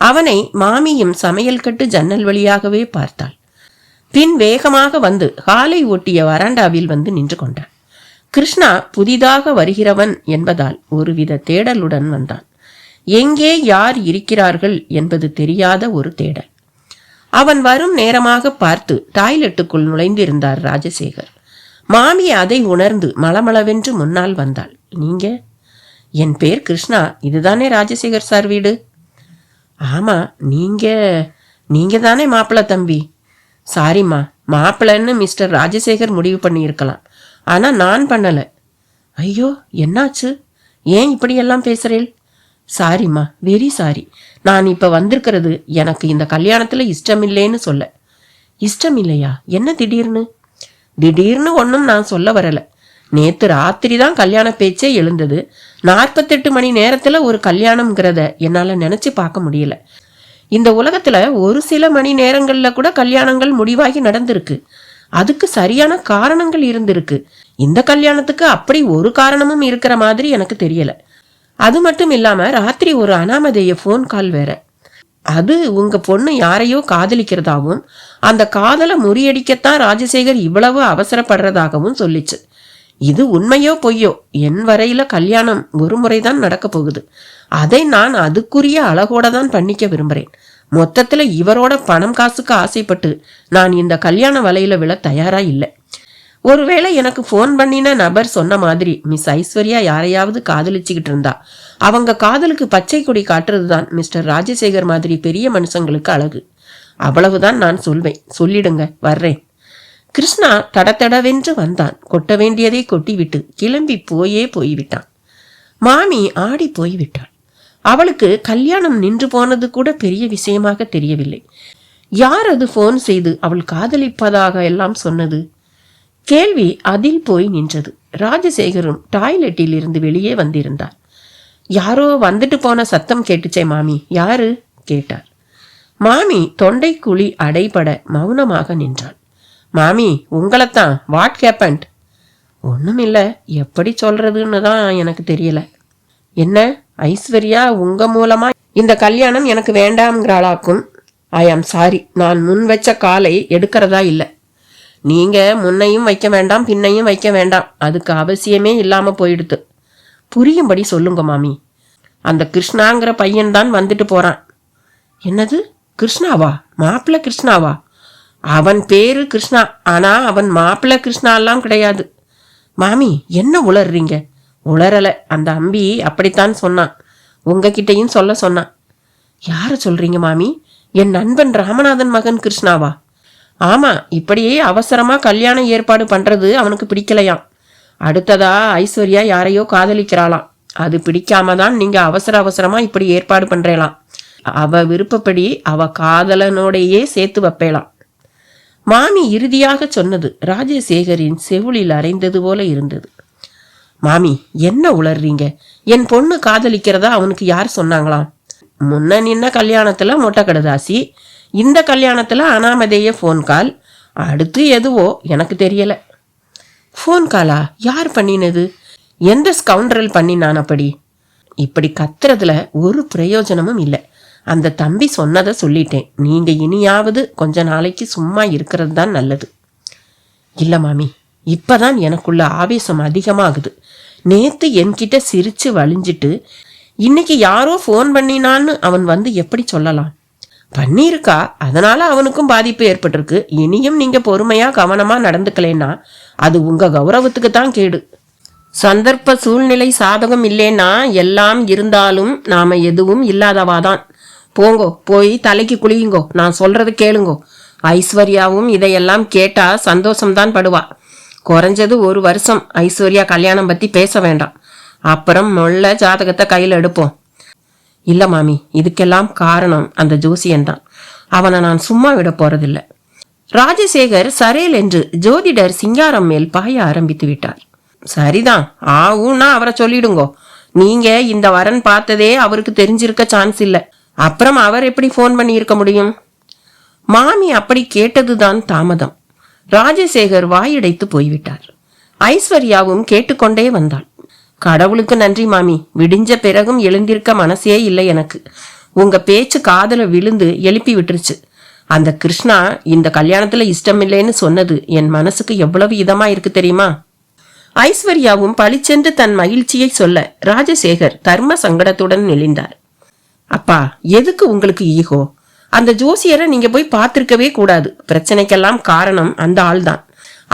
அவனை மாமியும் சமையல் கட்டு ஜன்னல் வழியாகவே பார்த்தாள். பின் வேகமாக வந்து காலை ஒட்டிய வராண்டாவில் வந்து நின்று கொண்டான். கிருஷ்ணா புதிதாக வருகிறவன் என்பதால் ஒருவித தேடலுடன் வந்தான். எங்கே யார் இருக்கிறார்கள் என்பது தெரியாத ஒரு தேடல். அவன் வரும் நேரமாக பார்த்து டாய்லெட்டுக்குள் நுழைந்திருந்தார் ராஜசேகர். மாமி அதை உணர்ந்து மளமளவென்று முன்னால் வந்தாள். நீங்க? என் பேர் கிருஷ்ணா. இதுதானே ராஜசேகர் சார் வீடு? ஆமா. நீங்க தானே மாப்பிள்ள தம்பி? சாரிம்மா, மாப்பிள்ளன்னு மிஸ்டர் ராஜசேகர் முடிவு பண்ணியிருக்கலாம். ஆனா நான் பண்ணல. ஐயோ, என்னாச்சு? ஏன் இப்படியெல்லாம் பேசுறேன்? சாரிம்மா, வெரி சாரி. நான் இப்ப வந்திருக்கிறது எனக்கு இந்த கல்யாணத்துல இஷ்டமில்லைன்னு சொல்ல. இஷ்டம் இல்லையா? என்ன திடீர்னு? திடீர்னு ஒன்றும் நான் சொல்ல வரல. நேத்து ராத்திரி தான் கல்யாண பேச்சே எழுந்தது. 48 மணி நேரத்துல ஒரு கல்யாணம்ங்கிறத என்னால நினைச்சு பார்க்க முடியல. இந்த உலகத்துல ஒரு சில மணி நேரங்கள்ல கூட கல்யாணங்கள் முடிவாகி நடந்திருக்கு. அதுக்கு சரியான காரணங்கள் இருந்திருக்கு. இந்த கல்யாணத்துக்கு அப்படி ஒரு காரணமும் இருக்கிற மாதிரி எனக்கு தெரியல. அது மட்டும் இல்லாம ராத்திரி ஒரு அனாமதேய போன் கால் வேற. அது உங்க பொண்ணு யாரையோ காதலிக்கிறதாகவும் அந்த காதலை முறியடிக்கத்தான் ராஜசேகர் இவ்வளவு அவசரப்படுறதாகவும் சொல்லிச்சு. இது உண்மையோ பொய்யோ, என் வரையில கல்யாணம் ஒரு முறைதான் நடக்க போகுது. அதை நான் அதுக்குரிய அழகோட தான் பண்ணிக்க விரும்புறேன். மொத்தத்துல இவரோட பணம் காசுக்கு ஆசைப்பட்டு நான் இந்த கல்யாண வலையில விழ தயாரா இல்லை. ஒருவேளை எனக்கு போன் பண்ணின நபர் சொன்ன மாதிரி மிஸ் ஐஸ்வர்யா யாரையாவது காதலிச்சுக்கிட்டு இருந்தா அவங்க காதலுக்கு பச்சை கொடி காட்டுறதுதான் மிஸ்டர் ராஜசேகர் மாதிரி பெரிய மனுஷங்களுக்கு அழகு. அவ்வளவுதான் நான் சொல்வேன். சொல்லிடுங்க, வர்றேன். கிருஷ்ணா தடதடவென்று வந்தான். கொட்ட வேண்டியதை கொட்டிவிட்டு கிளம்பி போய்விட்டான். மாமி ஆடி போய்விட்டாள். அவளுக்கு கல்யாணம் நின்று போனது கூட பெரிய விஷயமாக தெரியவில்லை. யார் அது போன் செய்து அவள் காதலிப்பதாக எல்லாம் சொன்னது? கேள்வி அதில் போய் நின்றது. ராஜசேகரும் டாய்லெட்டில் இருந்து வெளியே வந்திருந்தார். யாரோ வந்துட்டு போன சத்தம் கேட்டுச்சே மாமி, யாரு கேட்டார். மாமி தொண்டை குழி அடைபட மௌனமாக நின்றாள். மாமி, உங்களைத்தான். What happened? ஒன்றும் இல்லை. எப்படி சொல்றதுன்னு தான் எனக்கு தெரியல. என்ன, ஐஸ்வர்யா உங்க மூலமா இந்த கல்யாணம் எனக்கு வேண்டாம்ங்கிறாளாக்கும். ஐ ஆம் சாரி, நான் முன் வச்ச காலை எடுக்கிறதா இல்லை. நீங்க முன்னையும் வைக்க வேண்டாம், பின்னையும் வைக்க வேண்டாம். அதுக்கு அவசியமே இல்லாம போயிடுது. புரியும்படி சொல்லுங்க மாமி. அந்த கிருஷ்ணாங்கிற பையன்தான் வந்துட்டு போறான். என்னது, கிருஷ்ணாவா? மாப்பிள்ள கிருஷ்ணாவா? அவன் பேரு கிருஷ்ணா, ஆனா அவன் மாப்பிள்ள கிருஷ்ணா எல்லாம் கிடையாது. மாமி என்ன உளர்றீங்க? உளரல, அந்த அம்பி அப்படித்தான் சொன்னான். உங்ககிட்டையும் சொல்ல சொன்னான். யார சொல்றீங்க மாமி? என் நண்பன் ராமநாதன் மகன் கிருஷ்ணாவா? ஆமா, இப்படியே அவசரமா கல்யாணம் ஏற்பாடு பண்றது அவனுக்கு பிடிக்கலையாம். அடுத்ததா ஐஸ்வர்யா யாரையோ காதலிக்கிறாளாம். அது பிடிக்காம தான் நீங்க அவசரமா இப்படி ஏற்பாடு பண்றேலாம். அவ விருப்பப்படி அவ காதலனோடையே சேர்த்து வைப்பேலாம். மாமி இறுதியாக சொன்னது ராஜசேகரின் செவிலில் அரைந்தது போல இருந்தது. மாமி என்ன உளர்றீங்க? என் பொண்ணு காதலிக்கிறதா அவனுக்கு யார் சொன்னாங்களாம்? முன்ன நின்ன கல்யாணத்துல மொட்டை கடுதாசி, இந்த கல்யாணத்துல அனாமதேய ஃபோன் கால், அடுத்து எதுவோ எனக்கு தெரியல. ஃபோன் காலா? யார் பண்ணினது? எந்த ஸ்கவுண்டரல் பண்ணினான் அப்படி? இப்படி கத்துறதுல ஒரு பிரயோஜனமும் இல்லை. அந்த தம்பி சொன்னதை சொல்லிட்டேன். நீங்க இனியாவது கொஞ்ச நாளைக்கு சும்மா இருக்கிறது தான் நல்லது. இல்ல மாமி, இப்பதான் எனக்குள்ள ஆவேசம் அதிகமாகுது. நேத்து என்கிட்ட சிரிச்சு வழிஞ்சிட்டு இன்னைக்கு யாரோ ஃபோன் பண்ணினான்னு அவன் வந்து எப்படி சொல்லலாம்? பண்ணியிருக்கா, அதனால அவனுக்கும் பாதிப்பு ஏற்பட்டிருக்கு. இனியும் நீங்க பொறுமையா கவனமா நடந்துக்கலேன்னா அது உங்க கௌரவத்துக்கு தான் கேடு. சந்தர்ப்ப சூழ்நிலை சாதகம் இல்லைன்னா எல்லாம் இருந்தாலும் நாம எதுவும் இல்லாதவாதான். போங்கோ, போய் தலைக்கு குளியுங்கோ, நான் சொல்றது கேளுங்கோ. ஐஸ்வர்யாவும் இதையெல்லாம் கேட்டா சந்தோஷம்தான் படுவா. குறைஞ்சது 1 வருஷம் ஐஸ்வர்யா கல்யாணம் பத்தி பேச வேண்டாம். அப்புறம் மொள்ள ஜாதகத்தை கையில் எடுப்போம். இல்ல மாமி, இதுக்கெல்லாம் காரணம் அந்த ஜோசியன்தான். அவனை நான் சும்மா விட போறதில்லை. ராஜசேகர் சரேல் என்று ஜோதிடர் சிங்காரம் மேல் பாய ஆரம்பித்து விட்டார். சரிதான், ஆவுன்னா அவரை சொல்லிடுங்கோ. நீங்க இந்த வரன் பார்த்ததே அவருக்கு தெரிஞ்சிருக்க சான்ஸ் இல்லை. அப்புறம் அவர் எப்படி ஃபோன் பண்ணி இருக்க முடியும்? மாமி அப்படி கேட்டதுதான் தாமதம். ராஜசேகர் வாயடைத்து போய்விட்டார். ஐஸ்வர்யாவும் கேட்டுக்கொண்டே வந்தாள். கடவுளுக்கு நன்றி மாமி, விடிஞ்ச பிறகும் எழுந்திருக்க மனசே இல்லை எனக்கு. உங்க பேச்சு காதல விழுந்து எழுப்பி விட்டுருச்சு. அந்த கிருஷ்ணா இந்த கல்யாணத்துல இஷ்டமில்லைன்னு சொன்னது என் மனசுக்கு எவ்வளவு இதமா இருக்கு தெரியுமா? ஐஸ்வர்யாவும் பளிச்சென்று தன் மகிழ்ச்சியை சொல்ல ராஜசேகர் தர்ம சங்கடத்துடன் நெளிந்தார். அப்பா, எதுக்கு உங்களுக்கு ஈகோ? அந்த ஜோசியரை நீங்க போய் பார்த்திருக்கவே கூடாது. பிரச்சனைக்கெல்லாம் காரணம் அந்த ஆள்தான்.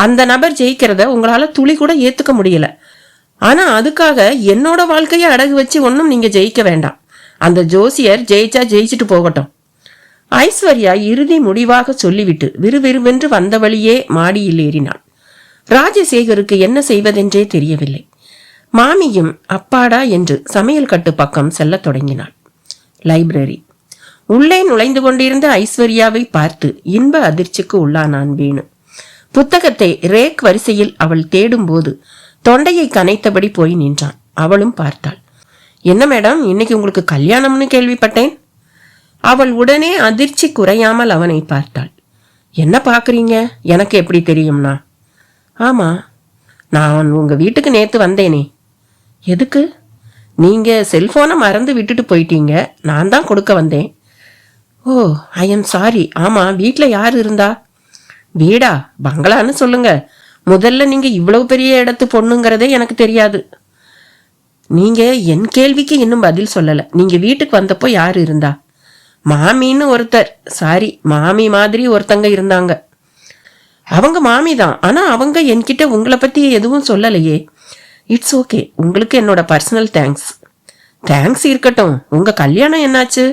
அந்த நபர் ஜெயிக்கிறத உங்களால துளி கூட ஏத்துக்க முடியல. ஆனா அதுக்காக என்னோட வாழ்க்கையை அடகு வச்சு ஒன்னும் நீங்க ஜெயிக்க வேண்டாம். அந்த ஜோசியர் ஜெயிச்சா ஜெயிச்சுட்டு போகட்டும். ஐஸ்வர்யா இறுதி முடிவாக சொல்லிவிட்டு விறுவிறுவென்று வந்த வழியே மாடியில் ஏறினாள். ராஜசேகருக்கு என்ன செய்வதென்றே தெரியவில்லை. மாமியும் அப்பாடா என்று சமையல் கட்டு பக்கம் செல்ல தொடங்கினாள். லைப்ரரி உள்ளே நுழைந்து கொண்டிருந்த ஐஸ்வர்யாவை பார்த்து இன்ப அதிர்ச்சிக்கு உள்ளானான் வேணு. புத்தகத்தை ரேக் வரிசையில் அவள் தேடும் போது தொண்டையை கனைத்தபடி போய் நின்றான். அவளும் பார்த்தாள். என்ன மேடம், இன்னைக்கு உங்களுக்கு கல்யாணம்னு கேள்விப்பட்டேன். அவள் உடனே அதிர்ச்சி குறையாமல் அவனை பார்த்தாள். என்ன பாக்குறீங்க? எனக்கு எப்படி தெரியும்னா? ஆமா, நான் உங்க வீட்டுக்கு நேத்து வந்தேனே. எதுக்கு? நீங்க செல்போனை மறந்து விட்டுட்டு போயிட்டீங்க, நான் தான் கொடுக்க வந்தேன். ஓ, ஐ எம் சாரி. ஆமா, வீட்டில் யார் இருந்தா? வீடா, பங்களான்னு சொல்லுங்க. முதல்ல நீங்க இவ்வளவு பெரிய இடத்து பொண்ணுங்கிறதே எனக்கு தெரியாது. நீங்க என் கேள்விக்கு இன்னும் பதில் சொல்லல. நீங்க வீட்டுக்கு வந்தப்போ யாரு இருந்தா? மாமின்னு ஒருத்தர், சாரி மாமி மாதிரி ஒருத்தங்க இருந்தாங்க. அவங்க மாமி தான், ஆனா அவங்க என்கிட்ட உங்களை பத்தி எதுவும் சொல்லலையே. இட்ஸ் ஓகே, உங்களுக்கு என்னோட பர்சனல் தேங்க்ஸ். தேங்க்ஸ் இருக்கட்டும், உங்க கல்யாணம் என்னாச்சு?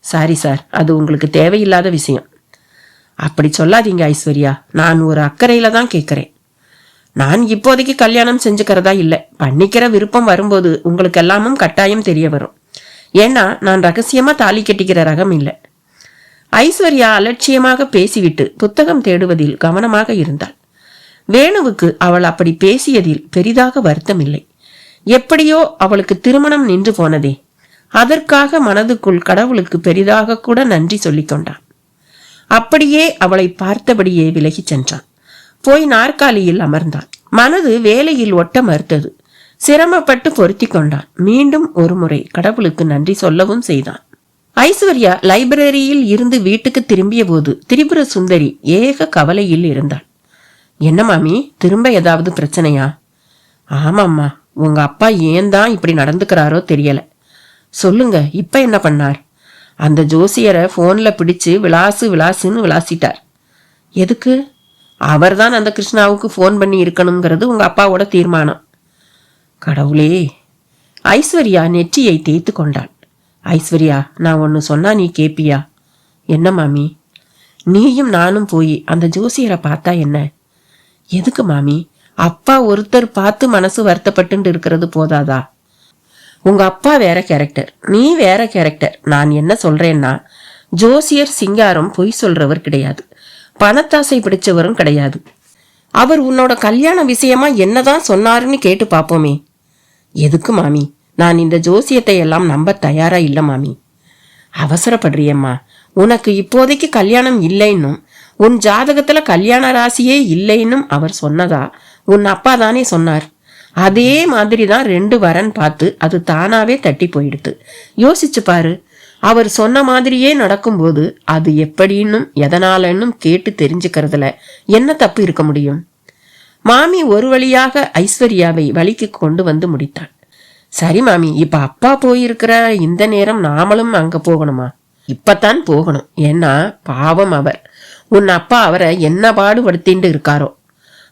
சாரி சார், அது உங்களுக்கு தேவையில்லாத விஷயம். அப்படி சொல்லாதீங்க ஐஸ்வர்யா, நான் ஒரு அக்கறையில தான் கேட்குறேன். நான் இப்போதைக்கு கல்யாணம் செஞ்சுக்கிறதா இல்லை. பண்ணிக்கிற விருப்பம் வரும்போது உங்களுக்கு எல்லாமும் கட்டாயம் தெரிய வரும். ஏன்னா நான் ரகசியமா தாலி கட்டிக்கிற ரகம் இல்லை. ஐஸ்வர்யா அலட்சியமாக பேசிவிட்டு புத்தகம் தேடுவதில் கவனமாக இருந்தாள். வேணுவுக்கு அவள் அப்படி பேசியதில் பெரிதாக வருத்தம் இல்லை. எப்படியோ அவளுக்கு திருமணம் நின்று போனதே. அதற்காக மனதுக்குள் கடவுளுக்கு பெரிதாக கூட நன்றி சொல்லிக் கொண்டான். அப்படியே அவளை பார்த்தபடியே விலகி சென்றான். போய் நாற்காலியில் அமர்ந்தான். மனது வேலையில் ஒட்ட மறுத்தது. சிரமப்பட்டு பொருத்தி கொண்டான். மீண்டும் ஒரு முறை கடவுளுக்கு நன்றி சொல்லவும் செய்தான். ஐஸ்வர்யா லைப்ரரியில் இருந்து வீட்டுக்கு திரும்பிய போது திரிபுர சுந்தரி ஏக கவலையில் இருந்தாள். என்ன மாமி, திரும்ப ஏதாவது பிரச்சனையா? ஆமாம்மா, உங்க அப்பா ஏன் தான் இப்படி நடந்துக்கிறாரோ தெரியல. சொல்லுங்க, இப்ப என்ன பண்ணார்? அந்த ஜோசியரை போன்ல பிடிச்சு விளாசுன்னு விளாசிட்டார். எதுக்கு? அவர்தான் அந்த கிருஷ்ணாவுக்கு போன் பண்ணி இருக்கணுங்கிறது உங்க அப்பாவோட தீர்மானம். கடவுளே! ஐஸ்வர்யா நெற்றியை தேய்த்து கொண்டாள். ஐஸ்வர்யா, நான் ஒன்னு சொன்னா நீ கேப்பியா? என்ன மாமி? நீயும் நானும் போய் அந்த ஜோசியரை பார்த்தா என்ன? எதுக்கு மாமி? அப்பா ஒருத்தர் பார்த்து மனசு வருத்தப்பட்டு இருக்கிறது போதாதா? உங்க அப்பா வேற கேரக்டர், நீ வேற கேரக்டர். நான் என்ன சொல்றேன்னா, ஜோசியர் சிங்காரம் பொய் சொல்றவர் கிடையாது, பணத்தாசை பிடிச்சவரும் கிடையாது. அவர் உன்னோட கல்யாண விஷயமா என்னதான் சொன்னாருன்னு கேட்டு பாப்போமே. எதுக்கு மாமி? நான் இந்த ஜோசியத்தை எல்லாம் நம்ப தயாரா இல்ல மாமி. அவசரப்படுறியம்மா. உனக்கு இப்போதைக்கு கல்யாணம் இல்லைன்னும் உன் ஜாதகத்துல கல்யாண ராசியே இல்லைன்னும் அவர் சொன்னதா உன் அப்பா தானே சொன்னார். அதே மாதிரிதான் 2 வரன் பார்த்து அது தானாவே தட்டி போயிடுது. யோசிச்சு பாரு. அவர் சொன்ன மாதிரியே நடக்கும்போது அது எப்படின்னும் எதனாலன்னும் கேட்டு தெரிஞ்சுக்கிறதுல என்ன தப்பு இருக்க முடியும்? மாமி ஒரு வழியாக ஐஸ்வர்யாவை வழிக்கு கொண்டு வந்து முடித்தாள். சரி மாமி, இப்ப அப்பா போயிருக்கிற இந்த நேரம் நாமளும் அங்க போகணுமா? இப்பத்தான் போகணும். ஏன்னா பாவம் அவர். உன் அப்பா அவரை என்ன பாடுபடுத்திட்டு இருக்காரோ.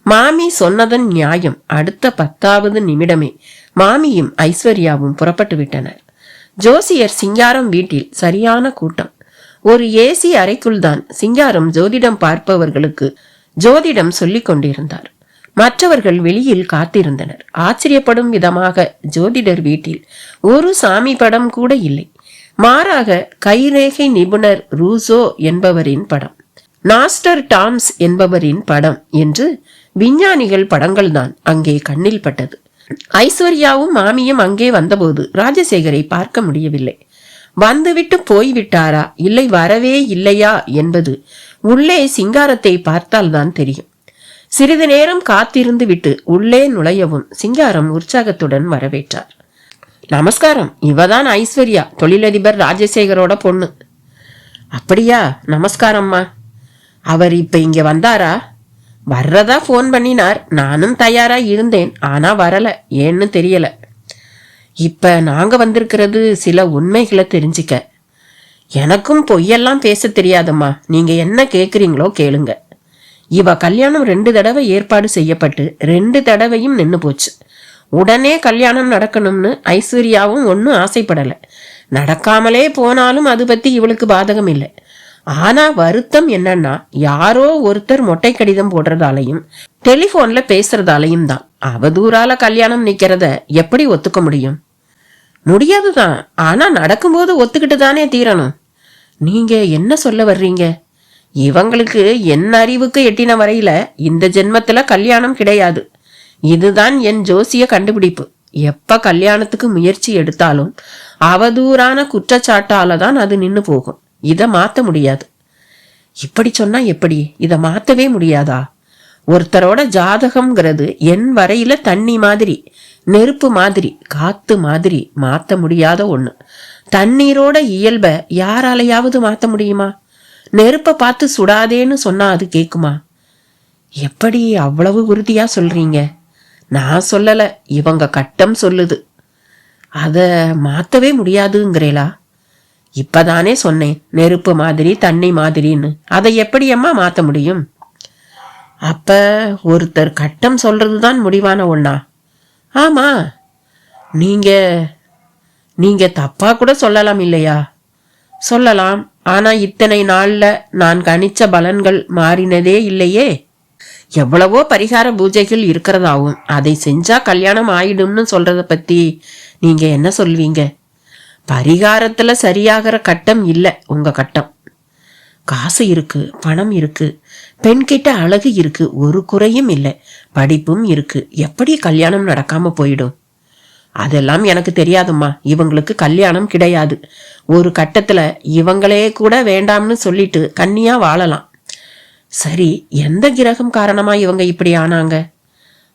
மாமி சொன்னதன் நியாயம். அடுத்த 10வது நிமிடமே மாமியும் ஐஸ்வர்யாவும் புறப்பட்டு விட்டனர். ஜோசியர் சிங்காரம் வீட்டில் சரியான கூட்டம். ஒரு ஏசி அறைக்குள் தான் சிங்காரம் ஜோதிடம் பார்ப்பவர்களுக்கு ஜோதிடம் சொல்லிக் கொண்டிருந்தார். மற்றவர்கள் வெளியில் காத்திருந்தனர். ஆச்சரியப்படும் விதமாக ஜோதிடர் வீட்டில் ஒரு சாமி படம் கூட இல்லை. மாறாக கைரேகை நிபுணர் ரூசோ என்பவரின் படம், நாஸ்டர் டாம்ஸ் என்பவரின் படம் என்று விஞ்ஞானிகள் படங்கள்தான் அங்கே கண்ணில் பட்டது. ஐஸ்வர்யாவும் மாமியும் அங்கே வந்தபோது ராஜசேகரை பார்க்க முடியவில்லை. வந்துவிட்டு போய்விட்டாரா இல்லை வரவே இல்லையா என்பது உள்ளே சிங்காரத்தை பார்த்தால்தான் தெரியும். சிறிது நேரம் காத்திருந்து விட்டு உள்ளே நுழையவும் சிங்காரம் உற்சாகத்துடன் வரவேற்றார். நமஸ்காரம், இவதான் ஐஸ்வர்யா, தொழிலதிபர் ராஜசேகரோட பொண்ணு. அப்படியா? நமஸ்காரம்மா. அவர் இப்ப இங்க வந்தாரா? வர்றதா போன் பண்ணினார். நானும் தயாரா இருந்தேன், ஆனா வரல. ஏன்னு தெரியல. இப்ப நாங்க வந்திருக்கிறது சில உண்மைகளை தெரிஞ்சுக்க. எனக்கும் பொய்யெல்லாம் பேச தெரியாதம்மா. நீங்க என்ன கேக்குறீங்களோ கேளுங்க. இவ கல்யாணம் 2 தடவை ஏற்பாடு செய்யப்பட்டு 2 தடவையும் நின்னு போச்சு. உடனே கல்யாணம் நடக்கணும்னு ஐஸ்வர்யாவும் ஒன்னும் ஆசைப்படல. நடக்காமலே போனாலும் அது பத்தி இவளுக்கு பாதகம் இல்லை. ஆனா வருத்தம் என்னன்னா, யாரோ ஒருத்தர் மொட்டை கடிதம் போடுறதாலையும் டெலிபோன்ல பேசுறதாலையும் தான் அவதூறால கல்யாணம் நிக்கிறத எப்படி ஒத்துக்க முடியும்? முடியாதுதான். ஆனா நடக்கும்போது ஒத்துக்கிட்டு தானே தீரணும். நீங்க என்ன சொல்ல வர்றீங்க? இவங்களுக்கு என் அறிவுக்கு எட்டின வரையில இந்த ஜென்மத்துல கல்யாணம் கிடையாது. இதுதான் என் ஜோசிய கண்டுபிடிப்பு. எப்ப கல்யாணத்துக்கு முயற்சி எடுத்தாலும் அவதூறான குற்றச்சாட்டால தான் அது நின்னு போகும். இத மாத்த முடியாது. இப்படி சொன்னா எப்படி? இத மாத்தவே முடியாதா? ஒருத்தரோட ஜாதகம்ங்கிறது என் வரையில தண்ணி மாதிரி, நெருப்பு மாதிரி, காத்து மாதிரி மாத்த முடியாத ஒண்ணு. தண்ணீரோட இயல்ப யாராலையாவது மாத்த முடியுமா? நெருப்ப பார்த்து சுடாதேன்னு சொன்னா அது கேக்குமா? எப்படி அவ்வளவு உறுதியா சொல்றீங்க? நான் சொல்லல, இவங்க கட்டம் சொல்லுது. அத மாத்தவே முடியாதுங்கிறேளா? இப்பதானே சொன்னேன், நெருப்பு மாதிரி தண்ணி மாதிரின்னு. அதை எப்படி அம்மா மாத்த முடியும்? அப்ப ஒருத்தர் கட்டம் சொல்றதுதான் முடிவான ஒண்ணா? ஆமா. நீங்க தப்பா கூட சொல்லலாம் இல்லையா? சொல்லலாம். ஆனா இத்தனை நாள்ல நான் கணிச்ச பலன்கள் மாறினதே இல்லையே. எவ்வளவோ பரிகார பூஜைகள் இருக்கிறதாவும் அதை செஞ்சா கல்யாணம் ஆயிடும்னு சொல்றத பத்தி நீங்க என்ன சொல்வீங்க? பரிகாரத்துல சரியாகிற கட்டம் இல்ல உங்க கட்டம். காசு இருக்கு, பணம் இருக்கு, பெண்கிட்ட அழகு இருக்கு, ஒரு குறையும் இல்லை, படிப்பும் இருக்கு. எப்படி கல்யாணம் நடக்காம போயிடும்? அதெல்லாம் எனக்கு தெரியாதும்மா. இவங்களுக்கு கல்யாணம் கிடையாது. ஒரு கட்டத்துல இவங்களே கூட வேண்டாம்னு சொல்லிட்டு கன்னியா வாழலாம். சரி, எந்த கிரகம் காரணமா இவங்க இப்படி ஆனாங்க?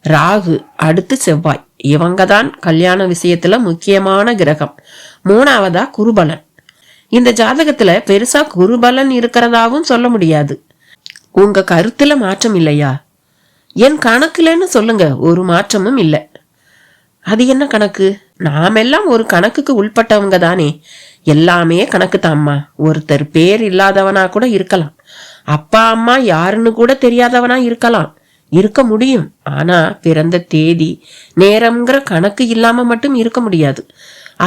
ராகு, அடுத்து செவ்வாய். இவங்க தான் கல்யாண விஷயத்துல முக்கியமான கிரகம். 3வதா குருபலன். இந்த ஜாதகத்துல பெருசா குருபலன் இருக்கிறதாவும் சொல்ல முடியாது. உங்க கருத்துல மாற்றம் இல்லையா? என் கணக்குலன்னு சொல்லுங்க, ஒரு மாற்றமும் இல்லை. அது என்ன கணக்கு? நாமெல்லாம் ஒரு கணக்குக்கு உள்பட்டவங்க தானே. எல்லாமே கணக்கு தாம்மா. ஒருத்தர் பேர் இல்லாதவனா கூட இருக்கலாம், அப்பா அம்மா யாருன்னு கூட தெரியாதவனா இருக்கலாம், இருக்க முடியும். ஆனா பிறந்த தேதி நேரம்ங்கிற கணக்கு இல்லாம மட்டும் இருக்க முடியாது.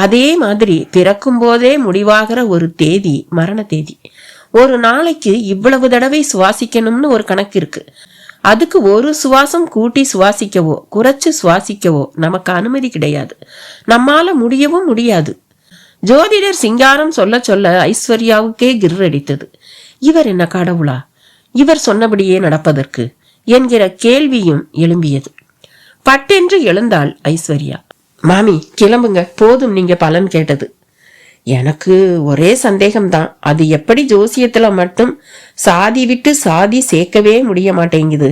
அதே மாதிரி பிறக்கும் போதே முடிவாகிற ஒரு தேதி மரண தேதி. ஒரு நாளைக்கு இவ்வளவு தடவை சுவாசிக்கணும்னு ஒரு கணக்கு இருக்கு. அதுக்கு ஒரு சுவாசம் கூட்டி சுவாசிக்கவோ குறைச்சு சுவாசிக்கவோ நமக்கு அனுமதி கிடையாது. நம்மால முடியவும் முடியாது. ஜோதிடர் சிங்காரம் சொல்ல சொல்ல ஐஸ்வர்யாவுக்கே கிர்ரடித்தது. இவர் என்ன கடவுளா, இவர் சொன்னபடியே நடப்பதற்கு என்கிற கேள்வியும் எழும்பியது. பட்டென்று எழுந்தாள் ஐஸ்வர்யா. மாமி கிளம்புங்க, போதும் நீங்க பலன் கேட்டது. எனக்கு ஒரே சந்தேகம்தான், அது எப்படி ஜோசியத்துல மட்டும் சாதி விட்டு சாதி சேர்க்கவே முடிய மாட்டேங்குது?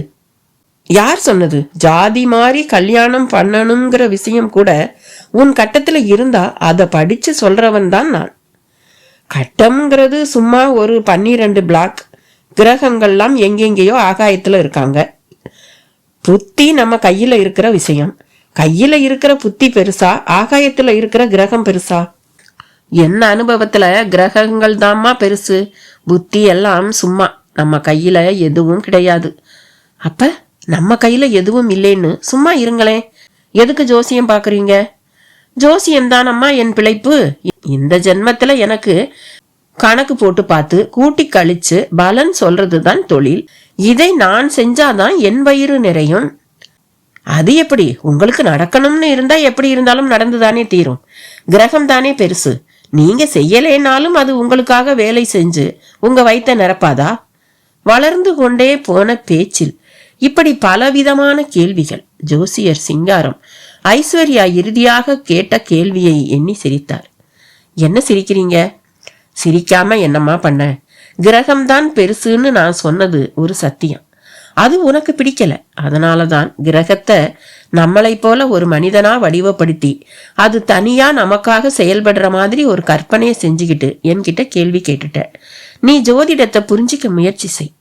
யார் சொன்னது? ஜாதி மாறி கல்யாணம் பண்ணணுங்கிற விஷயம் கூட உன் கட்டத்துல இருந்தா அதை படிச்சு சொல்றவன் தான் நான். கட்டம்ங்கிறது சும்மா ஒரு 12 பிளாக். கிரகங்கள்லாம் எங்கெங்கேயோ ஆகாயத்துல இருக்காங்க. புத்தி நம்ம கையில இருக்கிற விஷயம். கையில இருக்கிற புத்தி பெருசா, ஆகாயத்துல இருக்கிற கிரகம் பெருசா? என்ன அனுபவத்துல கிரகங்கள் தாம்மா பெருசு, புத்தி எல்லாம் சும்மா. நம்ம கையில எதுவும் கிடையாது. அப்ப நம்ம கையில எதுவும் இல்லைன்னு சும்மா இருங்களேன். எதுக்கு ஜோசியம் பாக்குறீங்க? ஜோசியம் தானம்மா என் பிழைப்பு. இந்த ஜென்மத்துல எனக்கு கணக்கு போட்டு பார்த்து கூட்டி கழிச்சு பலன் சொல்றதுதான் தொழில். இதை நான் செஞ்சாதான் என் வயிறு நிறையும். அது எப்படி? உங்களுக்கு நடக்கணும்னு இருந்தா எப்படி இருந்தாலும் நடந்துதானே தீரும். கிரகம் தானே பெருசு. நீங்க செய்யலேனாலும் அது உங்களுக்காக வேலை செஞ்சு உங்க வயித்தை நிரப்பாதா? வளர்ந்து கொண்டே போன பேச்சில் இப்படி பலவிதமான கேள்விகள். ஜோசியர் சிங்காரம் ஐஸ்வர்யா இறுதியாக கேட்ட கேள்வியை எண்ணி சிரித்தார். என்ன சிரிக்கிறீங்க? சிரிக்காம என்னம்மா பண்ண? கிரகம்தான் பெருசுன்னு நான் சொன்னது ஒரு சத்தியம். அது உனக்கு பிடிக்கல. அதனாலதான் கிரகத்தை நம்மளை போல ஒரு மனிதனா வடிவப்படுத்தி அது தனியா நமக்காக செயல்படுற மாதிரி ஒரு கற்பனையை செஞ்சுக்கிட்டு என்கிட்ட கேள்வி கேட்டுட்ட. நீ ஜோதிடத்தை புரிஞ்சிக்க முயற்சி செய்.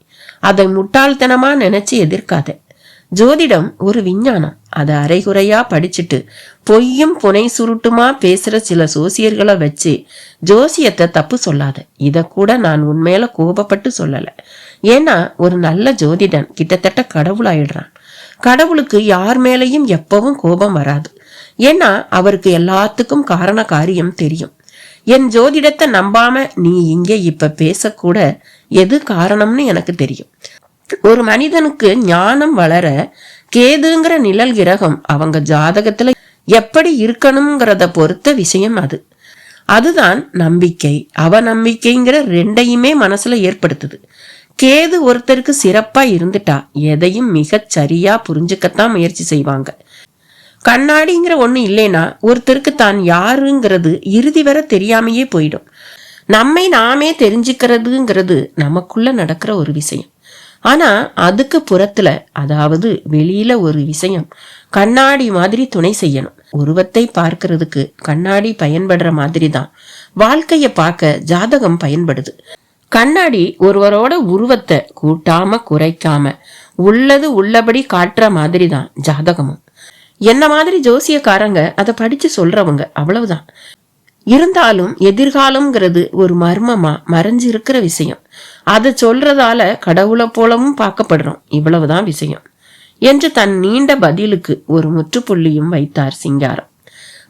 அதை முட்டாள்தனமா நினைச்சு எதிர்க்காத. ஜோதிடம் ஒரு விஞ்ஞானம். அதை அரைகுறையா படிச்சுட்டு பொய்யும் புனை சுருட்டுமா பேசுற சில சோசியர்களை வச்சு ஜோசியத்தை தப்பு சொல்லாத. இத கூட நான் உண்மையில கோபப்பட்டு சொல்லல. ஏன்னா ஒரு நல்ல ஜோதிடன் கிட்டத்தட்ட கடவுளாயிடுறான். கடவுளுக்கு யார் மேலையும் எப்பவும் கோபம் வராது. ஏன்னா அவருக்கு எல்லாத்துக்கும் காரண காரியம் தெரியும். என் ஜோதிடத்தை நம்பாம நீ இங்கே இப்ப பேசக்கூட எது காரணம்னு எனக்கு தெரியும். ஒரு மனிதனுக்கு ஞானம் வளர கேதுங்கிற நிழல் கிரகம் அவங்க ஜாதகத்துல எப்படி இருக்கணுங்கிறத பொறுத்த விஷயம் அது. அதுதான் நம்பிக்கை அவநம்பிக்கைங்கிற ரெண்டையுமே மனசுல ஏற்படுத்துது. கேது ஒருத்தருக்கு சிறப்பா இருந்துட்டா எதையும் மிகச் சரியா புரிஞ்சுக்கத்தான் முயற்சி செய்வாங்க. கண்ணாடிங்கிற ஒண்ணு இல்லைன்னா ஒருத்தருக்கு தான் யாருங்கிறது இறுதி வரை தெரியாமையே போயிடும். நம்மை நாமே தெரிஞ்சுக்கிறதுங்கிறது நமக்குள்ள நடக்கிற ஒரு விஷயம். ஆனா அதுக்கு புறத்துல, அதாவது வெளியில ஒரு விஷயம் கண்ணாடி மாதிரி துணை செய்யணும். உருவத்தை பார்க்கறதுக்கு கண்ணாடி பயன்படுற மாதிரி தான் வாழ்க்கைய பார்க்க ஜாதகம் பயன்படுது. கண்ணாடி ஒருவரோட உருவத்தை கூட்டாம குறைக்காம உள்ளது உள்ளபடி காட்டுற மாதிரி தான் ஜாதகமும். என்ன மாதிரி ஜோசியக்காரங்க அதை படிச்சு சொல்றவங்க, அவ்வளவுதான். இருந்தாலும் எதிர்காலம்ங்கிறது ஒரு மர்மமா மறைஞ்சு இருக்கிற விஷயம். அதை சொல்றதால கடவுளை போலவும் பார்க்கப்படுறோம். இவ்வளவுதான் விஷயம் என்று தன் நீண்ட பதிலுக்கு ஒரு முற்றுப்புள்ளியும் வைத்தார் சிங்காரம்.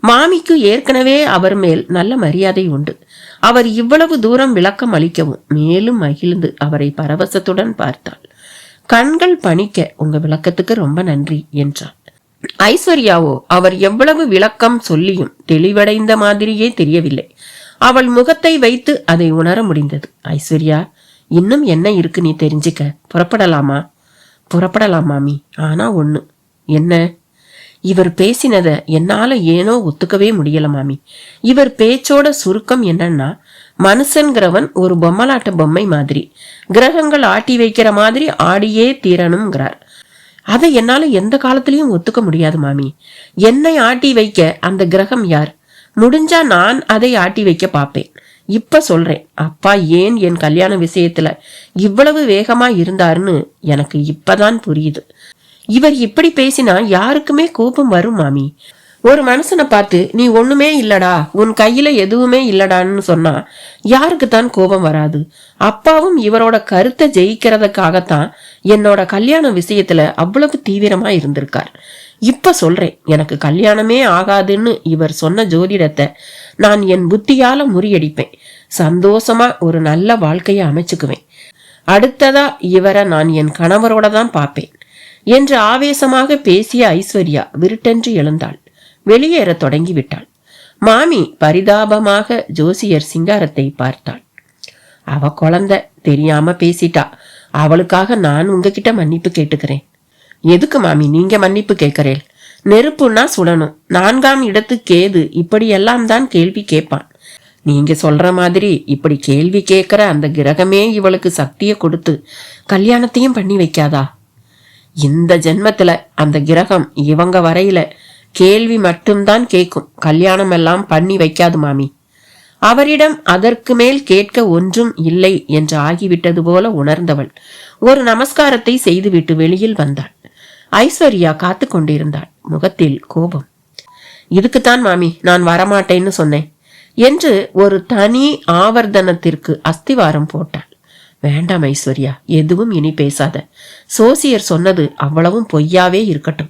மாமிக்கு ஏற்கனவே அவர் மேல் நல்ல மரியாதை உண்டு. அவர் இவ்வளவு தூரம் விளக்கம் அளிக்கவும் மேலும் மகிழ்ந்து அவரை பரவசத்துடன் பார்த்தாள். கண்கள் பணிக்க, உங்க விளக்கத்துக்கு ரொம்ப நன்றி என்றார். ஐஸ்வர்யாவோ அவர் எவ்வளவு விளக்கம் சொல்லியும் தெளிவடைந்த மாதிரியே தெரியவில்லை. அவள் முகத்தை வைத்து அதை உணர முடிந்தது. ஐஸ்வர்யா, இன்னும் என்ன இருக்கு நீ தெரிஞ்சுக்க? புறப்படலாமா? புறப்படலாம் மாமி. ஆனா ஒண்ணு. என்ன? இவர் பேசினத என்னால ஏனோ ஒத்துக்கவே முடியல மாமி. இவர் பேச்சோட சுருக்கம் என்னன்னா, மனுஷன்கிறவன் ஒரு பொம்மலாட்ட பொம்மை மாதிரி கிரகங்கள் ஆட்டி வைக்கிற மாதிரி ஆடியே தீரணுங்கிறார். அதை என்னால எந்த காலத்திலயும் ஒத்துக்க முடியாது மாமி. என்னை ஆட்டி வைக்க அந்த கிரகம் யார்? முடிஞ்சா நான் அதை ஆட்டி வைக்க பாப்பேன். இப்ப சொல்றேன், அப்பா ஏன் என் கல்யாண விஷயத்துல இவ்வளவு வேகமா இருந்தாருன்னு எனக்கு இப்பதான் புரியுது. இவர் இப்படி பேசினா யாருக்குமே கோபம் வரும் மாமி. ஒரு மனுஷனை பார்த்து நீ ஒண்ணுமே இல்லடா, உன் கையில எதுவுமே இல்லடான்னு சொன்னா யாருக்குத்தான் கோபம் வராது? அப்பாவும் இவரோட கருத்தை ஜெயிக்கிறதுக்காகத்தான் என்னோட கல்யாண விஷயத்துல அவ்வளவு தீவிரமா இருந்திருக்கார். இப்ப சொல்றேன், எனக்கு கல்யாணமே ஆகாதுன்னு இவர் சொன்ன ஜோதிடத்தை நான் என் புத்தியால முறியடிப்பேன். சந்தோஷமா ஒரு நல்ல வாழ்க்கையை அமைச்சுக்குவேன். அடுத்ததா இவரை நான் என் கணவரோட தான் பார்ப்பேன் என்று ஆவேசமாக பேசிய ஐஸ்வர்யா விருட்டென்று எழுந்தாள். வெளியேற தொடங்கி விட்டாள். மாமி பரிதாபமாக ஜோசியர் சிங்காரத்தை பார்த்தாள். அவ குழந்தை, தெரியாம பேசிட்டா. அவளுக்காக நான் உங்ககிட்ட மன்னிப்பு கேட்டுக்கிறேன். எதுக்கு மாமி நீங்க மன்னிப்பு கேட்கிறேன்? நெருப்புன்னா சுடணும். 4ஆம் இடத்து கேது இப்படியெல்லாம் தான் கேள்வி கேட்பான். நீங்க சொல்ற மாதிரி இப்படி கேள்வி கேட்கிற அந்த கிரகமே இவளுக்கு சக்தியை கொடுத்து கல்யாணத்தையும் பண்ணி வைக்காதா? இந்த ஜென்மத்துல அந்த கிரகம் இவங்க வரையில கேள்வி மட்டும்தான் கேட்கும், கல்யாணம் எல்லாம் பண்ணி வைக்காது மாமி. அவரிடம் அதற்கு மேல் கேட்க ஒன்றும் இல்லை என்று ஆகிவிட்டது போல உணர்ந்தவள் ஒரு நமஸ்காரத்தை செய்துவிட்டு வெளியில் வந்தாள். ஐஸ்வர்யா காத்து கொண்டிருந்தாள், முகத்தில் கோபம். இதுக்குத்தான் மாமி நான் வரமாட்டேன்னு சொன்னேன் என்று ஒரு தனி ஆவர்த்தனத்திற்கு அஸ்திவாரம் போட்டாள். வேண்டாம் ஐஸ்வர்யா, எதுவும் இனி பேசாத. சோசியர் சொன்னது அவ்வளவும் பொய்யாவே இருக்கட்டும்.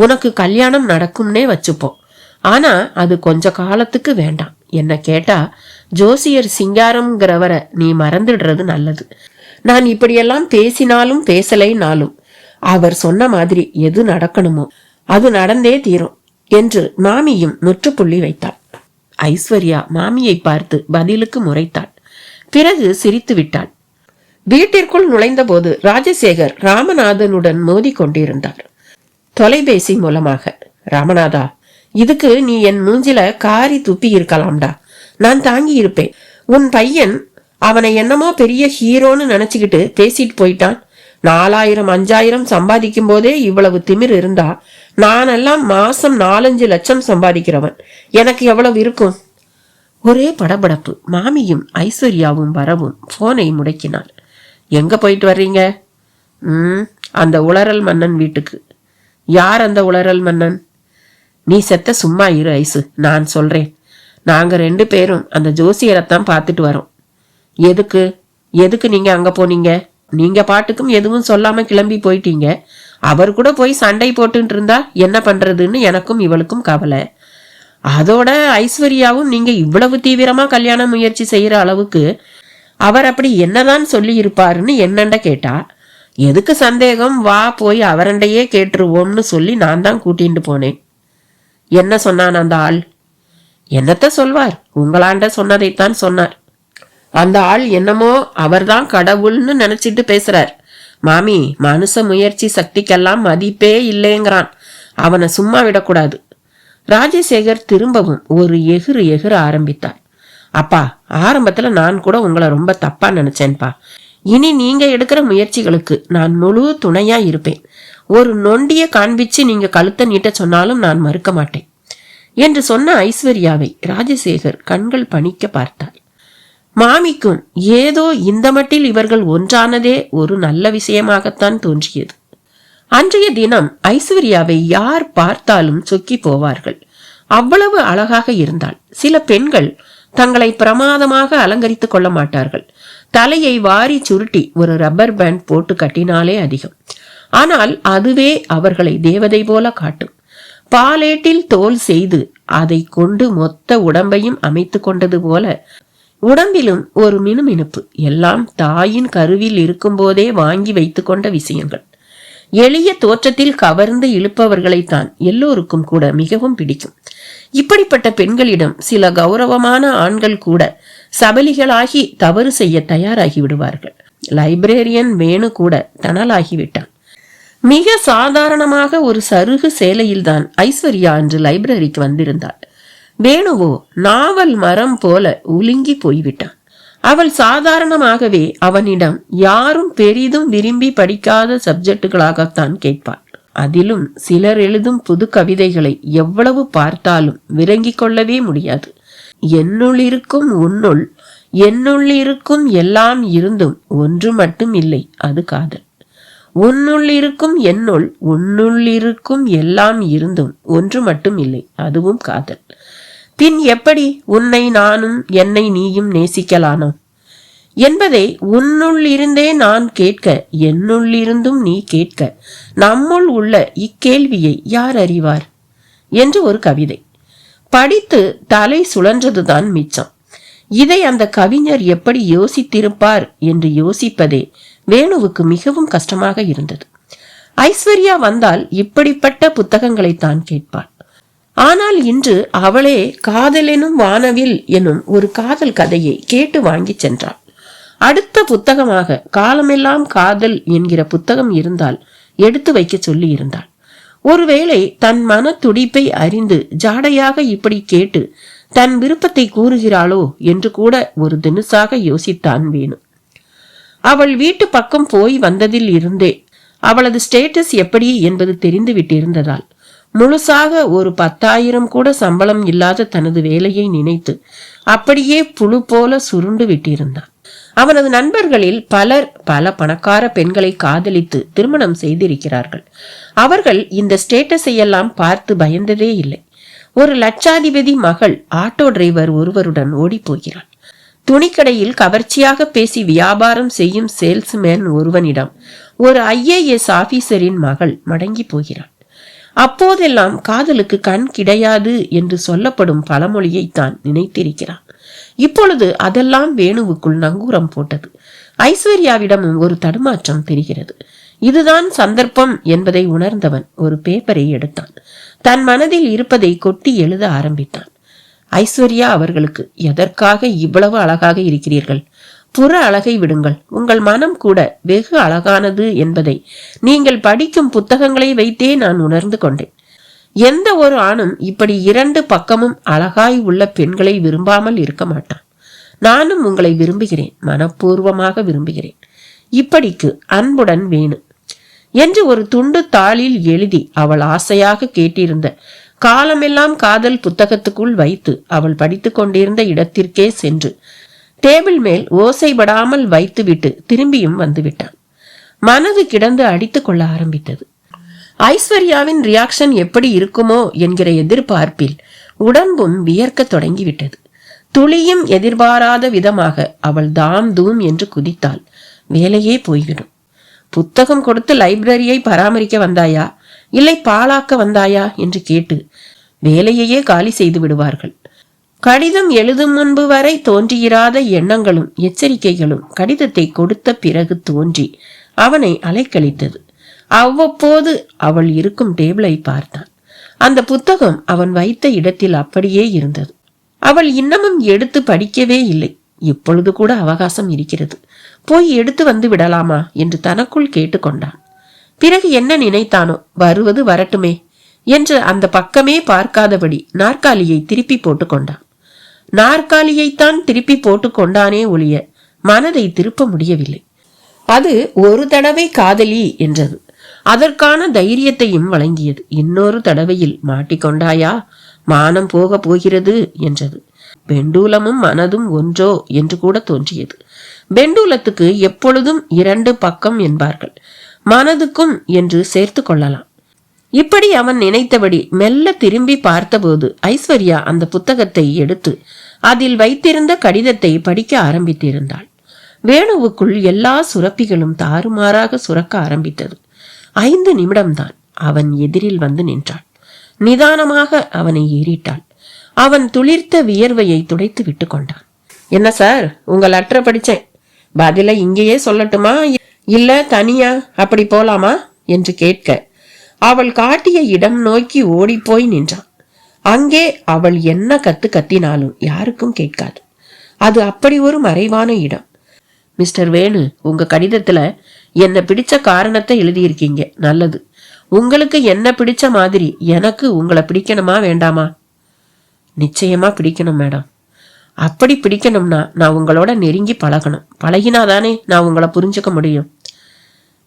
உனக்கு கல்யாணம் நடக்கும்னே வச்சுப்போம். ஆனா அது கொஞ்ச காலத்துக்கு வேண்டாம். என்ன கேட்டா ஜோசியர் சிங்காரம்ங்கிறவரை நீ மறந்துடுறது நல்லது. நான் இப்படியெல்லாம் பேசினாலும் பேசலைனாலும் அவர் சொன்ன மாதிரி எது நடக்கணுமோ அது நடந்தே தீரும் என்று மாமியும் முற்றுப்புள்ளி வைத்தாள். ஐஸ்வர்யா மாமியை பார்த்து பதிலுக்கு முறைத்தாள். பிறகு சிரித்து விட்டாள். வீட்டிற்குள் நுழைந்த போது ராஜசேகர் ராமநாதனுடன் மோதி கொண்டிருந்தார். தொலைபேசி மூலமாக, ராமநாதா, இதுக்கு நீ என் மூஞ்சில காரி துப்பி இருக்கலாம்டா, நான் தாங்கி இருப்பேன். உன் பையன் அவனை என்னமோ பெரிய ஹீரோன்னு நினைச்சுக்கிட்டு பேசிட்டு போயிட்டான். 4000 5000 சம்பாதிக்கும் போதே இவ்வளவு திமிர் இருந்தா நானெல்லாம் மாசம் 4-5 லட்சம் சம்பாதிக்கிறவன். எனக்கு எவ்வளவு இருக்கும்? ஒரே படபடப்பு. மாமியும் ஐஸ்வர்யாவும் வரவும் போனை முடக்கினாள். எங்க போயிட்டு வர்றீங்க? அந்த உளறல் மன்னன் வீட்டுக்கு. யார் அந்த உளறல் மன்னன்? நீ செத்த சும்மா இரு ஐசு, நான் சொல்றேன். நாங்க 2 பேரும் அந்த ஜோசியரைத்தான் பார்த்துட்டு வரோம். எதுக்கு எதுக்கு நீங்க அங்க போனீங்க? நீங்க பாட்டுக்கும் எதுவும் சொல்லாம கிளம்பி போயிட்டீங்க. அவர் கூட போய் சண்டை போட்டுட்டு இருந்தா என்ன பண்றதுன்னு எனக்கும் இவளுக்கும் கவலை. அதோட ஐஸ்வர்யாவும் நீங்க இவ்வளவு தீவிரமா கல்யாண முயற்சி செய்யற அளவுக்கு அவர் அப்படி என்னதான் சொல்லி இருப்பாருன்னு என்னண்ட கேட்டா, எதுக்கு சந்தேகம், வா போய் அவரண்டையே கேட்டுருவோம்னு சொல்லி நான் தான் கூட்டிட்டு போனேன். என்ன சொன்னான் அந்த ஆள்? என்னத்த சொல்வார், உங்களாண்ட சொன்னதைத்தான் சொன்னார். அந்த ஆள் என்னமோ அவர்தான் கடவுள்னு நினைச்சிட்டு பேசுறார். மாமி, மனுஷ முயற்சி சக்திக்கெல்லாம் மதிப்பே இல்லைங்கிறான். அவனை சும்மா விடக்கூடாது. ராஜசேகர் திரும்பவும் ஒரு எகிற ஆரம்பித்தார். அப்பா, ஆரம்பத்துல நான் கூட உங்களை ரொம்ப தப்பா நினைச்சேன்பா. இனி நீங்க எடுக்கிற முயற்சிகளுக்கு நான் முழு துணையா இருப்பேன். ஒரு நொண்டிய காண்பிச்சு நீங்க கழுத்தை நீட்ட சொன்னாலும் நான் மறுக்க மாட்டேன் என்று சொன்ன ஐஸ்வர்யாவை ராஜசேகர் கண்கள் பணிக்க பார்த்தார். மாமிக்கும் ஏதோ இந்த மட்டில் இவர்கள் ஒன்றானதே ஒரு நல்ல விஷயமாகத்தான் தோன்றியது. அன்றைய தினம் ஐஸ்வர்யாவை யார் பார்த்தாலும் சொக்கி போவார்கள். அவ்வளவு அழகாக இருந்தாள். சில பெண்கள் தங்களை பிரமாதமாக அலங்கரித்துக் கொள்ள மாட்டார்கள். தலையை வாரி சுருட்டி ஒரு ரப்பர் பேண்ட் போட்டு கட்டினாலே அதிகம். ஆனால் அதுவே அவர்களை தேவதை போல காட்டும். பாலேட்டில் தோல் செய்து அதை கொண்டு மொத்த உடம்பையும் அமைத்து கொண்டது போல உடம்பிலும் ஒரு மினுமினுப்பு. எல்லாம் தாயின் கருவில் இருக்கும் போதே வாங்கி வைத்து கொண்ட விஷயங்கள். எளிய தோற்றத்தில் கவர்ந்து இழுப்பவர்களைத்தான் எல்லோருக்கும் கூட மிகவும் பிடிக்கும். இப்படிப்பட்ட பெண்களிடம் சில கௌரவமான ஆண்கள் கூட சபலிகளாகி தவறு செய்ய தயாராகி விடுவார்கள். லைப்ரேரியன் வேணு கூட தணலாகிவிட்டான். மிக சாதாரணமாக ஒரு சருகு சேலையில்தான் ஐஸ்வர்யா அன்று லைப்ரரிக்கு வந்திருந்தாள். வேணுவோ நாவல் மரம் போல உலுங்கி போய்விட்டான். அவள் சாதாரணமாகவே அவனிடம் யாரும் பெரிதும் விரும்பி படிக்காத சப்ஜெக்டுகளாகத்தான் கேட்பாள். அதிலும் சிலர் எழுதும் புது கவிதைகளை எவ்வளவு பார்த்தாலும் விளங்கிக் கொள்ளவே முடியாது. என்னுள்ளிருக்கும் உன்னுள், என்னுள்ளிருக்கும் எல்லாம் இருந்தும் ஒன்று மட்டும் இல்லை, அது காதல். உன்னுள் இருக்கும் என்னுள் உன்னுள் இருக்கும் எல்லாம் இருந்தும் ஒன்று மட்டும் இல்லை, அதுவும் காதல். பின் எப்படி உன்னை நானும் என்னை நீயும் நேசிக்கலானோம் என்பதை உன்னுள் இருந்தே நான் கேட்க, என்னுள் இருந்தும் நீ கேட்க, நம்முள் உள்ள இக்கேள்வியை யார் அறிவார் என்று ஒரு கவிதை. படித்து தலை சுழன்றதுதான் மிச்சம். இதை அந்த கவிஞர் எப்படி யோசித்திருப்பார் என்று யோசிப்பதே வேணுவுக்கு மிகவும் கஷ்டமாக இருந்தது. ஐஸ்வர்யா வந்தால் இப்படிப்பட்ட புத்தகங்களை தான் கேட்பாள். ஆனால் இன்று அவளே காதலெனும் வானவில் எனும் ஒரு காதல் கதையை கேட்டு வாங்கி சென்றாள். அடுத்த புத்தகமாக காலமெல்லாம் காதல் என்கிற புத்தகம் இருந்தால் எடுத்து வைக்க சொல்லி இருந்தாள். ஒருவேளை தன் மன துடிப்பை அறிந்து ஜாடையாக இப்படி கேட்டு தன் விருப்பத்தை கூறுகிறாளோ என்று கூட ஒரு தினுசாக யோசித்தான் வேணு. அவள் வீட்டு பக்கம் போய் வந்ததில் இருந்தே அவளது ஸ்டேட்டஸ் எப்படி என்பது தெரிந்து விட்டிருந்ததால் முழுசாக ஒரு 10,000 கூட சம்பளம் இல்லாத தனது வேலையை நினைத்து அப்படியே புழு போல சுருண்டு விட்டிருந்தான். அவனது நண்பர்களில் பலர் பல பணக்கார பெண்களை காதலித்து திருமணம் செய்திருக்கிறார்கள். அவர்கள் இந்த ஸ்டேட்டஸை எல்லாம் பார்த்து பயந்ததே இல்லை. ஒரு லட்சாதிபதி மகள் ஆட்டோ டிரைவர் ஒருவருடன் ஓடி போகிறாள். துணிக்கடையில் கவர்ச்சியாக பேசி வியாபாரம் செய்யும் சேல்ஸ்மேன் ஒருவனிடம் ஒரு IAS ஆபீசரின் மகள் மடங்கி போகிறாள். அப்போதெல்லாம் காதலுக்கு கண் கிடையாது என்று சொல்லப்படும் பழமொழியைத்தான் நினைத்திருக்கிறான். இப்பொழுது அதெல்லாம் வேணுவுக்குள் நங்கூரம் போட்டது. ஐஸ்வர்யாவிடமும் ஒரு தடுமாற்றம் தெரிகிறது. இதுதான் சந்தர்ப்பம் என்பதை உணர்ந்தவன் ஒரு பேப்பரை எடுத்தான். தன் மனதில் இருப்பதை கொட்டி எழுத ஆரம்பித்தான். ஐஸ்வர்யா அவர்களுக்கு, எதற்காக இவ்வளவு அழகாக இருக்கிறீர்கள்? புற அழகை விடுங்கள், உங்கள் மனம் கூட வெகு அழகானது என்பதை நீங்கள் படிக்கும் புத்தகங்களை வைத்தே நான் உணர்ந்து கொண்டேன். எந்த ஒரு ஆணும் இப்படி 2 பக்கமும் அழகாய் உள்ள பெண்களை விரும்பாமல் இருக்க மாட்டான். நானும் உங்களை விரும்புகிறேன், மனப்பூர்வமாக விரும்புகிறேன். இப்படிக்கு அன்புடன் வேணு என்று ஒரு துண்டு தாளில் எழுதி அவள் ஆசையாக கேட்டிருந்த காலமெல்லாம் காதல் புத்தகத்துக்குள் வைத்து அவள் படித்து கொண்டிருந்த இடத்திற்கே சென்று டேபிள் மேல் ஓசைப்படாமல் வைத்துவிட்டு திரும்பியும் வந்துவிட்டான். மனது கிடந்து அடித்துக் கொள்ள ஆரம்பித்தது. ஐஸ்வர்யாவின் ரியாக்ஷன் எப்படி இருக்குமோ என்கிற எதிர்பார்ப்பில் உடம்பும் வியர்க்க தொடங்கிவிட்டது. துளியும் எதிர்பாராத விதமாக அவள் தாம் தூம் என்று குதித்தாள். வேலையே போய்விடும். புத்தகம் கொடுத்து லைப்ரரியை பராமரிக்க வந்தாயா இல்லை பாழாக்க வந்தாயா என்று கேட்டு வேலையையே காலி செய்து விடுவார்கள். கடிதம் எழுதும் முன்பு வரை தோன்றியிராத எண்ணங்களும் எச்சரிக்கைகளும் கடிதத்தை கொடுத்த பிறகு தோன்றி அவனை அலைக்கழித்தது. அவ்வப்போது அவள் இருக்கும் டேபிளை பார்த்தான். அந்த புத்தகம் அவன் வைத்த இடத்தில் அப்படியே இருந்தது. அவள் இன்னமும் எடுத்து படிக்கவே இல்லை. இப்பொழுது கூட அவகாசம் இருக்கிறது, போய் எடுத்து வந்து விடலாமா என்று தனக்குள் கேட்டுக்கொண்டான். பிறகு என்ன நினைத்தானோ, வருவது வரட்டுமே என்று அந்த பக்கமே பார்க்காதபடி நாற்காலியை திருப்பி போட்டுக்கொண்டான். நாற்காலியைத்தான் திருப்பி போட்டுக்கொண்டானே ஒழிய மனதை திருப்ப முடியவில்லை. அது ஒரு தடவை காதலி என்றது. அதற்கான தைரியத்தையும் வழங்கியது. இன்னொரு தடவையில் மாட்டிக்கொண்டாயா, மானம் போக போகிறது என்றது. பெண்டூலமும் மனதும் ஒன்றோ என்று கூட தோன்றியது. பெண்டூலத்துக்கு எப்பொழுதும் 2 பக்கம் என்பார்கள், மனதுக்கும் என்று சேர்த்து கொள்ளலாம். இப்படி அவன் நினைத்தபடி மெல்ல திரும்பி பார்த்தபோது ஐஸ்வர்யா அந்த புத்தகத்தை எடுத்து அதில் வைத்திருந்த கடிதத்தை படிக்க ஆரம்பித்திருந்தாள். வேணுவுக்குள் எல்லா சுரப்பிகளும் தாறுமாறாக சுரக்க ஆரம்பித்தது. 5 நிமிடம்தான். அவன் எதிரில் வந்து நின்றாள். நிதானமாக அவனை ஏறிட்டாள். அவன் துளிர்த்த வியர்வையை துடைத்து விட்டு கொண்டான். என்ன சார், உங்க லெட்டரை படிச்சேன், பதில இங்கேயே சொல்லட்டுமா இல்ல தனியா அப்படி போலாமா என்று கேட்க அவள் காட்டிய இடம் நோக்கி ஓடிப்போய் நின்றான். அங்கே அவள் என்ன கத்தினாலும் யாருக்கும் கேட்காது. அது அப்படி ஒரு மறைவான இடம். மிஸ்டர் வேணு, உங்க கடிதத்துல என்ன பிடிச்ச காரணத்தை எழுதியிருக்கீங்க, நல்லது. உங்களுக்கு என்ன பிடிச்ச மாதிரி எனக்கு உங்களை பிடிக்கணுமா வேண்டாமா? நிச்சயமா பிடிக்கணும் மேடம். அப்படி பிடிக்கணும்னா நான் உங்களோட நெருங்கி பழகணும். பழகினாதானே நான் உங்களை புரிஞ்சுக்க முடியும்.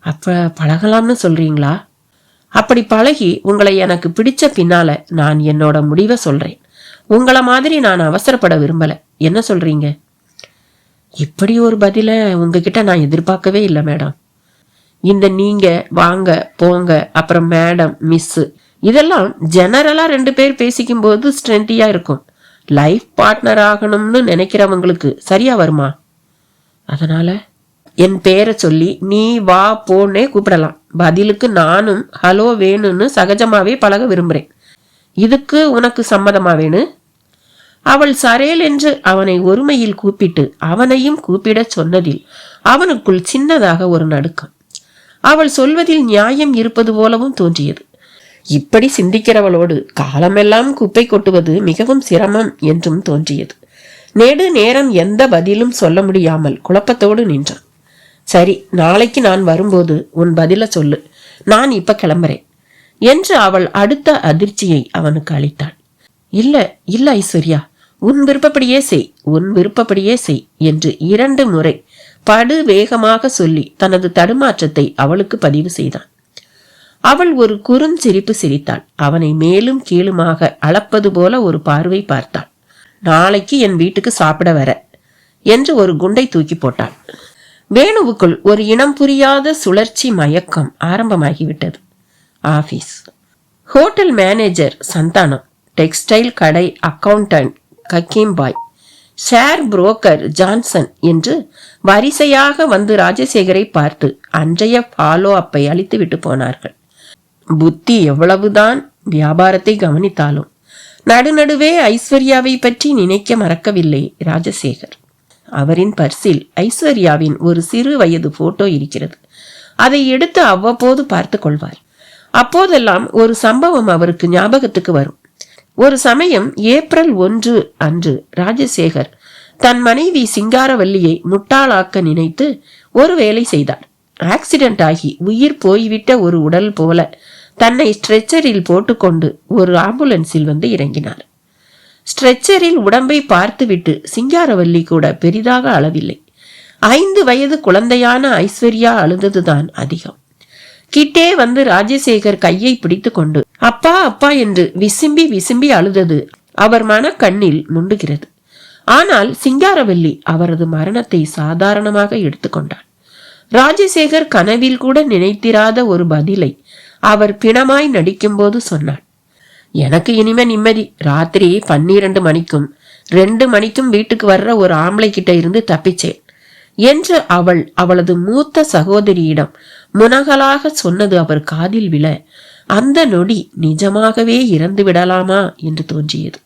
அப்ப பழகலாம்னு சொல்றீங்களா? அப்படி பழகி உங்களை எனக்கு பிடிச்ச பின்னால நான் என்னோட முடிவை சொல்றேன். உங்களை மாதிரி நான் அவசரப்பட விரும்பல. என்ன சொல்றீங்க? இப்படி ஒரு பதில உங்ககிட்ட நான் எதிர்பார்க்கவே இல்லை மேடம். இந்த நீங்க, வாங்க, போங்க, அப்புறம் மேடம், மிஸ், இதெல்லாம் ஜெனரலா 2 பேர் பேசிக்கும் போது ஸ்ட்ரென்த்தியா இருக்கும். லைஃப் பார்ட்னர் ஆகணும்னு நினைக்கிறவங்களுக்கு சரியா வருமா? அதனால என் பேரை சொல்லி நீ வா போன்னே கூப்பிடலாம். பதிலுக்கு நானும் ஹலோ வேணும்னு சகஜமாவே பழக விரும்புறேன். இதுக்கு உனக்கு சம்மதமா வேணு? அவள் சரேல் என்று அவனை ஒருமையில் கூப்பிட்டு அவனையும் கூப்பிட சொன்னதில் அவனுக்குள் சின்னதாக ஒரு நடுக்கம். அவள் சொல்வதில் நியாயம் இருப்பது போலவும் தோன்றியது. இப்படி சிந்திக்கிறவளோடு காலமெல்லாம் குப்பை கொட்டுவது மிகவும் சிரமம் என்றும் தோன்றியது. நெடு நேரம் எந்த பதிலும் சொல்ல முடியாமல் குழப்பத்தோடு நின்றான். சரி, நாளைக்கு நான் வரும்போது உன் பதில சொல்லு, நான் இப்ப கிளம்புறேன் என்று அவள் அடுத்த அதிர்ச்சியை அவனுக்கு அளித்தாள். இல்ல இல்ல ஐஸ்வர்யா, உன் விருப்பப்படியே செய், உன் விருப்பப்படியே செய் என்று 2 முறை படு வேகமாக சொல்லி தனது தடுமாற்றத்தை அவளுக்கு பதிவு செய்தான். அவள் ஒரு குறுஞ்சிரிப்பு சிரித்தாள். அவனை மேலும் கீழுமாக அளப்பது போல ஒரு பார்வை பார்த்தாள். நாளைக்கு என் வீட்டுக்கு சாப்பிட வர என்று ஒரு குண்டை தூக்கி போட்டாள். வேணுவுக்குள் ஒரு இனம் புரியாத சுழற்சி மயக்கம் ஆரம்பமாகிவிட்டது. Office, hotel manager Santhanam, textile கடை accountant Hakeem Bhai, share broker Johnson என்று வரிசையாக வந்து ராஜசேகரை பார்த்து அன்றைய ஃபாலோ அப்பை அளித்து விட்டு போனார்கள். புத்தி எவ்வளவுதான் வியாபாரத்தை கவனித்தாலும் நடுநடுவே ஐஸ்வர்யாவை பற்றி நினைக்க மறக்கவில்லை ராஜசேகர். அவரின் பர்சில் ஐஸ்வர்யாவின் ஒரு சிறு வயது போட்டோ இருக்கிறது. அதை எடுத்து அவ்வப்போது பார்த்து கொள்வார். அப்போதெல்லாம் ஒரு சம்பவம் அவருக்கு ஞாபகத்துக்கு வரும். ஒரு சமயம் ஏப்ரல் 1 அன்று ராஜசேகர் தன் மனைவி சிங்காரவல்லியை முட்டாளாக்க நினைத்து ஒரு வேலை செய்தார். ஆக்சிடென்ட் ஆகி உயிர் போய்விட்ட ஒரு உடல் போல தன்னை ஸ்ட்ரெச்சரில் போட்டுக்கொண்டு ஒரு ஆம்புலன்ஸில் வந்து இறங்கினார். ஸ்ட்ரெச்சரில் உடம்பை பார்த்துவிட்டு சிங்காரவல்லி கூட பெரிதாக அளவில்லை. 5 வயது குழந்தையான ஐஸ்வர்யா அழுததுதான் அதிகம். கிட்டே வந்து ராஜசேகர் கையை பிடித்து கொண்டு அப்பா அப்பா என்று விசும்பி விசும்பி அழுதது அவர் மன கண்ணில் முண்டுகிறது. ஆனால் சிங்காரவல்லி அவரது மரணத்தை சாதாரணமாக எடுத்துக்கொண்டார். ராஜசேகர் கனவில் கூட நினைத்திராத ஒரு பதிலை அவர் பிணமாய் நடிக்கும் போது சொன்னாள். எனக்கு இனிமே நிம்மதி. ராத்திரி 12 மணிக்கும் 2 மணிக்கும் வீட்டுக்கு வர்ற ஒரு ஆம்பளை கிட்ட இருந்து தப்பிச்சேன் என்று அவள் அவளது மூத்த சகோதரியிடம் முனகலாக சொன்னது அவர் காதில் விழ அந்த நொடி நிஜமாகவே இறந்து விடலாமா என்று தோன்றியது.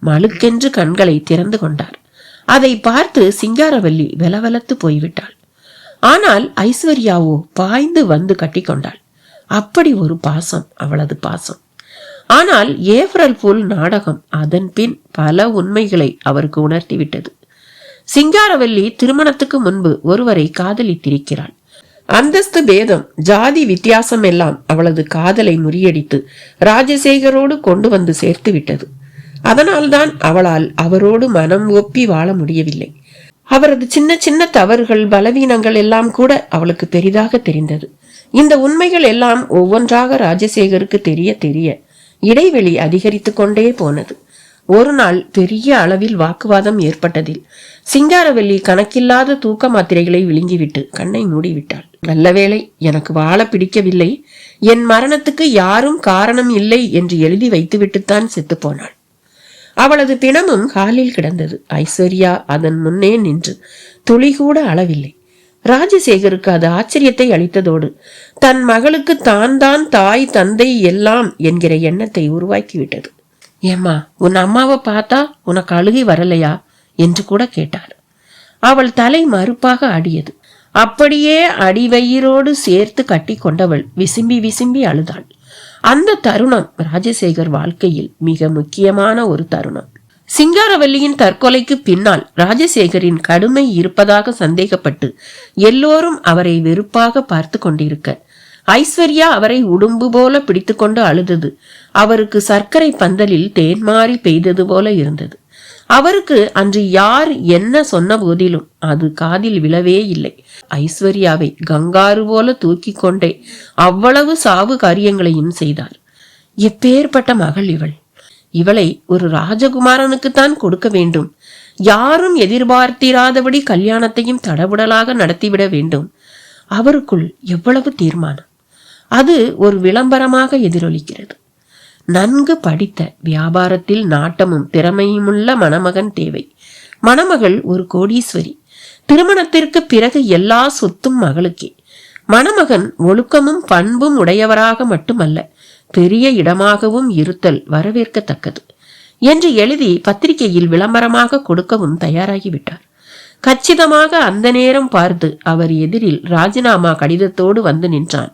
மழுக்கென்று கண்களை திறந்து கொண்டார். அதை பார்த்து சிங்காரவல்லி வெலவெலத்து போய்விட்டாள். ஆனால் ஐஸ்வர்யாவோ பாய்ந்து வந்து கட்டி கொண்டாள். அப்படி ஒரு பாசம் அவளது பாசம். ஆனால் ஏப்ரல் ஃபூல் நாடகம் அதன் பின் பல உண்மைகளை அவருக்கு உணர்த்திவிட்டது. சிங்காரவல்லி திருமணத்துக்கு முன்பு ஒருவரை காதலித்திருக்கிறாள். அந்தஸ்து பேதம், ஜாதி வித்தியாசம் எல்லாம் அவளது காதலை முறியடித்து ராஜசேகரோடு கொண்டு வந்து சேர்த்து விட்டது. அதனால்தான் அவளால் அவரோடு மனம் ஒப்பி வாழ முடியவில்லை. அவரது சின்ன சின்ன தவறுகள், பலவீனங்கள் எல்லாம் கூட அவளுக்கு பெரிதாக தெரிந்தது. இந்த உண்மைகள் எல்லாம் ஒவ்வொன்றாக ராஜசேகருக்கு தெரிய தெரிய இடைவெளி அதிகரித்து கொண்டே போனது. ஒரு நாள் பெரிய அளவில் வாக்குவாதம் ஏற்பட்டதில் சிங்காரவல்லி கணக்கில்லாத தூக்க மாத்திரைகளை விழுங்கிவிட்டு கண்ணை மூடிவிட்டாள். நல்லவேளை, எனக்கு வாழ பிடிக்கவில்லை, என் மரணத்துக்கு யாரும் காரணம் இல்லை என்று எழுதி வைத்துவிட்டுத்தான் செத்து போனாள். அவளது பிணமும் ஹாலில் கிடந்தது. ஐஸ்வர்யா அதன் முன்னே நின்று துளி கூட அளவில்லை. ராஜசேகருக்கு அது ஆச்சரியத்தை அளித்ததோடு தன் மகளுக்கு தான் தான் தாய் தந்தை எல்லாம் என்கிற எண்ணத்தை உருவாக்கிவிட்டது. ஏம்மா, உன் அம்மாவை பார்த்தா உனக்கு அழுகை வரலையா என்று கூட கேட்டார். அவள் தலை மறுப்பாக ஆடியது. அப்படியே அடிவயிரோடு சேர்த்து கட்டி கொண்டவள் விசும்பி விசும்பி அழுதாள். அந்த தருணம் ராஜசேகர் வாழ்க்கையில் மிக முக்கியமான ஒரு தருணம். சிங்காரவல்லியின் தற்கொலைக்கு பின்னால் ராஜசேகரின் கடுமை இருப்பதாக சந்தேகப்பட்டு எல்லோரும் அவரை வெறுப்பாக பார்த்து கொண்டிருக்க ஐஸ்வர்யா அவரை உடும்பு போல பிடித்து கொண்டு அழுதது அவருக்கு சர்க்கரை பந்தலில் தேன்மாறி பெய்தது போல இருந்தது. அவருக்கு அன்று யார் என்ன சொன்ன போதிலும் அது காதில் விழவே இல்லை. ஐஸ்வர்யாவை கங்காரு போல தூக்கி கொண்டே அவ்வளவு சாவு காரியங்களையும் செய்தார். எப்பேற்பட்ட மகள் இவள்! இவளை ஒரு ராஜகுமாரனுக்குத்தான் கொடுக்க வேண்டும். யாரும் எதிர்பார்த்திராதபடி கல்யாணத்தையும் தடபுடலாக நடத்திவிட வேண்டும். அவருக்குள் எவ்வளவு தீர்மானம்! அது ஒரு விளம்பரமாக எதிரொலிக்கிறது. நன்கு படித்த, வியாபாரத்தில் நாட்டமும் திறமையுமுள்ள மணமகன் தேவை. மணமகள் ஒரு கோடீஸ்வரி. திருமணத்திற்கு பிறகு எல்லா சொத்தும் மகளுக்கே. மணமகன் ஒழுக்கமும் பண்பும் உடையவராக மட்டுமல்ல, பெரிய இடமாகவும் இருத்தல் வரவேற்கத்தக்கது என்று எழுதி பத்திரிகையில் விளம்பரமாக கொடுக்கவும் தயாராகிவிட்டார். கச்சிதமாக அந்த நேரம் பார்த்து அவர் எதிரில் ராஜினாமா கடிதத்தோடு வந்து நின்றான்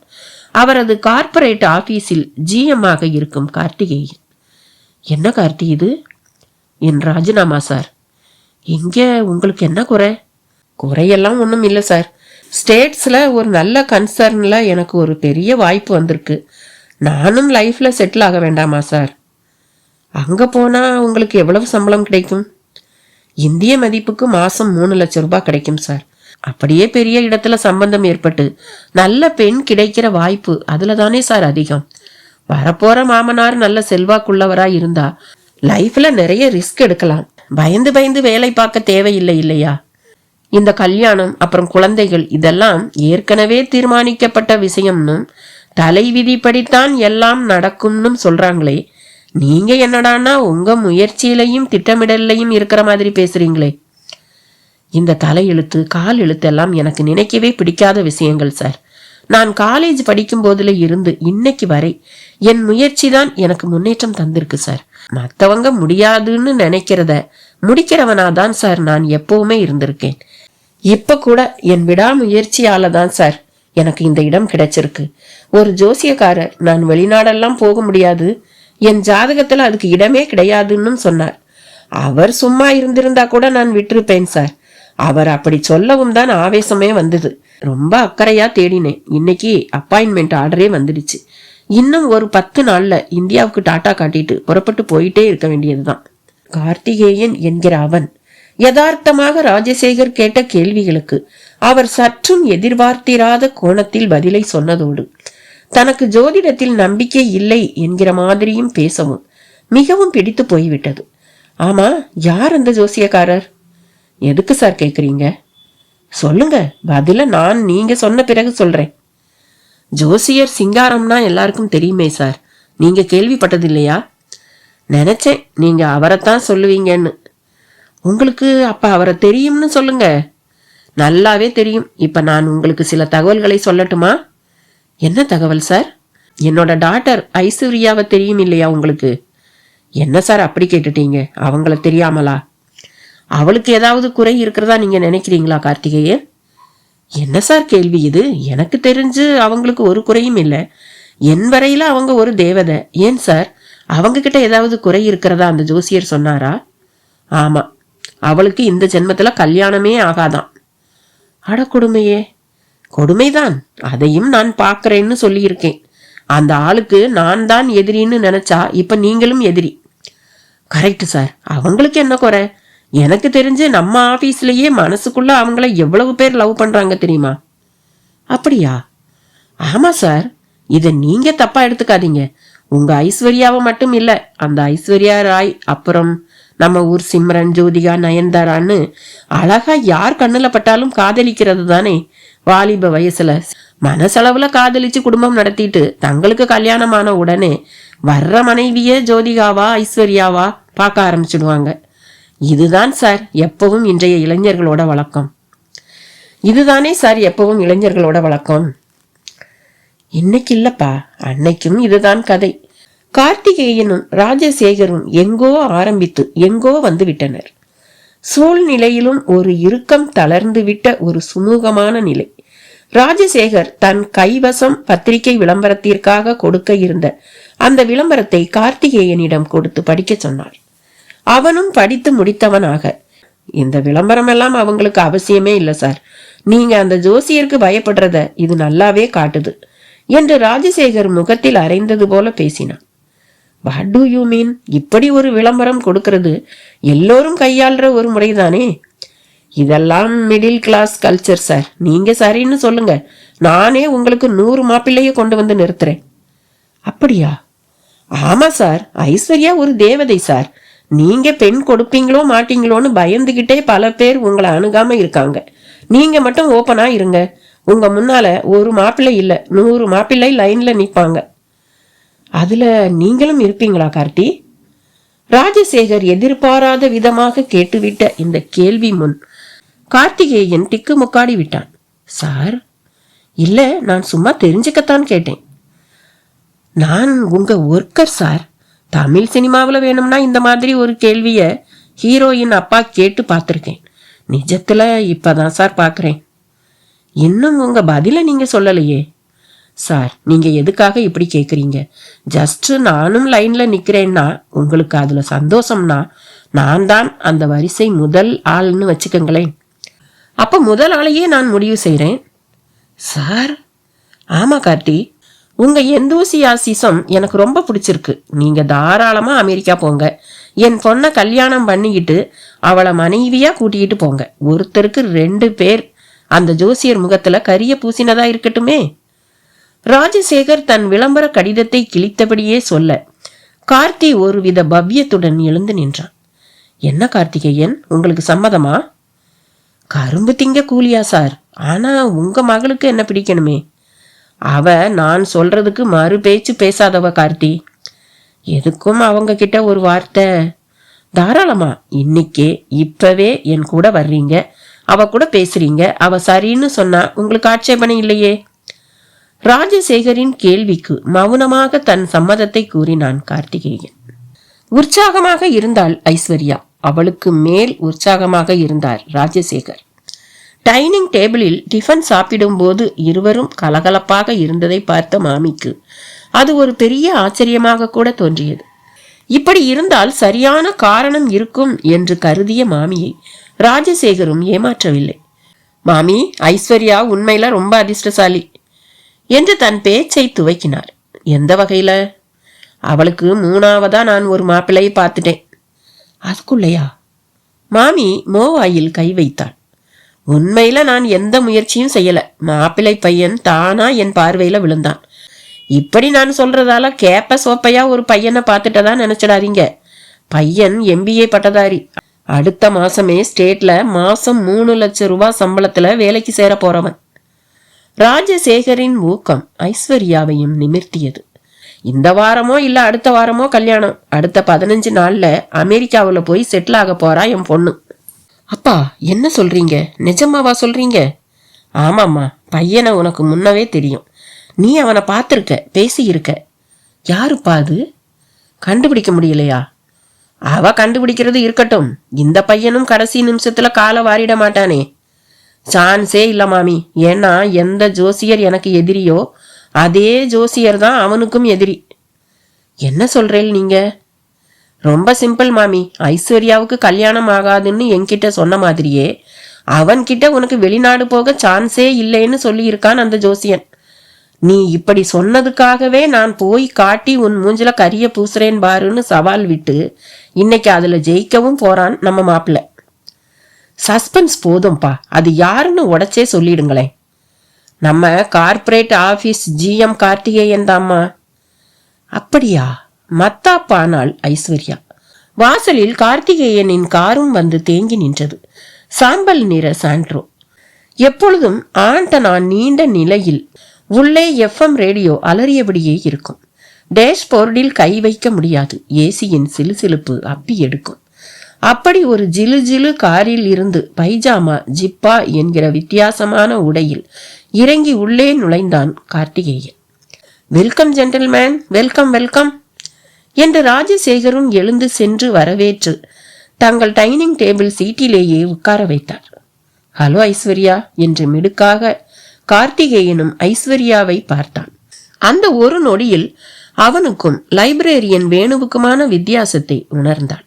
அவரது கார்ப்பரேட் ஆபீஸில் ஜிஎம்மாக இருக்கும் கார்த்திகேயன். என்ன கார்த்தி இது? என் ராஜினாமா சார். இங்க உங்களுக்கு என்ன குறை? குறையெல்லாம் ஒன்றும் இல்லை சார். ஸ்டேட்ஸில் ஒரு நல்ல கன்சர்னில் எனக்கு ஒரு பெரிய வாய்ப்பு வந்திருக்கு. நானும் லைஃப்பில் செட்டில் ஆக வேண்டாமா சார்? அங்கே போனால் உங்களுக்கு எவ்வளவு சம்பளம் கிடைக்கும்? இந்திய மதிப்புக்கு மாதம் 3 லட்சம் ரூபாய் கிடைக்கும் சார். அப்படியே பெரிய இடத்துல சம்பந்தம் ஏற்பட்டு நல்ல பெண் கிடைக்கிற வாய்ப்பு அதுல தானே சார் அதிகம். வரப்போற மாமனார் நல்ல செல்வாக்குள்ளவராய் இருந்தா லைஃப்ல நிறைய ரிஸ்க் எடுக்கலாம். பயந்து பயந்து வேலை பார்க்க தேவையில்லை இல்லையா? இந்த கல்யாணம் அப்புறம் குழந்தைகள் இதெல்லாம் ஏற்கனவே தீர்மானிக்கப்பட்ட விஷயம்னு, தலை விதிப்படித்தான் எல்லாம் நடக்கும்னு சொல்றாங்களே. நீங்க என்னடானா உங்க முயற்சியிலையும் திட்டமிடலையும் இருக்கிற மாதிரி பேசுறீங்களே. இந்த தலையெழுத்து கால் எழுத்து எல்லாம் எனக்கு நினைக்கவே பிடிக்காத விஷயங்கள் சார். நான் காலேஜ் படிக்கும் போதுல இருந்து இன்னைக்கு வரை என் முயற்சி தான் எனக்கு முன்னேற்றம் தந்திருக்கு சார். மற்றவங்க முடியாதுன்னு நினைக்கிறத முடிக்கிறவனாதான் சார் நான் எப்பவுமே இருந்திருக்கேன். இப்ப கூட என் விடாமுயற்சியால தான் சார் எனக்கு இந்த இடம் கிடைச்சிருக்கு. ஒரு ஜோசியக்காரர் நான் வெளிநாடெல்லாம் போக முடியாது, என் ஜாதகத்துல அதுக்கு இடமே கிடையாதுன்னு சொன்னார். அவர் சும்மா இருந்திருந்தா கூட நான் விட்டிருப்பேன் சார். அவர் அப்படி சொல்லவும் தான் ஆவேசமே வந்தது. ரொம்ப அக்கறையா தேடினேன். இன்னைக்கு அப்பாயின்மெண்ட் ஆர்டரே வந்துடுச்சு. இன்னும் ஒரு 10 நாள்ல இந்தியாவுக்கு டாட்டா காட்டிட்டு புறப்பட்டு போயிட்டே இருக்க வேண்டியதுதான். கார்த்திகேயன் என்கிற அவன் யதார்த்தமாக ராஜசேகர் கேட்ட கேள்விகளுக்கு அவர் சற்றும் எதிர்பார்த்திராத கோணத்தில் பதிலை சொன்னதோடு தனக்கு ஜோதிடத்தில் நம்பிக்கை இல்லை என்கிற மாதிரியும் பேசவும் மிகவும் பிடித்து போய்விட்டது. ஆமா, யார் அந்த ஜோசியக்காரர்? எதுக்கு சார் கேக்குறீங்க? சொல்லுங்க, பதில நான் நீங்க சொன்ன பிறகு சொல்றேன். ஜோசியர் சிங்காரம்னா எல்லாருக்கும் தெரியுமே சார். நீங்க கேள்விப்பட்டது இல்லையா? நினைச்சேன் நீங்க அவரைத்தான் சொல்லுவீங்கன்னு. உங்களுக்கு அப்ப அவரை தெரியும்னு சொல்லுங்க. நல்லாவே தெரியும். இப்ப நான் உங்களுக்கு சில தகவல்களை சொல்லட்டுமா? என்ன தகவல் சார்? என்னோட டாட்டர் ஐஸ்வர்யாவை தெரியும் இல்லையா உங்களுக்கு? என்ன சார் அப்படி கேட்டுட்டீங்க? அவங்கள தெரியாமலா? அவளுக்கு ஏதாவது குறை இருக்கிறதா நீங்க நினைக்கிறீங்களா கார்த்திகேயன்? என்ன சார் கேள்வி இது? எனக்கு தெரிஞ்சு அவங்களுக்கு ஒரு குறையும் இல்லை. என் வரையில அவங்க ஒரு தேவதை. ஏன் சார், அவங்க கிட்ட ஏதாவது குறை இருக்கிறதா அந்த ஜோசியர் சொன்னாரா? ஆமா, அவளுக்கு இந்த ஜென்மத்துல கல்யாணமே ஆகாதான். அட கொடுமையே. கொடுமைதான், அதையும் நான் பாக்குறேன்னு சொல்லியிருக்கேன். அந்த ஆளுக்கு நான் தான் எதிரின்னு நினைச்சா இப்ப நீங்களும் எதிரி. Correct sir. அவங்களுக்கு என்ன குறை? எனக்கு தெரிஞ்சு நம்ம ஆபீஸ்லயே மனசுக்குள்ள அவங்கள எவ்வளவு பேர் லவ் பண்றாங்க தெரியுமா? அப்படியா? ஆமா சார். இதை நீங்க தப்பா எடுத்துக்காதீங்க. உங்க ஐஸ்வர்யாவை மட்டும் இல்ல, அந்த ஐஸ்வர்யா ராய், அப்புறம் நம்ம ஊர் சிம்ரன், ஜோதிகா, நயன்தாரான்னு அழகா யார் கண்ணுல பட்டாலும் காதலிக்கிறது தானே வாலிப வயசுல. மனசளவுல காதலிச்சு குடும்பம் நடத்திட்டு தங்களுக்கு கல்யாணமான உடனே வர்ற மனைவிய ஜோதிகாவா ஐஸ்வர்யாவா பார்க்க ஆரம்பிச்சுடுவாங்க. இதுதான் சார் எப்பவும் இன்றைய இளைஞர்களோட வழக்கம். இதுதானே சார் எப்பவும் இளைஞர்களோட வழக்கம். இன்னைக்கு இல்லப்பா, அன்னைக்கும் இதுதான் கதை. கார்த்திகேயனும் ராஜசேகரும் எங்கோ ஆரம்பித்து எங்கோ வந்து விட்டனர். சூழ்நிலையிலும் ஒரு இறுக்கம் தளர்ந்து விட்ட ஒரு சுமூகமான நிலை. ராஜசேகர் தன் கைவசம் பத்திரிகை விளம்பரத்திற்காக கொடுக்க இருந்த அந்த விளம்பரத்தை கார்த்திகேயனிடம் கொடுத்து படிக்க சொன்னார். அவனும் படித்து முடித்தவனாக, இந்த விளம்பரம் எல்லாம் அவங்களுக்கு அவசியமே இல்லை சார், நீங்க அந்த ஜோசியருக்கு பயப்படுறத இது நல்லாவே காட்டுது என்று ராஜசேகர் முகத்தில் அரைந்தது போல பேசினான். What to you mean? இப்படி ஒரு விளம்பரம் கொடுக்கிறது எல்லோரும் கையாளுற ஒரு முறைதானே. இதெல்லாம் மிடில் கிளாஸ் கல்ச்சர் சார். நீங்க சரின்னு சொல்லுங்க, நானே உங்களுக்கு 100 மாப்பிள்ளைய கொண்டு வந்து நிறுத்துறேன். அப்படியா? ஆமா சார், ஐஸ்வர்யா ஒரு தேவதை சார். நீங்க பெண் கொடுப்பீங்களோ மாட்டீங்களோன்னு பயந்துகிட்டே பல பேர் உங்களை அணுகாம இருக்காங்க. நீங்க மட்டும் ஓப்பனா இருங்க. உங்க முன்னால ஒரு மாப்பிள்ளை இல்ல 100 மாப்பிள்ளை லைன்ல நிப்பாங்க. அதுல நீங்களும் இருப்பீங்களா கார்த்தி? ராஜசேகர் எதிர்பாராத விதமாக கேட்டுவிட்ட இந்த கேள்வி முன் கார்த்திகேயன் திக்குமுக்காடி விட்டான். சார், இல்ல, நான் சும்மா தெரிஞ்சுக்கத்தான் கேட்டேன். நான் உங்க ஒர்க்கர் சார். தமிழ் சினிமாவில் வேணும்னா இந்த மாதிரி ஒரு கேள்விய ஹீரோயின் அப்பா கேட்டு பார்த்துருக்கேன். நிஜத்துல இப்பதான் சார் பார்க்குறேன். இன்னும் உங்க பதில நீங்க சொல்லலையே. சார், நீங்க எதுக்காக இப்படி கேக்குறீங்க? ஜஸ்ட் நானும் லைன்ல நிக்கிறேன்னா உங்களுக்கு அதுல சந்தோஷம்னா நான் தான் அந்த வரிசை முதல் ஆள்னு வச்சுக்கங்களேன். அப்ப முதல் ஆளையே நான் முடிவு செய்கிறேன். சார், ஆமா கார்த்தி, உங்க எந்தூசியாசிசம் எனக்கு ரொம்ப பிடிச்சிருக்கு. நீங்க தாராளமா அமெரிக்கா போங்க. என் பொண்ணை கல்யாணம் பண்ணிக்கிட்டு அவளை மனைவியா கூட்டிக்கிட்டு போங்க. ஒருத்தருக்கு 2 பேர் அந்த ஜோசியர் முகத்துல கரிய பூசினதா இருக்கட்டுமே. ராஜசேகர் தன் விளம்பர கடிதத்தை கிழித்தபடியே சொல்ல கார்த்தி ஒருவித பவ்யத்துடன் எழுந்து நின்றான். என்ன கார்த்திகேயன், உங்களுக்கு சம்மதமா? கரும்பு திங்க கூலியா சார்? ஆனா உங்க மகளுக்கு என்ன பிடிக்கணுமே. அவ நான் சொல்றதுக்கு மறு பேச்சு பேசாதவ கார்த்தி. எதுக்கும் அவங்க கிட்ட ஒரு வார்த்தை. தாராளமா, இன்னைக்கே இப்பவே என் கூட வர்றீங்க, அவ கூட பேசுறீங்க. அவ சரின்னு சொன்னா உங்களுக்கு ஆட்சேபனை இல்லையே. ராஜசேகரின் கேள்விக்கு மௌனமாக தன் சம்மதத்தை கூறினான் கார்த்திகேயன். உற்சாகமாக இருந்தாள் ஐஸ்வர்யா. அவளுக்கு மேல் உற்சாகமாக இருந்தார் ராஜசேகர். டைனிங் டேபிளில் டிஃபன் சாப்பிடும் போது இருவரும் கலகலப்பாக இருந்ததை பார்த்த மாமிக்கு அது ஒரு பெரிய ஆச்சரியமாக கூட தோன்றியது. இப்படி இருந்தால் சரியான காரணம் இருக்கும் என்று கருதிய மாமியை ராஜசேகரும் ஏமாற்றவில்லை. மாமி, ஐஸ்வர்யா உண்மையில ரொம்ப அதிர்ஷ்டசாலி என்று தன் பேச்சை துவக்கினார். எந்த வகையில? அவளுக்கு 3ஆவதா நான் ஒரு மாப்பிள்ளையை பார்த்துட்டேன். அதுக்குள்ளையா? மாமி மோவாயில் கை வைத்தாள். உண்மையில நான் எந்த முயற்சியும் செய்யல. மாப்பிள்ளை பையன் தானா என் பார்வையில விழுந்தான். இப்படி நான் சொல்றதால கேப்ப சோப்பையா ஒரு பையனை பார்த்துட்டதா நினைச்சிடாதீங்க. பையன் MBA பட்டதாரி. அடுத்த மாசமே ஸ்டேட்ல மாசம் 3 லட்சம் ரூபாய் சம்பளத்துல வேலைக்கு சேர போறவன். ராஜசேகரின் ஊக்கம் ஐஸ்வர்யாவையும் நிமிர்த்தியது. இந்த வாரமோ இல்ல அடுத்த வாரமோ கல்யாணம். அடுத்த 15 நாள்ல அமெரிக்காவில் போய் செட்டில் ஆக போறா என் பொண்ணு. அப்பா, என்ன சொல்றீங்க? நிஜமாவா சொல்றீங்க? ஆமாம்மா, பையனை உனக்கு முன்னவே தெரியும். நீ அவனை பார்த்துருக்க, பேசியிருக்க. யாருப்பா அது? கண்டுபிடிக்க முடியலையா? அவ கண்டுபிடிக்கிறது இருக்கட்டும், இந்த பையனும் கடைசி நிமிஷத்துல காலை வாரிட மாட்டானே. சான்ஸே இல்ல மாமி. ஏன்னா எந்த ஜோசியர் எனக்கு எதிரியோ அதே ஜோசியர் தான் அவனுக்கும் எதிரி. என்ன சொல்றேன் நீங்க? ரொம்ப சிம்பிள் மாமி. ஐஸ்வர்யாவுக்கு கல்யாணம் ஆகாதுன்னு என்கிட்ட சொன்ன மாதிரியே அவன்கிட்ட உனக்கு வெளிநாடு போக சான்ஸே இல்லைன்னு சொல்லி இருக்கான் அந்த ஜோசியன். நீ இப்படி சொன்னதுக்காகவே நான் போய் காட்டி உன் மூஞ்சில கரிய பூசுறேன் பாருன்னு சவால் விட்டு இன்னைக்கு அதுல ஜெயிக்கவும் போறான் நம்ம மாப்பிள்ள. சஸ்பென்ஸ் போதும்பா. அது யாருன்னு உடச்சே சொல்லிடுங்களேன். நம்ம கார்ப்பரேட் ஆபீஸ் GM கார்த்திகேயன் தாம்மா. அப்படியா? மத்தாப்பானாள் ஐஸ்வர்யா. வாசலில் கார்த்திகேயனின் காரும் வந்து தேங்கி நின்றது. சாம்பல் நிற சாண்ட்ரோ. எப்பொழுதும் ஆண்டனா நீண்ட நிலையில் உள்ளே FM ரேடியோ அலறியபடியே இருக்கும். டேஷ்போர்டில் கை வைக்க முடியாது. ஏசியின் சிலுசிலுப்பு அப்பி எடுக்கும். அப்படி ஒரு ஜிலு ஜிலு காரில் இருந்து பைஜாமா ஜிப்பா என்கிற வித்தியாசமான உடையில் இறங்கி உள்ளே நுழைந்தான் Karthikeyan. Welcome gentleman, welcome welcome என்று ராஜசேகரும் எழுந்து சென்று வரவேற்று தங்கள் டைனிங் டேபிள் சீட்டிலேயே உட்கார வைத்தார். ஹலோ ஐஸ்வர்யா என்று மிடுக்காக கார்த்திகேயனும் ஐஸ்வர்யாவை பார்த்தான். அந்த ஒரு நொடியில் அவனுக்கும் லைப்ரேரியன் வேணுவுக்குமான வித்தியாசத்தை உணர்ந்தாள்.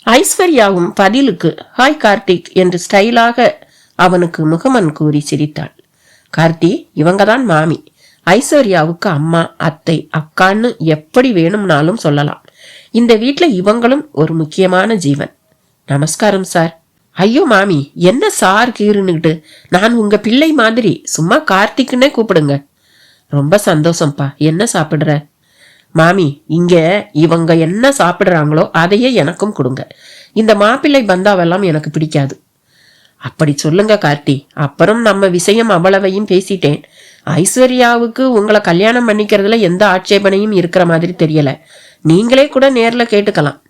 ஐஸ்வர்யாவும் பதிலுக்கு ஹாய் கார்த்திக் என்று ஸ்டைலாக அவனுக்கு முகமன் கூறி சிரித்தாள். கார்த்தி, இவங்கதான் மாமி. ஐஸ்வர்யாவுக்கு அம்மா, அத்தை, அக்கான்னு எப்படி வேணும்னாலும் சொல்லலாம். இந்த வீட்டுல இவங்களும் ஒரு முக்கியமான ஜீவன். நமஸ்காரம் சார். ஐயோ மாமி, என்ன சார் கீறுன்னுகிட்டு? நான் உங்க பிள்ளை மாதிரி. சும்மா கார்த்திக்னே கூப்பிடுங்க. ரொம்ப சந்தோஷம்ப்பா. என்ன சாப்பிடுற? மாமி, இங்க இவங்க என்ன சாப்பிடுறாங்களோ அதையே எனக்கும் கொடுங்க. இந்த மாப்பிள்ளை பந்தாவெல்லாம் எனக்கு பிடிக்காது. அப்படி சொல்லுங்க கார்த்தி. அப்புறம் நம்ம விஷயம் அவ்வளவையும் பேசிட்டேன். ஐஸ்வர்யாவுக்கு உங்களை கல்யாணம் பண்ணிக்கிறதுல எந்த ஆட்சேபனையும் இருக்கிற மாதிரி தெரியல. நீங்களே கூட நேர்ல கேட்டுக்கலாம்.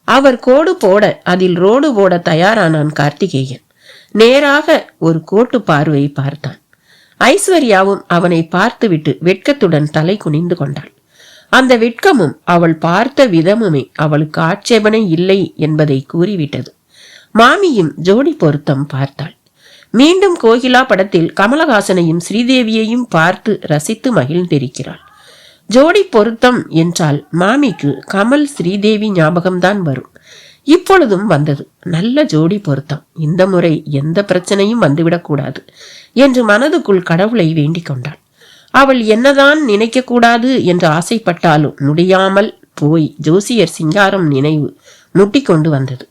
அவர் கோடு போட அதில் ரோடு போட தயாரானான் கார்த்திகேயன். நேராக ஒரு கோட்டு பார்வையை பார்த்தான். ஐஸ்வர்யாவும் அவனை பார்த்துவிட்டு வெட்கத்துடன் தலை குனிந்து கொண்டாள். அந்த வெட்கமும் அவள் பார்த்த விதமுமே அவளுக்கு ஆட்சேபனை இல்லை என்பதை கூறிவிட்டது. மாமியும் ஜோடி பொருத்தம் பார்த்தாள். மீண்டும் கோகிலா படத்தில் கமலஹாசனையும் ஸ்ரீதேவியையும் பார்த்து ரசித்து மகிழ்ந்திருக்கிறாள். ஜோடி பொருத்தம் என்றால் மாமிக்கு கமல் ஸ்ரீதேவி ஞாபகம்தான் வரும். இப்பொழுதும் வந்தது. நல்ல ஜோடி பொருத்தம். இந்த முறை எந்த பிரச்சனையும் வந்துவிடக்கூடாது என்று மனதுக்குள் கடவுளை வேண்டிக் கொண்டாள். அவள் என்னதான் நினைக்க கூடாது என்று ஆசைப்பட்டாலும் முடியாமல் போய் ஜோசியர் சிங்காரம் நினைவு முட்டிக்கொண்டு வந்தது.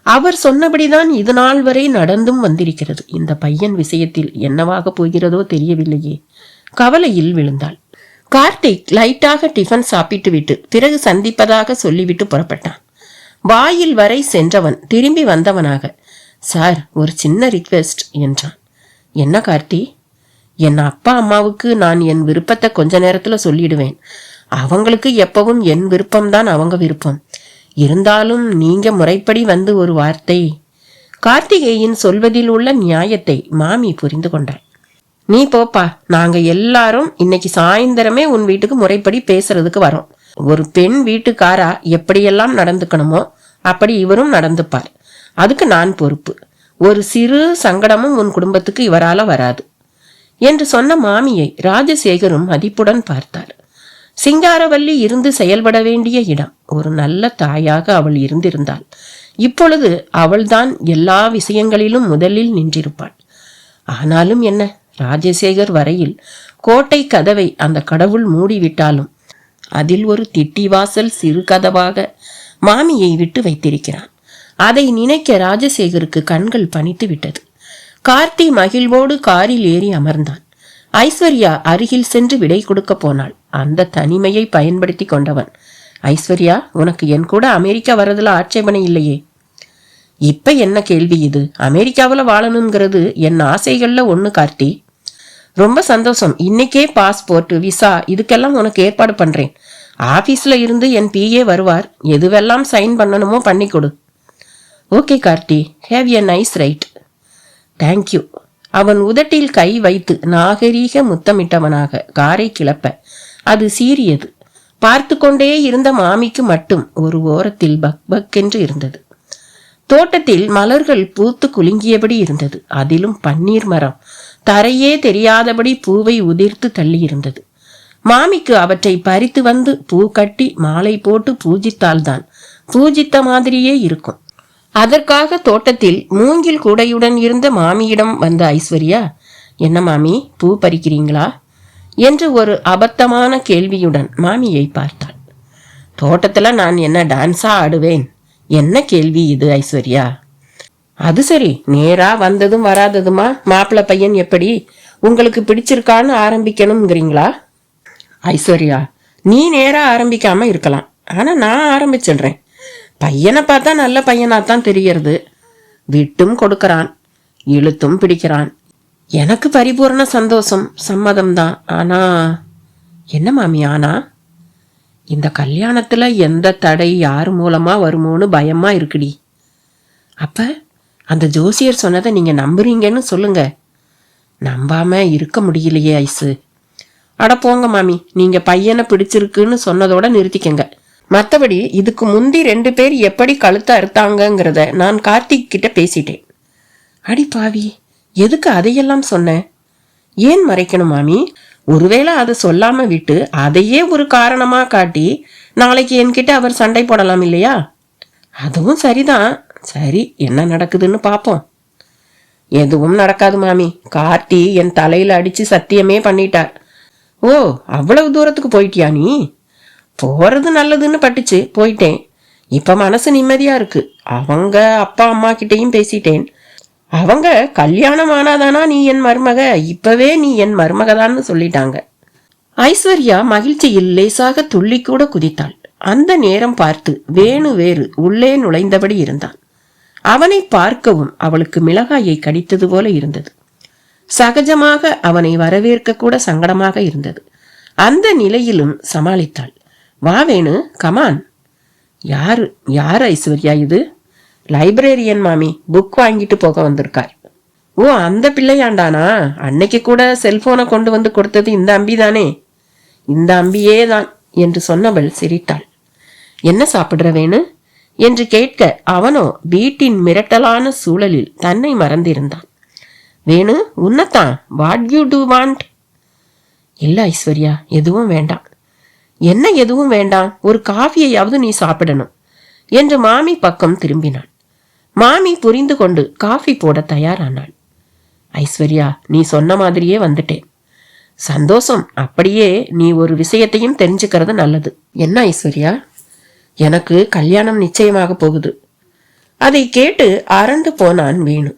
அவர் சொன்னபடிதான் இது நாள் வரை நடந்தும் வந்திருக்கிறது. இந்த பையன் விஷயத்தில் என்னவாக போகிறதோ தெரியவில்லையே. கவலையில் விழுந்தாள். கார்த்திக் லைட்டாக டிஃபன் சாப்பிட்டு விட்டு பிறகு சந்திப்பதாக சொல்லிவிட்டு புறப்பட்டான். வாயில் வரை சென்றவன் திரும்பி வந்தவனாக, சார் ஒரு சின்ன ரிக்வெஸ்ட் என்றான். என்ன கார்த்தி? என் அப்பா அம்மாவுக்கு நான் என் விருப்பத்தை கொஞ்ச நேரத்துல சொல்லிடுவேன். அவங்களுக்கு எப்பவும் என் விருப்பம்தான் அவங்க விருப்பம். இருந்தாலும் நீங்க முறைப்படி வந்து ஒரு வார்த்தை. கார்த்திகேயன் சொல்வதில் உள்ள நியாயத்தை மாமி புரிந்து கொண்டாள். நீ போப்பா, நாங்க எல்லாரும் இன்னைக்கு சாயந்தரமே உன் வீட்டுக்கு முறைப்படி பேசுறதுக்கு வரோம். ஒரு பெண் வீட்டுக்காரா எப்படியெல்லாம் நடந்துக்கணுமோ அப்படி இவரும் நடந்துப்பார். அதுக்கு நான் பொறுப்பு. ஒரு சிறு சங்கடமும் உன் குடும்பத்துக்கு இவரால வராது என்று சொன்ன மாமியை ராஜசேகரும் மதிப்புடன் பார்த்தார். சிங்காரவல்லி இருந்து செயல்பட வேண்டிய இடம். ஒரு நல்ல தாயாக அவள் இருந்திருந்தாள். இப்பொழுது அவள்தான் எல்லா விஷயங்களிலும் முதலில் நின்றிருப்பாள். ஆனாலும் என்ன, ராஜசேகர் வரையில் கோட்டை கதவை அந்த கடவுள் மூடிவிட்டாலும் அதில் ஒரு திட்டி வாசல் சிறு கதவாக மாமியை விட்டு வைத்திருக்கிறான். அதை நினைக்க ராஜசேகருக்கு கண்கள் பனித்து விட்டது. கார்த்தி மகிழ்வோடு காரில் ஏறி அமர்ந்தான். ஐஸ்வர்யா அருகில் சென்று விடை கொடுக்க போனாள். அந்த தனிமையை பயன்படுத்தி கொண்டவன், ஐஸ்வர்யா, உனக்கு என் கூட அமெரிக்கா வரதுல ஆட்சேபனை இல்லையே? இப்ப என்ன கேள்வி இது? அமெரிக்காவில் வாழணுங்கிறது என் ஆசைகள்ல ஒண்ணு கார்த்தி. ரொம்ப சந்தோஷம். இன்னைக்கே பாஸ்போர்ட், விசா இதுக்கெல்லாம் உனக்கு ஏற்பாடு பண்றேன். ஆபீஸ்ல இருந்து என் பிஏ வருவார். எதுவெல்லாம் சைன் பண்ணணுமோ பண்ணி கொடு. Okay Karthi, have a nice ride. Thank you. அவன் உதட்டில் கை வைத்து நாகரீக முத்தமிட்டவனாக காரை கிளப்ப அது சீறியது. பார்த்து கொண்டே இருந்த மாமிக்கு மட்டும் ஒரு ஓரத்தில் பக் பக் என்று இருந்தது. தோட்டத்தில் மலர்கள் பூத்து குலுங்கியபடி இருந்தது. அதிலும் பன்னீர் மரம் தரையே தெரியாதபடி பூவை உதிர்த்து தள்ளி இருந்தது. மாமிக்கு அவற்றை பறித்து வந்து பூ கட்டி மாலை போட்டு பூஜித்தால்தான் பூஜித்த மாதிரியே இருக்கும். அதற்காக தோட்டத்தில் மூங்கில் கூடையுடன் இருந்த மாமியிடம் வந்த ஐஸ்வர்யா, என்ன மாமி, பூ பறிக்கிறீங்களா என்று ஒரு அபத்தமான கேள்வியுடன் மாமியை பார்த்தாள். தோட்டத்துல நான் என்ன டான்ஸா ஆடுவேன்? என்ன கேள்வி இது ஐஸ்வர்யா? அது சரி, நேரா வந்ததும் வராததுமா மாப்பிள்ளை பையன் எப்படி உங்களுக்கு பிடிச்சிருக்கான்னு ஆரம்பிக்கணுங்கிறீங்களா? ஐஸ்வர்யா, நீ நேரா ஆரம்பிக்காம இருக்கலாம். ஆனா நான் ஆரம்பிச்சிடுறேன். பையனை பார்த்தா நல்ல பையனாத்தான் தெரியறது. விட்டும் கொடுக்கறான், இழுத்தும் பிடிக்கிறான். எனக்கு பரிபூர்ண சந்தோஷம், சம்மதம்தான். ஆனா என்ன மாமி ஆனா? இந்த கல்யாணத்துல எந்த தடை யார் மூலமா வருமோன்னு பயமா இருக்குடி. அப்ப அந்த ஜோசியர் சொன்னதை நீங்க நம்புறீங்கன்னு சொல்லுங்க. நம்பாம இருக்க முடியலையே ஐசு. அட போங்க மாமி, நீங்க பையனை பிடிச்சிருக்குன்னு சொன்னதோட நிறுத்திக்கங்க. மற்றபடி இதுக்கு முந்தி 2 பேர் எப்படி கழுத்த அறுத்தாங்கிறத நான் கார்த்திக் கிட்ட பேசிட்டேன். அடி பாவி, எதுக்கு அதையெல்லாம் சொன்ன? ஏன் மறைக்கணும் மாமி? ஒருவேளை அதை சொல்லாம விட்டு அதையே ஒரு காரணமா காட்டி நாளைக்கு என்கிட்ட அவர் சண்டை போடலாம் இல்லையா? அதுவும் சரிதான். சரி, என்ன நடக்குதுன்னு பாப்போம். எதுவும் நடக்காது மாமி. கார்த்தி என் தலையில அடிச்சு சத்தியமே பண்ணிட்டார். ஓ, அவ்வளவு தூரத்துக்கு போயிட்டியா நீ? போறது நல்லதுன்னு பட்டுச்சு, போயிட்டேன். இப்ப மனசு நிம்மதியா இருக்கு. அவங்க அப்பா அம்மா கிட்டையும் பேசிட்டேன். அவங்க கல்யாணம் ஆனாதானா நீ என் மருமக, இப்பவே நீ என் மருமகதான்னு சொல்லிட்டாங்க. ஐஸ்வர்யா மகிழ்ச்சியில் லேசாக துள்ளி கூட குதித்தாள். அந்த நேரம் பார்த்து வேணு வேறு உள்ளே நுழைந்தபடி இருந்தான். அவனை பார்க்கவும் அவளுக்கு மிளகாயை கடித்தது போல இருந்தது. சகஜமாக அவனை வரவேற்க கூட சங்கடமாக இருந்தது. அந்த நிலையிலும் சமாளித்தாள். வா வேணு, கமான். யாரு ஐஸ்வர்யா இது? லைப்ரரியன் மாமி, புக் வாங்கிட்டு போக வந்திருக்கார். ஓ, அந்த பிள்ளையாண்டானா? அன்னைக்கு கூட செல்போனை கொண்டு வந்து கொடுத்தது இந்த அம்பிதானே? இந்த அம்பியே தான் என்று சொன்னவள் சிரித்தாள். என்ன சாப்பிடுற வேணு என்று கேட்க அவனோ வீட்டின் மிரட்டலான சூழலில் தன்னை மறந்திருந்தான். வேணு, உன்னத்தான். What you do want? இல்ல ஐஸ்வர்யா, எதுவும் வேண்டாம். என்ன எதுவும் வேண்டாம்? ஒரு காஃபியையாவது நீ சாப்பிடணும் என்று மாமி பக்கம் திரும்பினாள். மாமி புரிந்து கொண்டு காஃபி போட தயாரானாள். ஐஸ்வர்யா, நீ சொன்ன மாதிரியே வந்துட்டேன். சந்தோஷம். அப்படியே நீ ஒரு விஷயத்தையும் தெரிஞ்சுக்கிறது நல்லது. என்ன ஐஸ்வர்யா? எனக்கு கல்யாணம் நிச்சயமாக போகுது. அதை கேட்டு அரண்டு போனான் வேணு.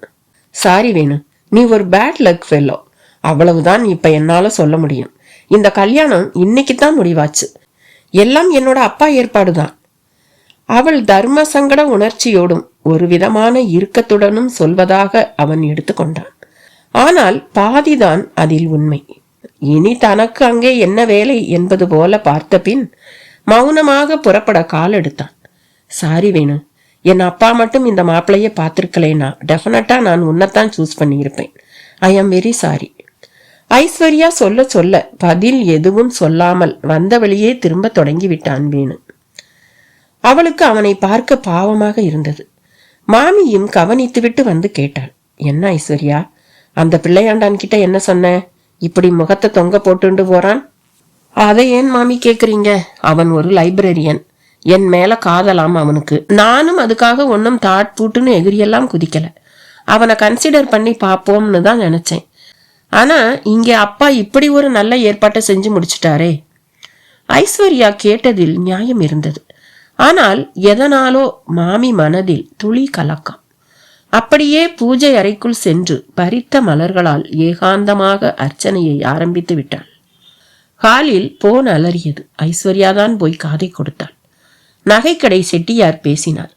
சாரி வேணு, நீ ஒரு பேட் லக் ஃபெல்லோ. அவ்வளவுதான் இப்ப என்னால சொல்ல முடியும். இந்த கல்யாணம் இன்னைக்குத்தான் முடிவாச்சு. எல்லாம் என்னோட அப்பா ஏற்பாடுதான். அவள் தர்ம சங்கட உணர்ச்சியோடும் ஒரு விதமான இறுக்கத்துடனும் சொல்வதாக அவன் எடுத்துக்கொண்டான். ஆனால் பாதிதான் அதில் உண்மை. இனி தனக்கு அங்கே என்ன வேலை என்பது போல பார்த்த பின் மௌனமாக புறப்பட கால் எடுத்தான். சாரி வேணு, என் அப்பா மட்டும் இந்த மாப்பிள்ளைய பார்த்திருக்கலேனா டெஃபினட்டா நான் உன்னைத்தான் சூஸ் பண்ணியிருப்பேன். ஐ ஆம் வெரி சாரி. ஐஸ்வர்யா சொல்ல சொல்ல பதில் எதுவும் சொல்லாமல் வந்த வழியே திரும்ப தொடங்கி விட்டான் வேணு. அவளுக்கு அவனை பார்க்க பாவமாக இருந்தது. மாமியும் கவனித்துவிட்டு வந்து கேட்டாள். என்ன ஐஸ்வர்யா, அந்த பிள்ளையாண்டான் கிட்ட என்ன சொன்ன? இப்படி முகத்தை தொங்க போட்டுண்டு போறான். அதை ஏன் மாமி கேக்குறீங்க? அவன் ஒரு லைப்ரரியன். என் மேல காதலாம் அவனுக்கு. நானும் அதுக்காக ஒன்னும் தாட் பூட்டுன்னு எகிரியெல்லாம் குதிக்கல. அவனை கன்சிடர் பண்ணி பாப்போம்னு தான் நினைச்சேன். ஆனா இங்கே அப்பா இப்படி ஒரு நல்ல ஏற்பாட்டை செஞ்சு முடிச்சிட்டாரே. ஐஸ்வர்யா கேட்டதில் நியாயம் இருந்தது. ஆனால் எதனாலோ மாமி மனதில் துளி கலக்கம். அப்படியே பூஜை அறைக்குள் சென்று பறித்த மலர்களால் ஏகாந்தமாக அர்ச்சனையை ஆரம்பித்து விட்டாள். ஹாலில் போன் அலறியது. ஐஸ்வர்யாதான் போய் காதை கொடுத்தாள். நகைக்கடை செட்டியார் பேசினார்.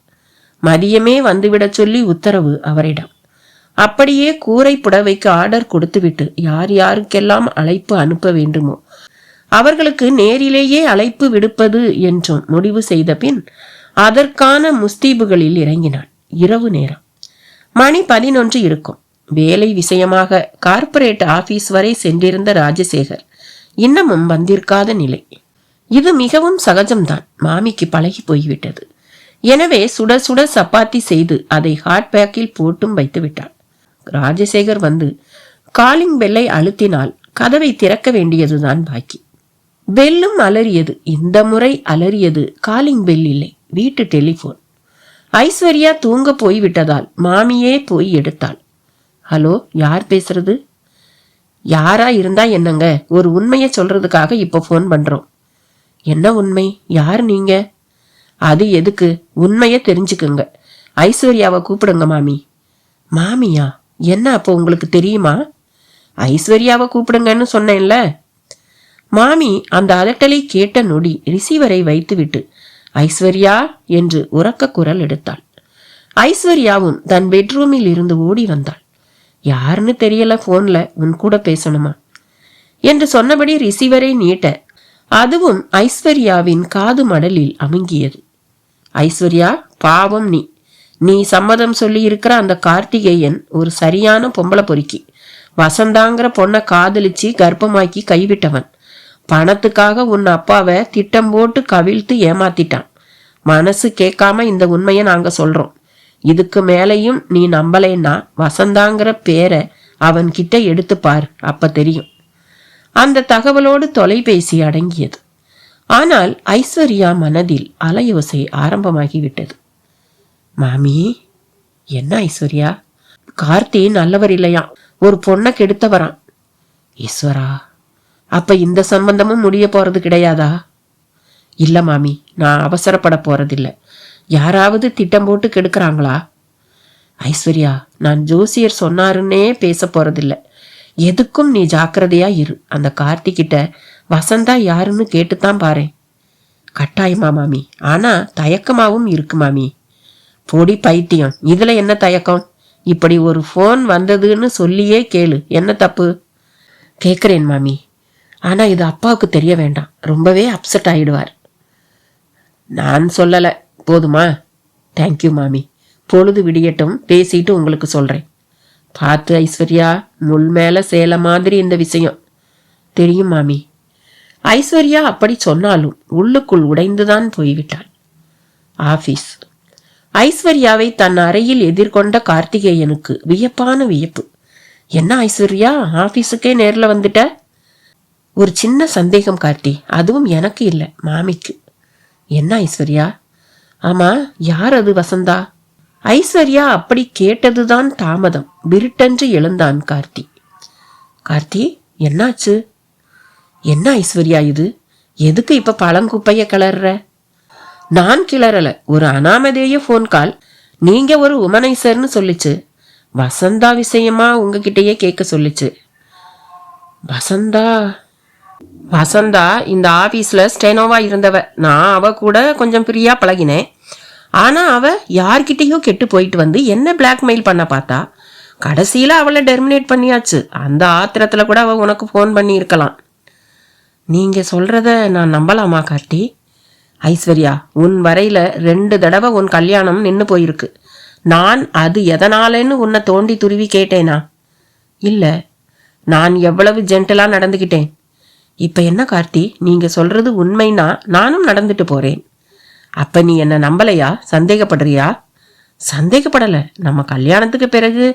மதியமே வந்துவிடச் சொல்லி உத்தரவு அவரிடம். அப்படியே கூரை புடவைக்கு ஆர்டர் கொடுத்துவிட்டு யார் யாருக்கெல்லாம் அழைப்பு அனுப்ப வேண்டுமோ அவர்களுக்கு நேரிலேயே அழைப்பு விடுப்பது என்றும் முடிவு செய்த பின் அதற்கான முஸ்தீபுகளில் இறங்கினாள். இரவு நேரம். மணி 11 இருக்கும். வேலை விஷயமாக கார்ப்பரேட் ஆபீஸ் வரை சென்றிருந்த ராஜசேகர் இன்னமும் வந்திருக்காத நிலை. இது மிகவும் சகஜம்தான். மாமிக்கு பழகி போய்விட்டது. எனவே சுட சுட சப்பாத்தி செய்து அதை ஹாட் பேக்கில் போட்டும் வைத்து விட்டாள். ராஜசேகர் வந்து காலிங் பெல்லை அழுத்தினால் கதவை திறக்க வேண்டியதுதான் பாக்கி. பெல்லும் அலறியது. இந்த முறை அலறியது காலிங் பெல் இல்லை, வீட்டு டெலிபோன். ஐஸ்வர்யா தூங்க போய்விட்டதால் மாமியே போய் எடுத்தாள். ஹலோ, யார் பேசுறது? யாரா இருந்தா என்னங்க, ஒரு உண்மையை சொல்றதுக்காக இப்ப போன் பண்றோம். என்ன உண்மை? யார் நீங்க? அது எதுக்கு, உண்மைய தெரிஞ்சுக்குங்க. ஐஸ்வர்யாவை கூப்பிடுங்க மாமி. மாமியா? என்ன அப்போ உங்களுக்கு தெரியுமா? ஐஸ்வர்யாவை கூப்பிடுங்கன்னு சொன்னேன்ல. மாமி அந்த அதட்டலை கேட்ட நொடி ரிசீவரை வைத்துவிட்டு ஐஸ்வர்யா என்று உரக்க குரல் எடுத்தாள். ஐஸ்வர்யாவும் தன் பெட்ரூமில் இருந்து ஓடி வந்தாள். யாருன்னு தெரியல, போன்ல உன் கூட பேசணுமா என்று சொன்னபடி ரிசீவரை நீட்ட அதுவும் ஐஸ்வர்யாவின் காது மடலில் அமுங்கியது. ஐஸ்வர்யா, பாவம் நீ சம்மதம் சொல்லி இருக்கிற அந்த கார்த்திகேயன் ஒரு சரியான பொம்பளை பொறுக்கி. வசந்தாங்கிற பொண்ணை காதலிச்சு கர்ப்பமாக்கி கைவிட்டவன். பணத்துக்காக உன் அப்பாவை திட்டம் போட்டு கவிழ்த்து ஏமாத்திட்டான். மனசு கேட்காம இந்த உண்மையை நாங்க சொல்றோம். இதுக்கு மேலையும் நீ நம்பலைன்னா வசந்தாங்கிற பேரை அவன் கிட்ட எடுத்து பார், அப்ப தெரியும். அந்த தகவலோடு தொலைபேசி அடங்கியது. ஆனால் ஐஸ்வர்யா மனதில் அலையோசை ஆரம்பமாகிவிட்டது. மாமி, என்ன ஐஸ்வர்யா? கார்த்தி நல்லவர் இல்லையா, ஒரு பொண்ணை கெடுத்தவரான். ஈஸ்வரா, அப்ப இந்த சம்பந்தமும் முடிய போறது கிடையாதா? இல்ல மாமி, நான் அவசரப்பட போறதில்ல. யாராவது திட்டம் போட்டு கெடுக்கிறாங்களா? ஐஸ்வர்யா, நான் ஜோசியர் சொன்னாருன்னே பேச போறதில்ல. எதுக்கும் நீ ஜாக்கிரதையா இரு. அந்த கார்த்திகிட்ட வசந்தா யாருன்னு கேட்டுத்தான் பாரு. கட்டாயமா மாமி, ஆனா தயக்கமாவும் இருக்கு மாமி. பொடி பைத்தியம், இதுல என்ன தயக்கம்? இப்படி ஒரு ஃபோன் வந்ததுன்னு சொல்லியே கேளு, என்ன தப்பு? கேட்குறேன் மாமி, ஆனா இது அப்பாவுக்கு தெரிய வேண்டாம், ரொம்பவே அப்செட் ஆயிடுவார். நான் சொல்லலை, போதுமா? தேங்க்யூ மாமி, பொழுது விடியட்டும், பேசிட்டு உங்களுக்கு சொல்றேன். பார்த்து ஐஸ்வர்யா, முள் மேல சேலை மாதிரி இந்த விஷயம். தெரியும் மாமி. ஐஸ்வர்யா அப்படி சொன்னாலும் உள்ளுக்குள் உடைந்துதான் போய்விட்டாள். ஆபீஸ். ஐஸ்வர்யாவை தன் அறையில் எதிர்கொண்ட கார்த்திகேயனுக்கு வியப்பான வியப்பு. என்ன ஐஸ்வர்யா, ஆபீஸுக்கே நேர்ல வந்துட்ட? ஒரு சின்ன சந்தேகம் கார்த்தி, அதுவும் எனக்கு இல்லை, மாமிக்கு. என்ன ஐஸ்வர்யா? ஆமா, யார் அது? வசந்தா? ஐஸ்வர்யா அப்படி கேட்டதுதான் தாமதம். விருட்டென்று எழுந்தான் கார்த்தி. கார்த்தி, என்னாச்சு? என்ன ஐஸ்வர்யா இது? எதுக்கு இப்ப பழங்குப்பைய கிளற? நான் கிளறல, ஒரு அனாமதேய போன் கால். நீங்க ஒரு உமனைசர்னு சொல்லிச்சு. வசந்தா விஷயமா உங்ககிட்டயே கேட்க சொல்லிச்சு. வசந்தா? வசந்தா இந்த ஆபீஸ்ல ஸ்டெனோவா இருந்தவ. நான் அவ கூட கொஞ்சம் ஃப்ரீயா பழகினேன். ஆனா அவ யார்கிட்டயோ கெட்டு போயிட்டு வந்து என்ன பிளாக்மெயில் பண்ண பார்த்தா. கடைசியில அவளை டெர்மினேட் பண்ணியாச்சு. அந்த ஆத்திரத்துல கூட அவ உனக்கு ஃபோன் பண்ணி இருக்கலாம். நீங்க சொல்றத நான் நம்பலாமா கார்த்தி? ஐஸ்வர்யா, உன் வரையில 2 தடவை உன் கல்யாணம் நின்று போயிருக்கு. நான் அது எதனாலன்னு உன்னை தோண்டி துருவி கேட்டேனா? இல்ல, நான் எவ்வளவு ஜென்டலா நடந்துகிட்டேன். இப்ப என்ன கார்த்தி, நீங்க சொல்றது உண்மைன்னா நானும் நடந்துட்டு போறேன். அப்ப நீ என்ன நம்பலையா? சந்தேகப்படுறியா? சந்தேகப்படல. நம்ம கல்யாணத்துக்கு பிறகு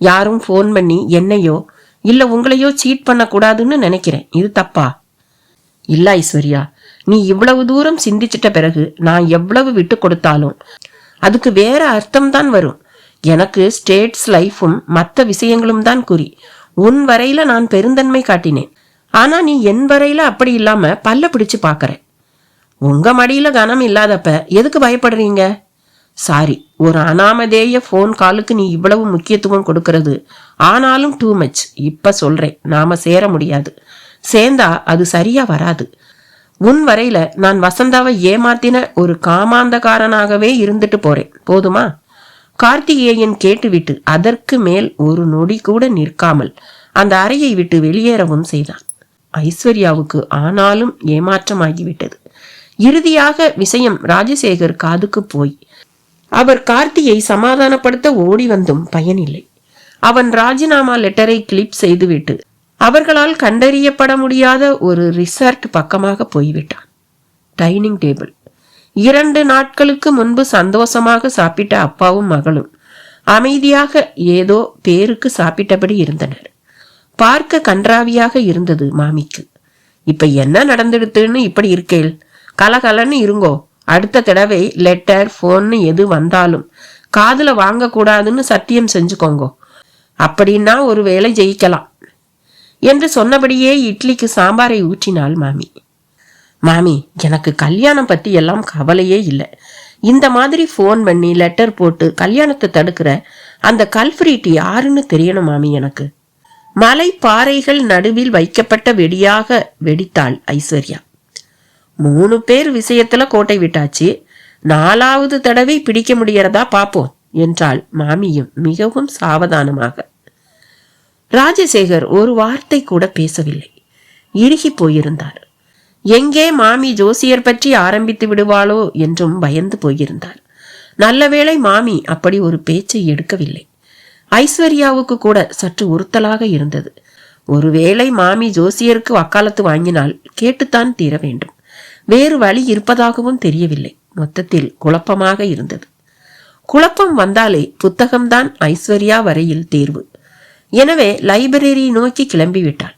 யாரும் ஃபோன் பண்ணி என்னையோ இல்ல உங்களையோ சீட் பண்ண கூடாதுன்னு நினைக்கிறேன். இது தப்பா? இல்ல ஐஸ்வர்யா, நீ இவ்வளவு தூரம் சிந்திச்சிட்ட பிறகு நான் எவ்வளவு விட்டு கொடுத்தாலும் அதுக்கு வேற அர்த்தம் தான் வரும். எனக்கு ஸ்டேட்ஸ் லைஃபும் மற்ற விஷயங்களும் தான் குறி. உன் வரையில நான் பெருந்தன்மை காட்டினேன். ஆனா நீ என் வரையில அப்படி இல்லாம பல்ல பிடிச்சு பாக்குற. உங்க மடியில கனம் இல்லாதப்ப எதுக்கு பயப்படுறீங்க? சாரி, ஒரு அனாமதேய போன் காலுக்கு நீ இவ்வளவு முக்கியத்துவம் கொடுக்கறது ஆனாலும் டூ மச். இப்ப சொல்றேன், நாம சேர முடியாது. சேர்ந்தா அது சரியா வராது. உன் வரையில நான் வசந்தாவை ஏமாத்தின ஒரு காமாந்தகாரனாகவே இருந்துட்டு போறேன், போதுமா? கார்த்திகேயன் கேட்டுவிட்டு அதற்கு மேல் ஒரு நொடி கூட நிற்காமல் அந்த அறையை விட்டு வெளியேறவும் செய்தான். ஐஸ்வர்யாவுக்கு ஆனாலும் ஏமாற்றமாகிவிட்டது. இறுதியாக விஷயம் ராஜசேகர் காதுக்கு போய் அவர் கார்த்தியை சமாதானப்படுத்த ஓடி வந்தும் பயனில்லை. அவன் ராஜினாமா லெட்டரை கிளிப் செய்துவிட்டு அவர்களால் கண்டறியப்பட முடியாத ஒரு ரிசார்ட் பக்கமாக போய்விட்டான். Dining table. 2 நாட்களுக்கு முன்பு சந்தோஷமாக சாப்பிட்ட அப்பாவும் மகளும் அமைதியாக ஏதோ பேருக்கு சாப்பிட்டபடி இருந்தனர். பார்க்க கன்றாவியாக இருந்தது மாமிக்கு. இப்ப என்ன நடந்துடுத்துன்னு இப்படி இருக்கேள்? கலகலன்னு இருங்கோ. அடுத்த தடவை லெட்டர் போன்னு எது வந்தாலும் காதுல வாங்க கூடாதுன்னு சத்தியம் செஞ்சுக்கோங்கோ. அப்படின்னா ஒரு வேளை ஜெயிக்கலாம் என்று சொன்னபடியே இட்லிக்கு சாம்பாரை ஊற்றினாள் மாமி. மாமி, எனக்கு கல்யாணம் பத்தி எல்லாம் கவலையே இல்லை. இந்த மாதிரி போன் பண்ணி லெட்டர் போட்டு கல்யாணத்தை தடுக்கிற அந்த கல்ஃபிரீட் யாருன்னு தெரியணும் மாமி எனக்கு. மலை பாறைகள் நடுவில் வைக்கப்பட்ட வெடியாக வெடித்தாள் ஐஸ்வர்யா. 3 பேர் விஷயத்துல கோட்டை விட்டாச்சு, 4வது தடவை பிடிக்க முடியறதா பாப்போம் என்றாள் மாமியும் மிகவும் சாவதானமாக. ராஜசேகர் ஒரு வார்த்தை கூட பேசவில்லை. இறுகி போயிருந்தார். எங்கே மாமி ஜோசியர் பற்றி ஆரம்பித்து விடுவாளோ என்றும் பயந்து போயிருந்தார். நல்லவேளை மாமி அப்படி ஒரு பேச்சை எடுக்கவில்லை. ஐஸ்வர்யாவுக்கு கூட சற்று உறுத்தலாக இருந்தது. ஒருவேளை மாமி ஜோசியருக்கு வக்காலத்து வாங்கினால் கேட்டுத்தான் தீர வேண்டும். வேறு வழி இருப்பதாகவும் தெரியவில்லை. மொத்தத்தில் குழப்பமாக இருந்தது. குழப்பம் வந்தாலே புத்தகம்தான் ஐஸ்வர்யா வரையில் தேர்வு. எனவே லைப்ரரி நோக்கி கிளம்பிவிட்டாள்.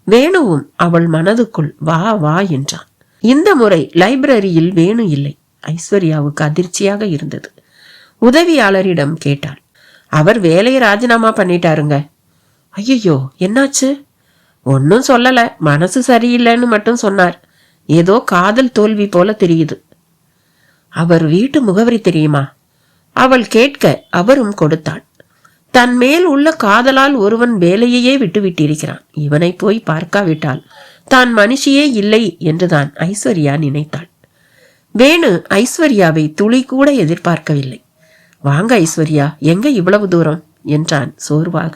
வேணுவும் அவள் மனதுக்குள் வா வா என்றான். இந்த முறை லைப்ரரியில் வேணு இல்லை. ஐஸ்வர்யாவுக்கு அதிர்ச்சியாக இருந்தது. உதவியாளரிடம் கேட்டாள். அவர் வேலையை ராஜினாமா பண்ணிட்டாருங்க. ஐயோ, என்னாச்சு? ஒன்னும் சொல்லல, மனசு சரியில்லைன்னு மட்டும் சொன்னார். ஏதோ காதல் தோல்வி போல தெரியுது. அவர் வீட்டு முகவரி தெரியுமா? அவள் கேட்க அவரும் கொடுத்தாள். தன் மேல் உள்ள காதலால் ஒருவன் வேலையையே விட்டுவிட்டிருக்கிறான். இவனை போய் பார்க்காவிட்டால் தான் மனுஷியே இல்லை என்றுதான் ஐஸ்வர்யா நினைத்தாள். வேணு ஐஸ்வர்யாவை துளி கூட எதிர்பார்க்கவில்லை. வாங்க ஐஸ்வர்யா, எங்க இவ்வளவு தூரம் என்றான் சோர்வாக.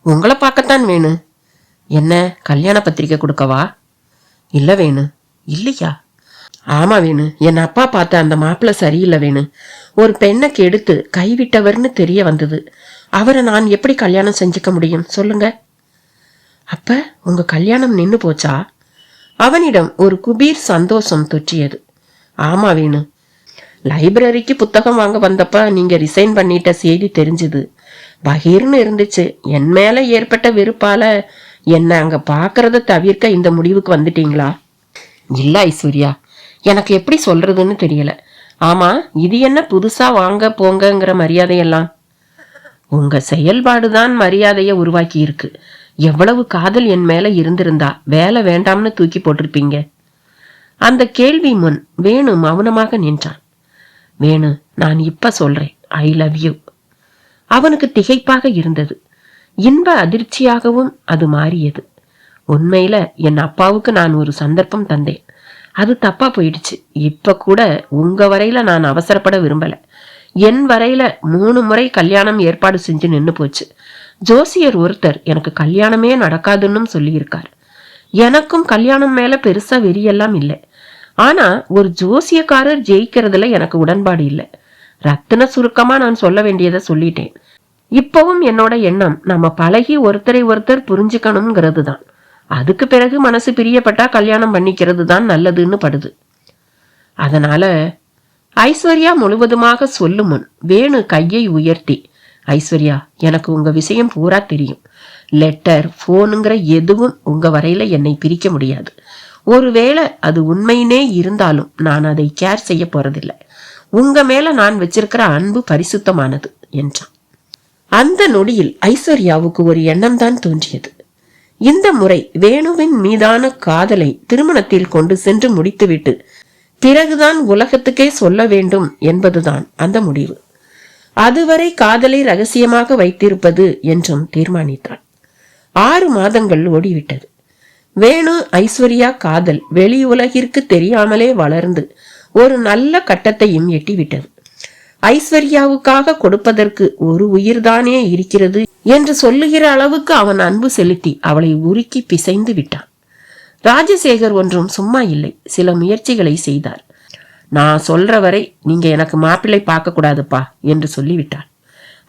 உங்களை பார்க்கத்தான் வேணு. என்ன, கல்யாண பத்திரிக்கை கொடுக்கவா? இல்லை வேணு. இல்லையா? ஆமா வேணு, என் அப்பா பார்த்த அந்த மாப்பிள்ளை சரியில்லை வேணு. ஒரு பெண்ணை கெடுத்து கைவிட்டவர்னு தெரிய வந்தது. அவரை நான் எப்படி கல்யாணம் செஞ்சுக்க முடியும் சொல்லுங்க? அப்ப உங்க கல்யாணம் நின்று போச்சா? அவனிடம் ஒரு குபீர் சந்தோஷம் தொற்றியது. ஆமா வேணு, லைப்ரரிக்கு புத்தகம் வாங்க வந்தப்ப நீங்க ரிசைன் பண்ணிட்ட செய்தி தெரிஞ்சுது. பகீர்னு இருந்துச்சு. என் மேல ஏற்பட்ட வெறுப்பால என்ன அங்க பாக்குறத தவிர்க்க இந்த முடிவுக்கு வந்துட்டீங்களா? இல்ல ஐஸ்வர்யா, எனக்கு எப்படி சொல்றதுன்னு தெரியல. ஆமா, இது என்ன புதுசா வாங்க போங்கங்கிற மரியாதையெல்லாம்? உங்க செயல்பாடுதான் மரியாதைய உருவாக்கி இருக்கு. எவ்வளவு காதல் என் மேல இருந்திருந்தா வேலை வேண்டாம்னு தூக்கி போட்டிருப்பீங்க. அந்த கேள்வி முன் வேணு மௌனமாக நின்றான். வேணு, நான் இப்ப சொல்றேன், ஐ லவ் யூ. அவனுக்கு திகைப்பாக இருந்தது. இன்ப அதிர்ச்சியாகவும் அது மாறியது. உண்மையில என் அப்பாவுக்கு நான் ஒரு சந்தர்ப்பம் தந்தேன். அது தப்பா போயிடுச்சு. இப்ப கூட உங்க வரையில நான் அவசரப்பட விரும்பல. என் வரையில 3 முறை கல்யாணம் ஏற்பாடு செஞ்சு நின்று போச்சு. ஜோசியர் ஒருத்தர் எனக்கு கல்யாணமே நடக்காதுன்னு சொல்லியிருக்கார். எனக்கும் கல்யாணம் மேல பெருசா வெறியெல்லாம் இல்லை. ஆனா ஒரு ஜோசியக்காரர் ஜெயிக்கிறதுல எனக்கு உடன்பாடு இல்லை. ரத்தின சுருக்கமா நான் சொல்ல வேண்டியதை சொல்லிட்டேன். இப்பவும் என்னோட எண்ணம் நம்ம பழகி ஒருத்தரை ஒருத்தர் புரிஞ்சுக்கணுங்கிறது தான். அதுக்கு பிறகு மனசு பிரியப்பட்டா கல்யாணம் பண்ணிக்கிறது தான் நல்லதுன்னு படுது. அதனால ஐஸ்வர்யா முழுவதுமாக சொல்லும் முன் வேணு கையை உயர்த்தி, ஐஸ்வர்யா, எனக்கு உங்க விஷயம் பூரா தெரியும். லெட்டர், போனுங்கிற எதுவும் உங்க வரையில என்னை பிரிக்க முடியாது. ஒருவேளை அது உண்மையினே இருந்தாலும் நான் அதை கேர் செய்ய போறதில்லை. உங்க மேல நான் வச்சிருக்கிற அன்பு பரிசுத்தமானது என்றான். அந்த நொடியில் ஐஸ்வர்யாவுக்கு ஒரு எண்ணம் தான் தோன்றியது. இந்த முறை வேணுவின் மீதான காதலை திருமணத்தில் கொண்டு சென்று முடித்துவிட்டு பிறகுதான் உலகத்துக்கே சொல்ல வேண்டும் என்பதுதான் அந்த முடிவு. அதுவரை காதலை ரகசியமாக வைத்திருப்பது என்றும் தீர்மானித்தான். 6 மாதங்கள் ஓடிவிட்டது. வேணு ஐஸ்வர்யா காதல் வெளி உலகிற்கு தெரியாமலே வளர்ந்து ஒரு நல்ல கட்டத்தையும் எட்டிவிட்டது. ஐஸ்வர்யாவுக்காக கொடுப்பதற்கு ஒரு உயிர்தானே இருக்கிறது என்று சொல்லுகிற அளவுக்கு அவன் அன்பு செலுத்தி அவளை உருக்கி பிசைந்து விட்டான். ராஜசேகர் ஒன்றும் சும்மா இல்லை. சில முயற்சிகளை செய்தார். நான் சொல்ற வரை நீங்க எனக்கு மாப்பிள்ளை பார்க்க கூடாதுப்பா என்று சொல்லிவிட்டார்.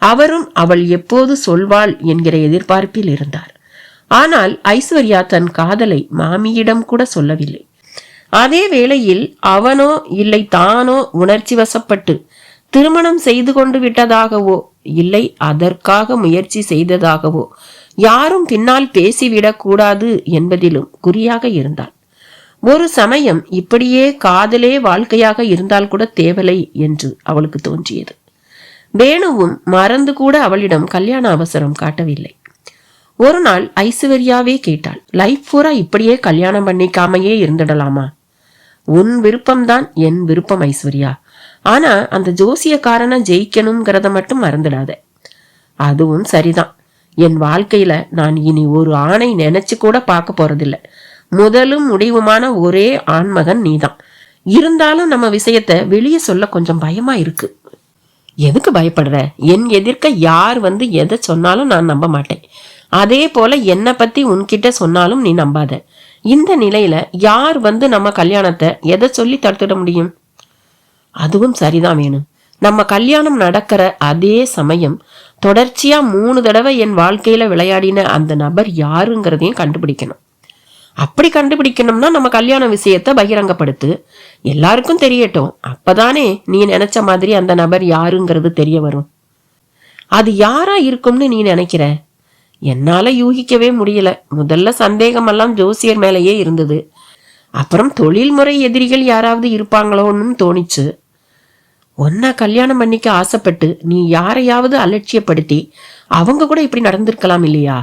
அவரும் அவள் எப்போது சொல்வாள் என்கிற எதிர்பார்ப்பில் இருந்தார். ஆனால் ஐஸ்வர்யா தன் காதலை மாமியிடம் கூட சொல்லவில்லை. அதே வேளையில் அவனோ இல்லை தானோ உணர்ச்சி வசப்பட்டு திருமணம் செய்து கொண்டு விட்டதாகவோ இல்லை அதற்காக முயற்சி செய்ததாகவோ யாரும் பின்னால் பேசிவிடக் கூடாது என்பதிலும் குறியாக இருந்தான். ஒரு சமயம் இப்படியே காதலே வாழ்க்கையாக இருந்தால் கூட தேவலை என்று அவளுக்கு தோன்றியது. வேணுவும் மறந்து கூட அவளிடம் கல்யாண அவசரம் காட்டவில்லை. ஒரு நாள் ஐஸ்வர்யாவே கேட்டாள், லைஃப் பூரா இப்படியே கல்யாணம் பண்ணிக்காமையே இருந்துடலாமா? உன் விருப்பம்தான் என் விருப்பம் ஐஸ்வர்யா. ஆனா அந்த ஜோசியக்காரனை ஜெயிக்கணுங்கிறத மட்டும் மறந்துடாத. அதுவும் சரிதான். என் வாழ்க்கையில நான் இனி ஒரு ஆணை நினைச்சு கூட பார்க்க போறதில்ல. முதலும் முடிவுமான ஒரே ஆண்மகன் நீதான். இருந்தாலும் நம்ம விஷயத்த வெளியே சொல்ல கொஞ்சம் பயமா இருக்கு. எதுக்கு பயப்படுற? என் எதிர்க்க யார் வந்து எதை சொன்னாலும் நான் நம்ப மாட்டேன். அதே போல என்னை பத்தி உன்கிட்ட சொன்னாலும் நீ நம்பாத. இந்த நிலையில யார் வந்து நம்ம கல்யாணத்தை எதை சொல்லி தடுத்துட முடியும்? அதுவும் சரிதான் வேணும். நம்ம கல்யாணம் நடக்கிற அதே சமயம் தொடர்ச்சியா 3 தடவை என் வாழ்க்கையில விளையாடின அந்த நபர் யாருங்கிறதையும் கண்டுபிடிக்கணும். அப்படி கண்டுபிடிக்கணும்னா நம்ம கல்யாண விஷயத்த பகிரங்கப்படுத்து, எல்லாருக்கும் தெரியட்டும். அப்பதானே நீ நினைச்ச மாதிரி அந்த நபர் யாருங்கிறது தெரிய வரும். அது யாரா இருக்கும்னு நீ நினைக்கிற? என்னால யூகிக்கவே முடியல. முதல்ல சந்தேகமெல்லாம் ஜோசியர் மேலேயே இருந்தது. அப்புறம் தொழில்முறை எதிரிகள் யாராவது இருப்பாங்களோன்னு தோணிச்சு. ஒன்னா கல்யாணம் பண்ணிக்க ஆசைப்பட்டு நீ யாரையாவது அலட்சியப்படுத்தி அவங்க கூட இப்படி நடந்திருக்கலாம் இல்லையா?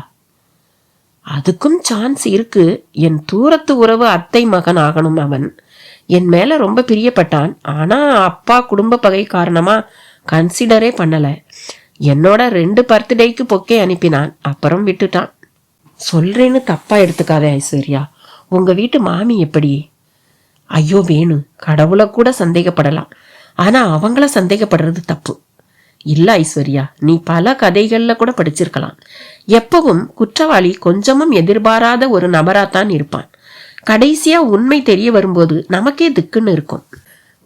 அதுக்கும் சான்ஸ் இருக்கு. என் தூரத்து உறவு அத்தை மகன் ஆகணும். அவன் என் மேல ரொம்ப பிரியப்பட்டான். ஆனா அப்பா குடும்ப பகை காரணமா கன்சிடரே பண்ணல. என்னோட 2 பர்த்டேக்கு பொக்கே அனுப்பினான், அப்புறம் விட்டுட்டான். சொல்றேன்னு தப்பா எடுத்துக்காதே ஐஸ்வர்யா. உங்க வீட்டு மாமி எப்படி? ஐயோ வேணு, கடவுளை கூட சந்தேகப்படலாம். ஆனா அவங்கள சந்தேகப்படுறது தப்பு. இல்ல ஐஸ்வர்யா, நீ பல கதைகள்ல கூட படிச்சிருக்கலாம். எப்பவும் குற்றவாளி கொஞ்சமும் எதிர்பாராத ஒரு நபராத்தான் இருப்பான். கடைசியா உண்மை தெரிய வரும்போது நமக்கே திக்குன்னு இருக்கும்.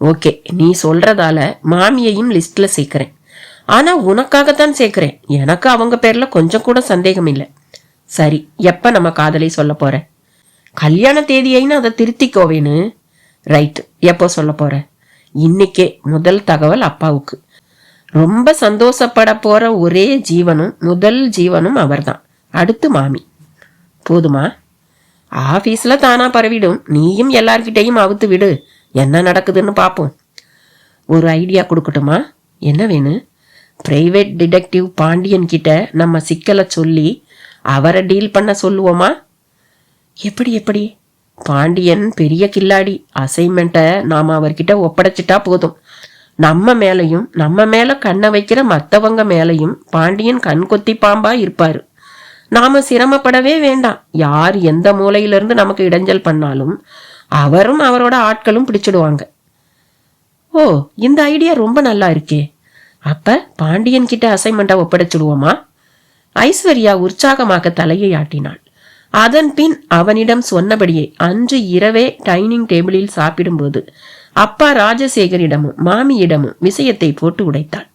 ஓகே, நீ சொல்றதால மாமியையும் லிஸ்ட்ல சேர்க்கிறேன். ஆனா உனக்காகத்தான் சேர்க்கிறேன். எனக்கு அவங்க பேர்ல கொஞ்சம் கூட சந்தேகம் இல்லை. சரி, எப்ப நம்ம காதலை சொல்ல போற? கல்யாண தேதியைன்னு அதை திருத்திக்கோவேன்னு. ரைட், எப்போ சொல்ல போற? இன்னைக்கே முதல் தகவல் அப்பாவுக்கு. ரொம்ப சந்தோஷப்பட போற ஒரே ஜீவனும் முதல் ஜீவனும் அவர்தான். அடுத்து மாமி. போதுமா? ஆபீஸ்ல தானா பரவிடும். நீயும் எல்லார்கிட்டையும் அவுத்து விடு. என்ன நடக்குதுன்னு பாப்போம். ஒரு ஐடியா கொடுக்கட்டுமா? என்ன வேணும்? பிரைவேட் டிடெக்டிவ் பாண்டியன் கிட்ட நம்ம சிக்கலை சொல்லி அவரை டீல் பண்ண சொல்லுவோமா? எப்படி எப்படி? பாண்டியன் பெரிய கில்லாடி. அசைன்மெண்ட்டை நாம அவர்கிட்ட ஒப்படைச்சிட்டா போதும். நம்ம மேலையும் நம்ம மேல கண்ணை வைக்கிற மற்றவங்க மேலையும் பாண்டியன் கண் கொத்தி பாம்பா இருப்பாரு. நாம சிரமப்படவே வேண்டாம். யார் எந்த மூலையிலிருந்து நமக்கு இடைஞ்சல் பண்ணாலும் அவரும் அவரோட ஆட்களும் பிடிச்சிடுவாங்க. ஓ, இந்த ஐடியா ரொம்ப நல்லா இருக்கே. அப்ப பாண்டியன் கிட்ட அசைன்மெண்ட்டை ஒப்படைச்சிடுவோமா? ஐஸ்வர்யா உற்சாகமாக தலையை ஆட்டினாள். அதன் பின் அவனிடம் சொன்னபடியே அன்று இரவே டைனிங் டேபிளில் சாப்பிடும்போது அப்பா ராஜசேகரிடமும் மாமியிடமும் விஷயத்தை போட்டு உடைத்தாள்.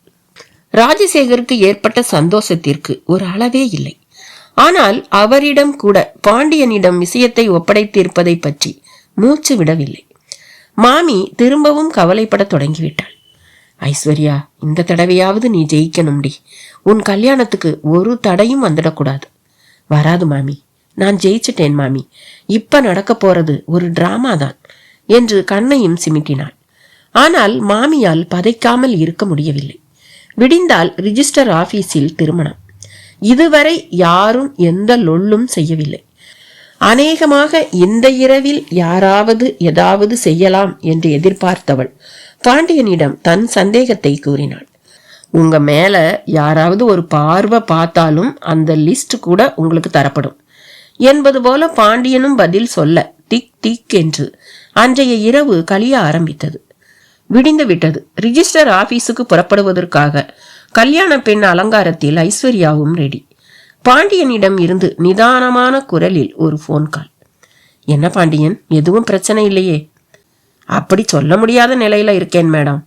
ராஜசேகருக்கு ஏற்பட்ட சந்தோஷத்திற்கு ஒரு அளவே இல்லை. ஆனால் அவரிடம் கூட பாண்டியனிடம் விஷயத்தை ஒப்படைத்திருப்பதை பற்றி மூச்சு விடவில்லை. மாமி திரும்பவும் கவலைப்பட தொடங்கிவிட்டாள். ஐஸ்வர்யா, இந்த தடவையாவது நீ ஜெயிக்கணும்டி. உன் கல்யாணத்துக்கு ஒரு தடையும் வந்துடக்கூடாது. வராது மாமி, நான் ஜெயிச்சிட்டேன் மாமி. இப்ப நடக்க போறது ஒரு டிராமா தான் என்று கண்ணையும் சிமிட்டினாள். ஆனால் மாமியால் பதைக்காமல் இருக்க முடியவில்லை. விடிந்தால் ரிஜிஸ்டர் ஆபீஸில் திருமணம். இதுவரை யாரும் எந்த லொல்லும் செய்யவில்லை. அநேகமாக இந்த இரவில் யாராவது ஏதாவது செய்யலாம் என்று எதிர்பார்த்தவள் பாண்டியனிடம் தன் சந்தேகத்தை கூறினாள். உங்க மேல யாராவது ஒரு பார்வை பார்த்தாலும் அந்த லிஸ்ட் கூட உங்களுக்கு தரப்படும் என்பது போல பாண்டியனும் பதில் சொல்ல திக் திக் என்று அன்றைய இரவு கழிய ஆரம்பித்தது. விடிந்து விட்டது. ரிஜிஸ்டர் ஆபீஸுக்கு புறப்படுவதற்காக கல்யாண பெண் அலங்காரத்தில் ஐஸ்வர்யாவும் ரெடி. பாண்டியனிடம் இருந்து நிதானமான குரலில் ஒரு போன் கால். என்ன பாண்டியன், எதுவும் பிரச்சனை இல்லையே? அப்படி சொல்ல முடியாத நிலையில இருக்கேன் மேடம்.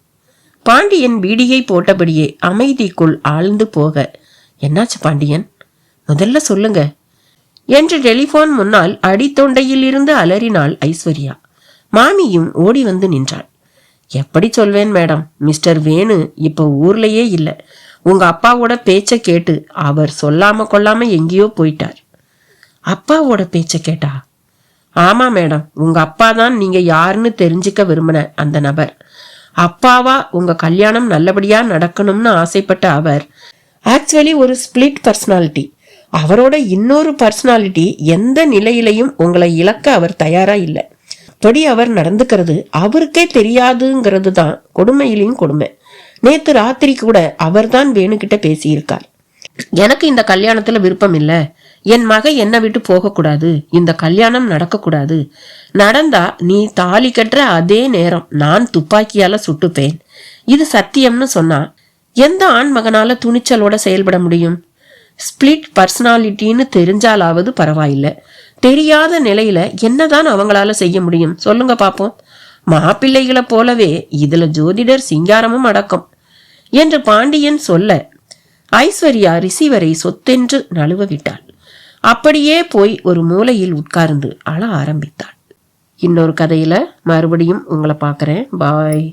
பாண்டியன் பீடியை போட்டபடியே அமைதிக்குள் ஆழ்ந்து போக, என்னாச்சு பாண்டியன், முதல்ல சொல்லுங்க என்று டெலிபோன் முன்னால் அடித்தொண்டையில் இருந்து அலறினாள் ஐஸ்வர்யா. மாமியும் ஓடி வந்து நின்றாள். எப்படி சொல்வேன் மேடம், மிஸ்டர் வேணு இப்ப ஊர்லயே இல்லை. உங்க அப்பாவோட பேச்ச கேட்டு அவர் சொல்லாம கொள்ளாம எங்கேயோ போயிட்டார். அப்பாவோட பேச்ச கேட்டா? ஆமா மேடம், உங்க அப்பா தான் நீங்க யாருன்னு தெரிஞ்சுக்க விரும்பின அந்த நபர். அப்பாவா உங்க கல்யாணம் நல்லபடியா நடக்கணும்னு ஆசைப்பட்ட அவர் ஆக்சுவலி ஒரு ஸ்பிளிட் பர்சனாலிட்டி. அவரோட இன்னொரு பர்சனாலிட்டி எந்த நிலையிலையும் உங்களை இழக்க அவர் தயாரா இல்லை. அப்படி அவர் நடந்துக்கிறது அவருக்கே தெரியாதுங்கிறது தான் கொடுமையிலையும் கொடுமை. நேத்து ராத்திரி கூட அவர் தான் வேணுகிட்ட பேசியிருக்கார். எனக்கு இந்த கல்யாணத்துல விருப்பம் இல்ல, என் மக என்னை விட்டு போகக்கூடாது, இந்த கல்யாணம் நடக்கக்கூடாது, நடந்தா நீ தாலி கட்டுற அதே நேரம் நான் துப்பாக்கியால சுட்டுப்பேன், இது சத்தியம்னு சொன்னா எந்த ஆண் மகனால துணிச்சலோட செயல்பட முடியும்? ஸ்பிளிட் பர்சனாலிட்டின்னு தெரிஞ்சாலாவது பரவாயில்லை, தெரியாத நிலையில என்னதான் அவங்களால செய்ய முடியும் சொல்லுங்க பாப்போம். மாப்பிள்ளைகளை போலவே இதுல ஜோதிடர் சிங்காரமும் அடக்கம் என்று பாண்டியன் சொல்ல ஐஸ்வர்யா ரிசீவரை சொத்தென்று நழுவ விட்டாள். அப்படியே போய் ஒரு மூலையில் உட்கார்ந்து அழ ஆரம்பித்தாள். இன்னொரு கதையில மறுபடியும் உங்களை பார்க்குறேன். பாய்.